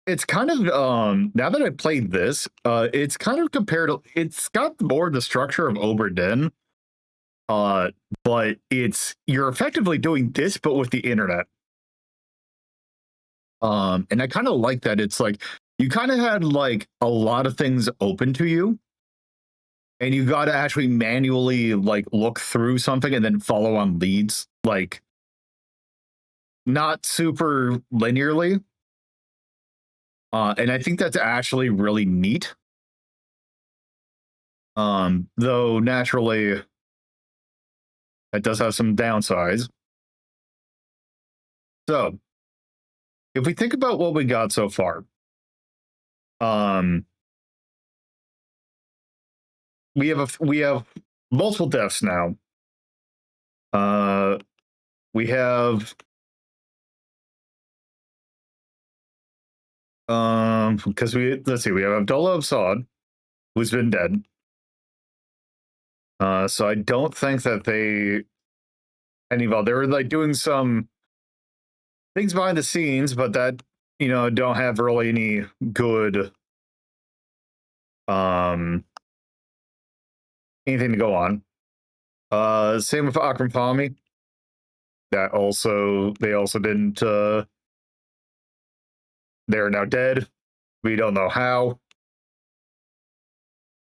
It's kind of now that I played this, it's kind of compared to. It's got more the structure of Obra Dinn, but you're effectively doing this, but with the internet. And I kind of like that. It's like you kind of had like a lot of things open to you, and you got to actually manually like look through something and then follow on leads, like not super linearly. And I think that's actually really neat. Though naturally, it does have some downsides. So, if we think about what we got so far, we have multiple deaths now. We have because let's see, we have Abdullah Absad, who's been dead. So I don't think that they were like doing some things behind the scenes, but that don't have really any good anything to go on. Same with Akram Fahmy. They also didn't they're now dead. We don't know how,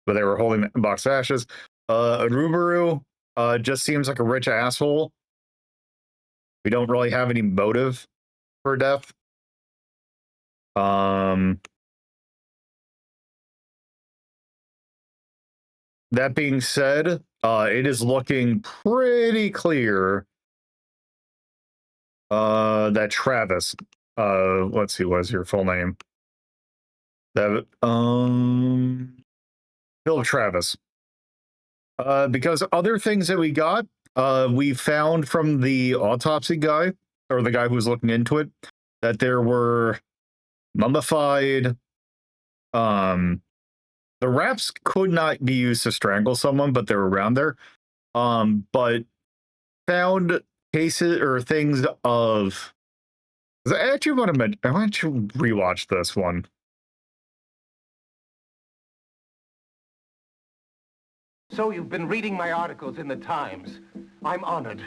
but they were holding a box of ashes. Arubaru just seems like a rich asshole. We don't really have any motive for death. That being said, it is looking pretty clear that Travis, let's see, what is your full name? That Philip Travis. Because other things that we got, we found from the autopsy guy, or the guy who was looking into it, that there were mummified. The wraps could not be used to strangle someone, but they were around there. But found cases or things of. I actually want to rewatch this one. So you've been reading my articles in the Times. I'm honored.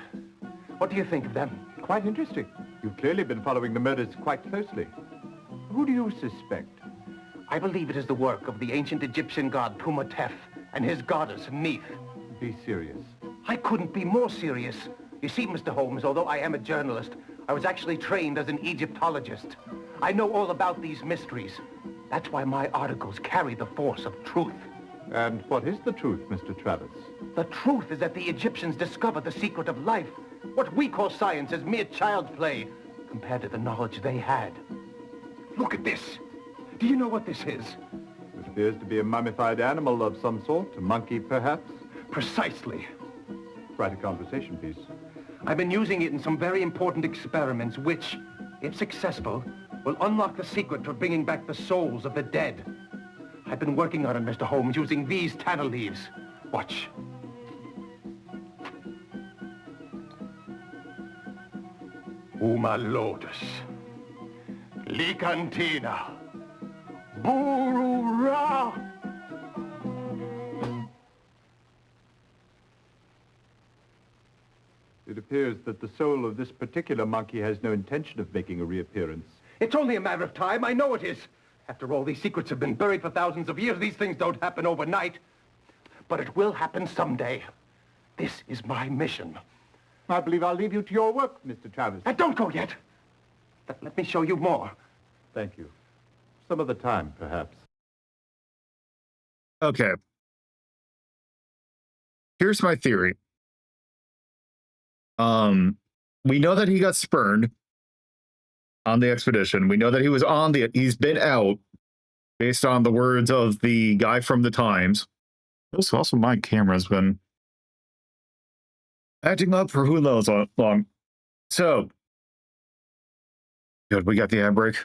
What do you think of them? Quite interesting. You've clearly been following the murders quite closely. Who do you suspect? I believe it is the work of the ancient Egyptian god Pumatef and his goddess Neith. Be serious. I couldn't be more serious. You see, Mr. Holmes, although I am a journalist, I was actually trained as an Egyptologist. I know all about these mysteries. That's why my articles carry the force of truth. And what is the truth, Mr. Travis? The truth is that the Egyptians discovered the secret of life. What we call science is mere child's play compared to the knowledge they had. Look at this. Do you know what this is? It appears to be a mummified animal of some sort. A monkey, perhaps? Precisely. Write a conversation piece. I've been using it in some very important experiments which, if successful, will unlock the secret for bringing back the souls of the dead. I've been working on it, Mr. Holmes, using these tanner leaves. Watch. Uma lotus. Licantina. Buru-ra. It appears that the soul of this particular monkey has no intention of making a reappearance. It's only a matter of time. I know it is. After all, these secrets have been buried for thousands of years. These things don't happen overnight. But it will happen someday. This is my mission. I believe I'll leave you to your work, Mr. Travis. Don't go yet. Let me show you more. Thank you. Some other time, perhaps. Okay. Here's my theory. We know that he got spurned on the expedition. We know that he was he's been out based on the words of the guy from the Times. Also, my camera's been acting up for who knows how long. So, good, we got the ad break.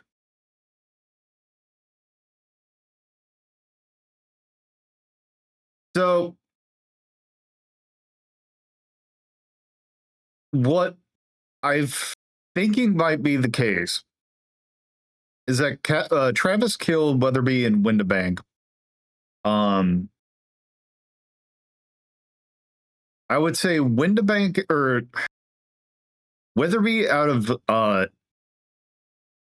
So, what I'm thinking might be the case is that Travis killed Weatherby and Windibank. I would say Windibank or Weatherby out of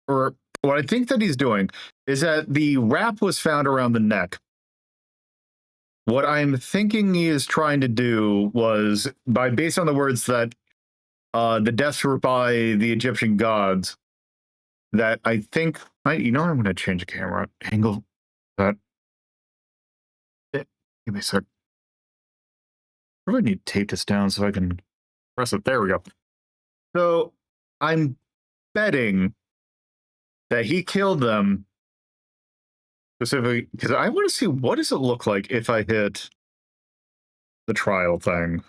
or what I think that he's doing is that the wrap was found around the neck. What I'm thinking he is trying to do was, based on the words that the deaths were by the Egyptian gods, that I think, I'm going to change the camera angle. Give me a sec. I really need to tape this down so I can press it. There we go. So I'm betting that he killed them specifically because I want to see what does it look like if I hit the trial thing.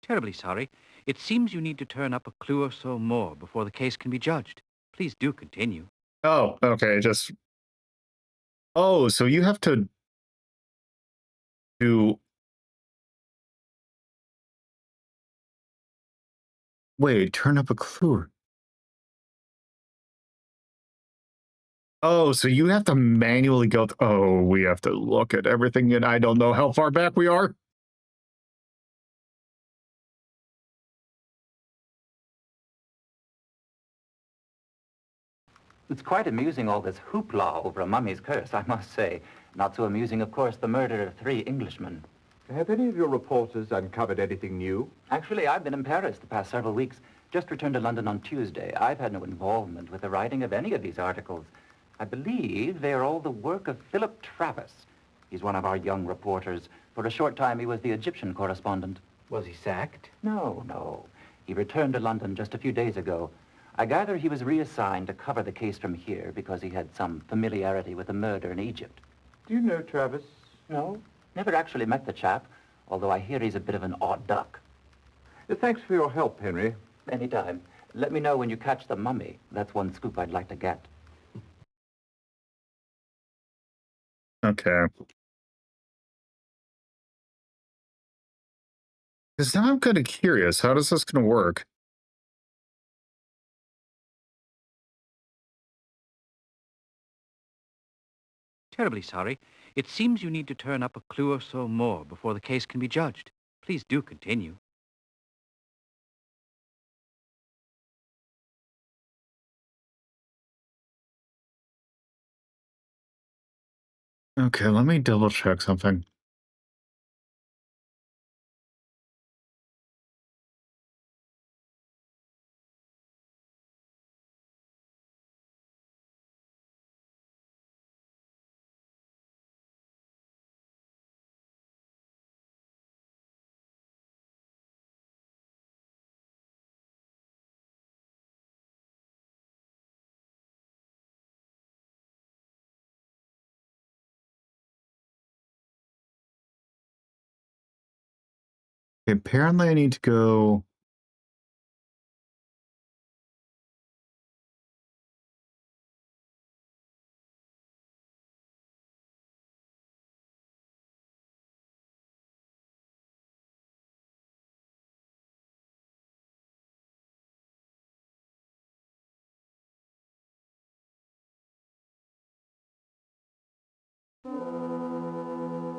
Terribly sorry. It seems you need to turn up a clue or so more before the case can be judged. Please do continue. Oh, okay. So you have to do... Wait, turn up a clue. Oh, so you have to manually go... Oh, we have to look at everything, and I don't know how far back we are. It's quite amusing, all this hoopla over a mummy's curse, I must say. Not so amusing, of course, the murder of 3 Englishmen. Have any of your reporters uncovered anything new? Actually, I've been in Paris the past several weeks. Just returned to London on Tuesday. I've had no involvement with the writing of any of these articles. I believe they are all the work of Philip Travis. He's one of our young reporters. For a short time, he was the Egyptian correspondent. Was he sacked? No. He returned to London just a few days ago. I gather he was reassigned to cover the case from here because he had some familiarity with the murder in Egypt. Do you know Travis? No, never actually met the chap, although I hear he's a bit of an odd duck. Thanks for your help, Henry. Anytime. Let me know when you catch the mummy. That's one scoop I'd like to get. Okay. Because now I'm kind of curious. How is this going to work? Terribly sorry. It seems you need to turn up a clue or so more before the case can be judged. Please do continue. Okay, let me double check something. Apparently I need to go...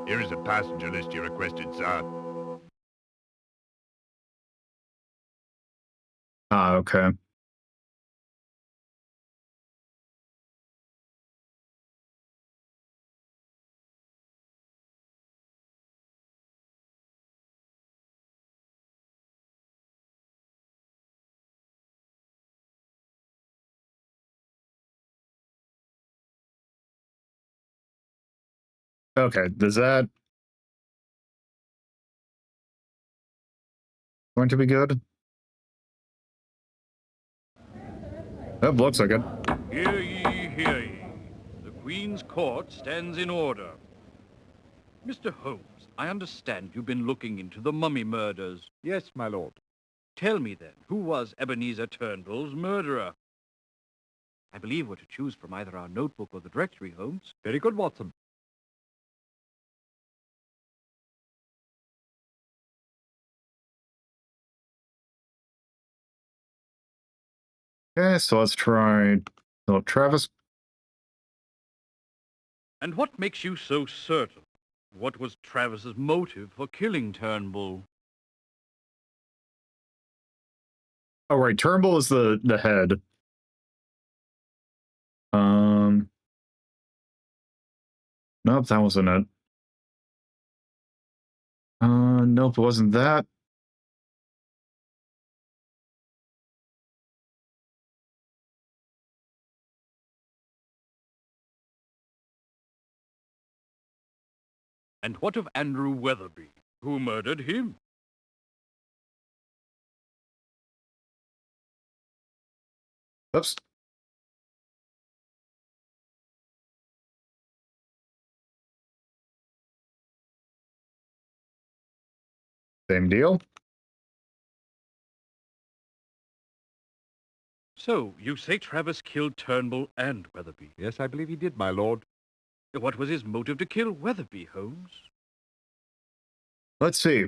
Here is a passenger list you requested, sir. Ah, okay. Okay, does that... going to be good? That looks like it. Hear ye, hear ye. The Queen's Court stands in order. Mr. Holmes, I understand you've been looking into the mummy murders. Yes, my lord. Tell me then, who was Ebenezer Turnbull's murderer? I believe we're to choose from either our notebook or the directory, Holmes. Very good, Watson. Okay, so let's try Travis. And what makes you so certain? What was Travis's motive for killing Turnbull? Oh, right. Turnbull is the head. Nope, that wasn't it. Nope, it wasn't that. And what of Andrew Weatherby? Who murdered him? Oops. Same deal. So, you say Travis killed Turnbull and Weatherby? Yes, I believe he did, my lord. What was his motive to kill Weatherby, Holmes? Let's see.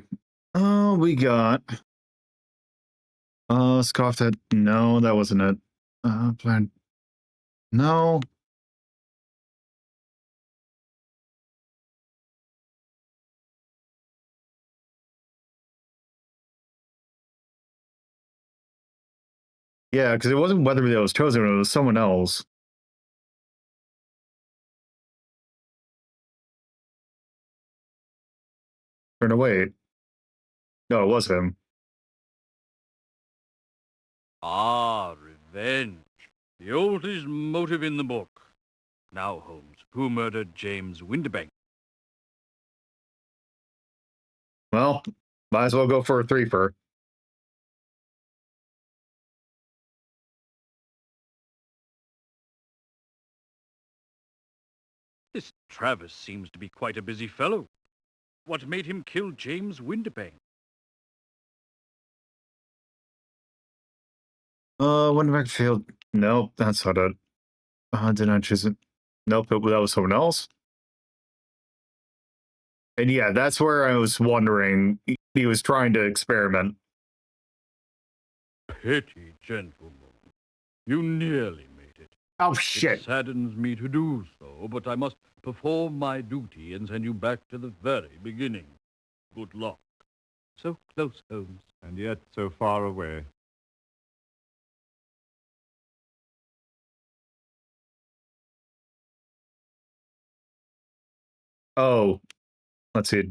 We got scoffed at. No, that wasn't it. Plan. No. Yeah, because it wasn't Weatherby that was chosen, it was someone else. Or no, wait. No, it was him. Ah, revenge. The oldest motive in the book. Now, Holmes, who murdered James Windibank? Well, might as well go for a threefer. This Travis seems to be quite a busy fellow. What made him kill James Windibank? Windibank failed. Nope, that's not it. Did I choose it? Nope, that was someone else. And yeah, that's where I was wondering. He was trying to experiment. Pity, gentlemen. You nearly made it. Oh, shit. It saddens me to do so, but I must perform my duty and send you back to the very beginning. Good luck. So close, Holmes. And yet so far away. Oh, let's see.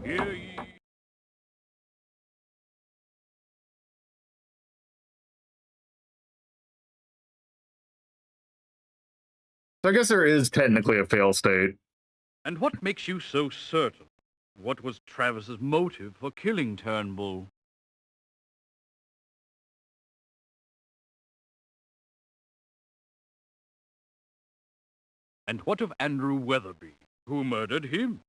Hear ye. So I guess there is technically a fail state. And what makes you so certain? What was Travis's motive for killing Turnbull? And what of Andrew Weatherby? Who murdered him?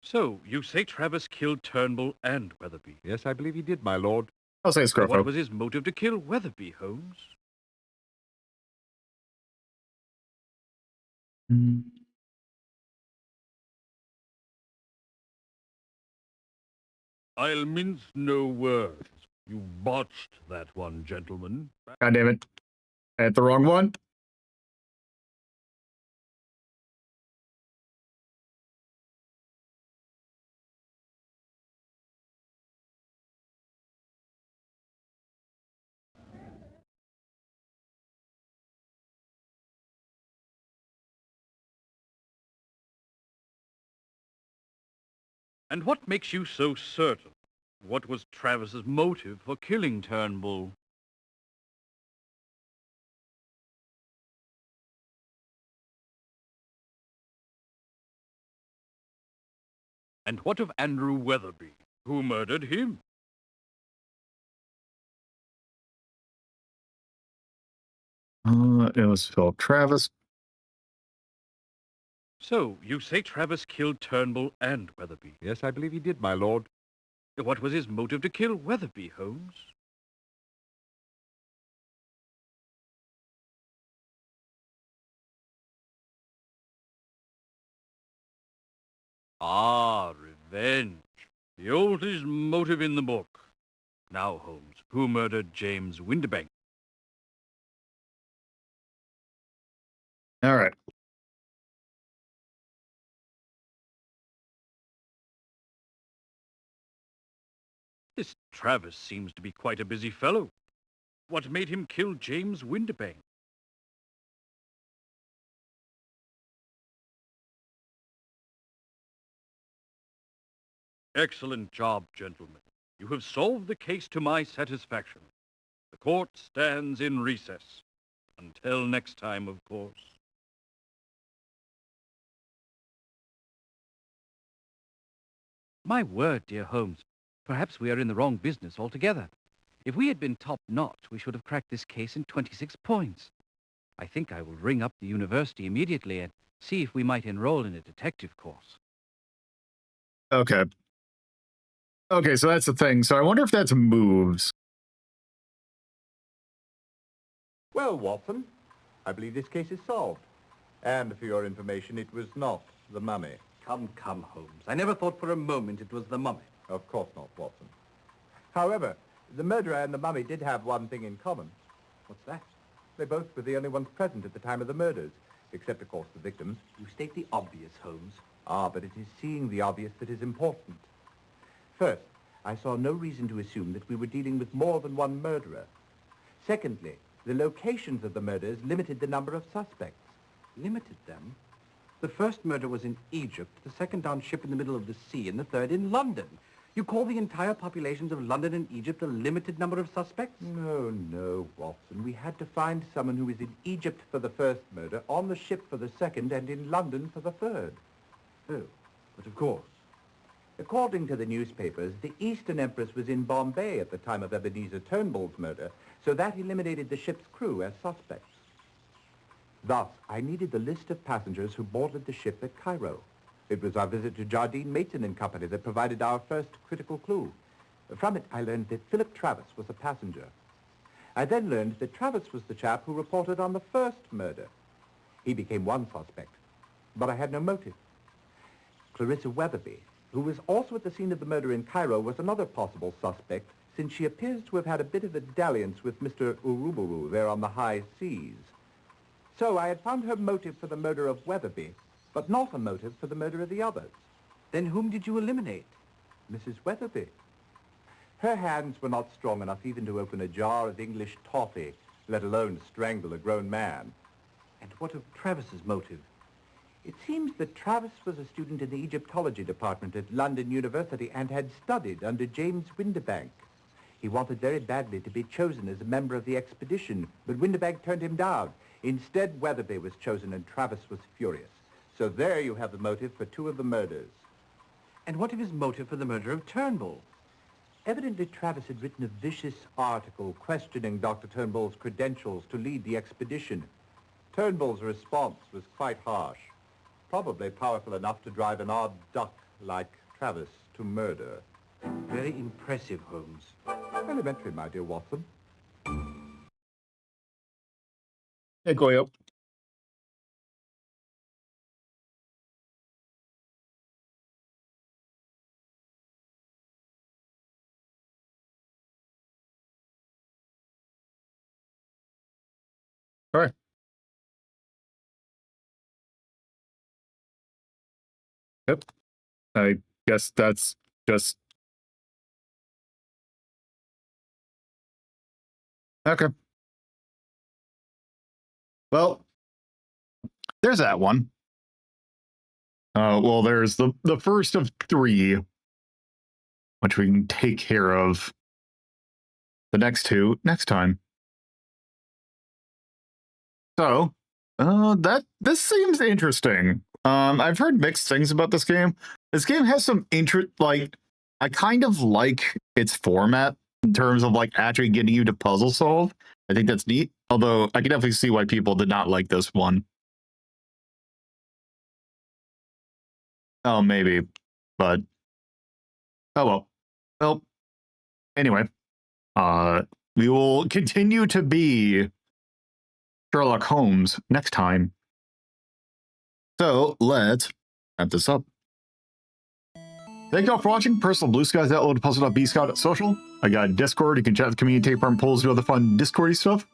So, you say Travis killed Turnbull and Weatherby? Yes, I believe he did, my lord. I'll say Scruffo. What was his motive to kill Weatherby, Holmes? I'll mince no words. You botched that one, gentlemen. God damn it. I hit the wrong one. And what makes you so certain? What was Travis's motive for killing Turnbull? And what of Andrew Weatherby? Who murdered him? It was Philip Travis. So, you say Travis killed Turnbull and Weatherby? Yes, I believe he did, my lord. What was his motive to kill Weatherby, Holmes? Ah, revenge. The oldest motive in the book. Now, Holmes, who murdered James Windibank? All right. This Travis seems to be quite a busy fellow. What made him kill James Windibank? Excellent job, gentlemen. You have solved the case to my satisfaction. The court stands in recess. Until next time, of course. My word, dear Holmes. Perhaps we are in the wrong business altogether. If we had been top-notch, we should have cracked this case in 26 points. I think I will ring up the university immediately and see if we might enroll in a detective course. Okay. Okay, so that's the thing. So I wonder if that's moves. Well, Watson, I believe this case is solved. And for your information, it was not the mummy. Come, Holmes. I never thought for a moment it was the mummy. Of course not, Watson. However, the murderer and the mummy did have one thing in common. What's that? They both were the only ones present at the time of the murders, except, of course, the victims. You state the obvious, Holmes. Ah, but it is seeing the obvious that is important. First, I saw no reason to assume that we were dealing with more than one murderer. Secondly, the locations of the murders limited the number of suspects. Limited them? The first murder was in Egypt, the second down ship in the middle of the sea, and the third in London. You call the entire populations of London and Egypt a limited number of suspects? No, Watson. We had to find someone who was in Egypt for the first murder, on the ship for the second, and in London for the third. Oh, but of course. According to the newspapers, the Eastern Empress was in Bombay at the time of Ebenezer Turnbull's murder, so that eliminated the ship's crew as suspects. Thus, I needed the list of passengers who boarded the ship at Cairo. It was our visit to Jardine, Mason and Company that provided our first critical clue. From it, I learned that Philip Travis was a passenger. I then learned that Travis was the chap who reported on the first murder. He became one suspect, but I had no motive. Clarissa Weatherby, who was also at the scene of the murder in Cairo, was another possible suspect, since she appears to have had a bit of a dalliance with Mr. Uruburu there on the high seas. So I had found her motive for the murder of Weatherby, but not a motive for the murder of the others. Then whom did you eliminate? Mrs. Weatherby. Her hands were not strong enough even to open a jar of English toffee, let alone strangle a grown man. And what of Travis's motive? It seems that Travis was a student in the Egyptology department at London University and had studied under James Windibank. He wanted very badly to be chosen as a member of the expedition, but Windibank turned him down. Instead, Weatherby was chosen and Travis was furious. So there you have the motive for two of the murders. And what of his motive for the murder of Turnbull? Evidently, Travis had written a vicious article questioning Dr. Turnbull's credentials to lead the expedition. Turnbull's response was quite harsh, probably powerful enough to drive an odd duck like Travis to murder. Very impressive, Holmes. Elementary, my dear Watson. Hey, Goyo. All right. Yep. I guess that's just... Okay. Well, there's that one. Well, there's the first of three, which we can take care of. The next two next time. So, this seems interesting. I've heard mixed things about this game. This game has some I kind of like its format in terms of like actually getting you to puzzle solve. I think that's neat. Although I can definitely see why people did not like this one. Oh, maybe, but oh well. Well, anyway, we will continue to be Sherlock Holmes next time. So let's wrap this up. Thank y'all for watching. Personal Blue Skies at LoloDePuzlo.bscout.social. I got a Discord. You can chat with the community, take part in polls, do other fun Discordy stuff.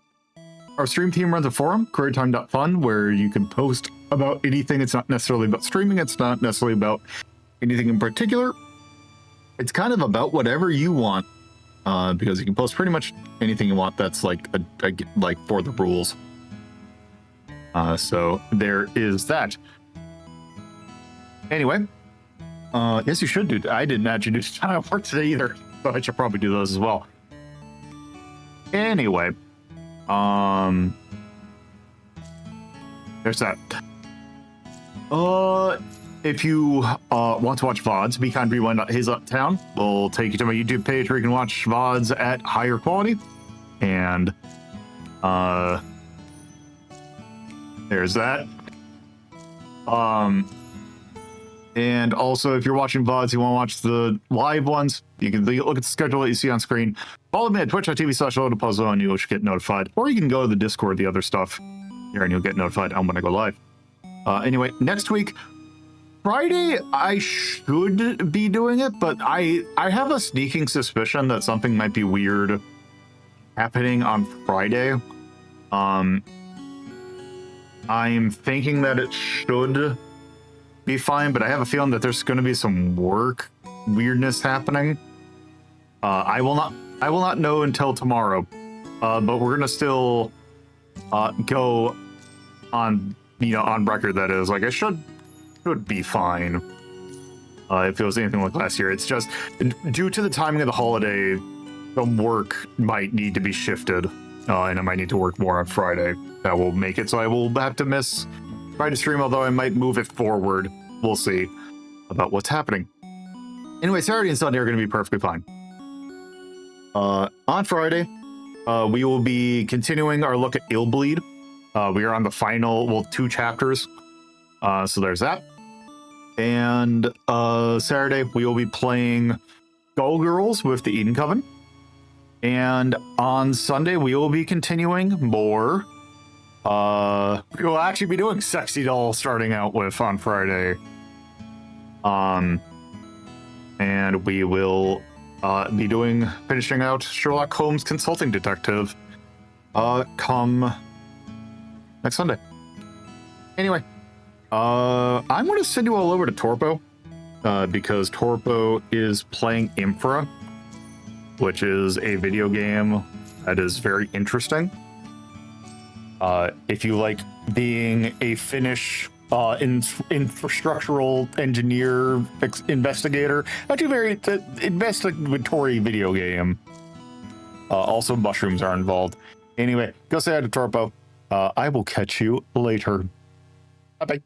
Our stream team runs a forum, careertime.fun, where you can post about anything. It's not necessarily about streaming. It's not necessarily about anything in particular. It's kind of about whatever you want, because you can post pretty much anything you want that's like like for the rules. So there is that. Anyway, yes, you should do. I didn't actually do time of work today either, so I should probably do those as well. Anyway, there's that. If you want to watch VODs, BeKindRewind.HisUpTown will take you to my YouTube page where you can watch VODs at higher quality. And there's that. And also, if you're watching VODs, you want to watch the live ones, you can look at the schedule that you see on screen. Follow me at twitch.tv/LoloDePuzlo and you should get notified. Or you can go to the Discord, the other stuff here, and you'll get notified when I go live. Anyway, next week, Friday, I should be doing it, but I have a sneaking suspicion that something might be weird happening on Friday. I'm thinking that it should be fine, but I have a feeling that there's going to be some work weirdness happening. I will not know until tomorrow, but we're going to still go on, on record. That is, like, I should be fine. If it was anything like last year, it's just due to the timing of the holiday, the work might need to be shifted, and I might need to work more on Friday. That will make it so I will have to miss Friday stream, although I might move it forward. We'll see about what's happening. Anyway, Saturday and Sunday are going to be perfectly fine. On Friday, we will be continuing our look at Illbleed. We are on the final, 2 chapters. So there's that. And Saturday, we will be playing Skullgirls with the Eden Coven. And on Sunday, we will be continuing more. We will actually be doing Sexy Doll starting out with on Friday. And we will be finishing out Sherlock Holmes Consulting Detective come next Sunday. Anyway, I'm going to send you all over to Torpo, because Torpo is playing Infra, which is a video game that is very interesting. If you like being a Finnish infrastructural engineer investigator, actually very investigatory video game. Also, mushrooms are involved. Anyway, go say hi to Torpo. I will catch you later. Bye-bye.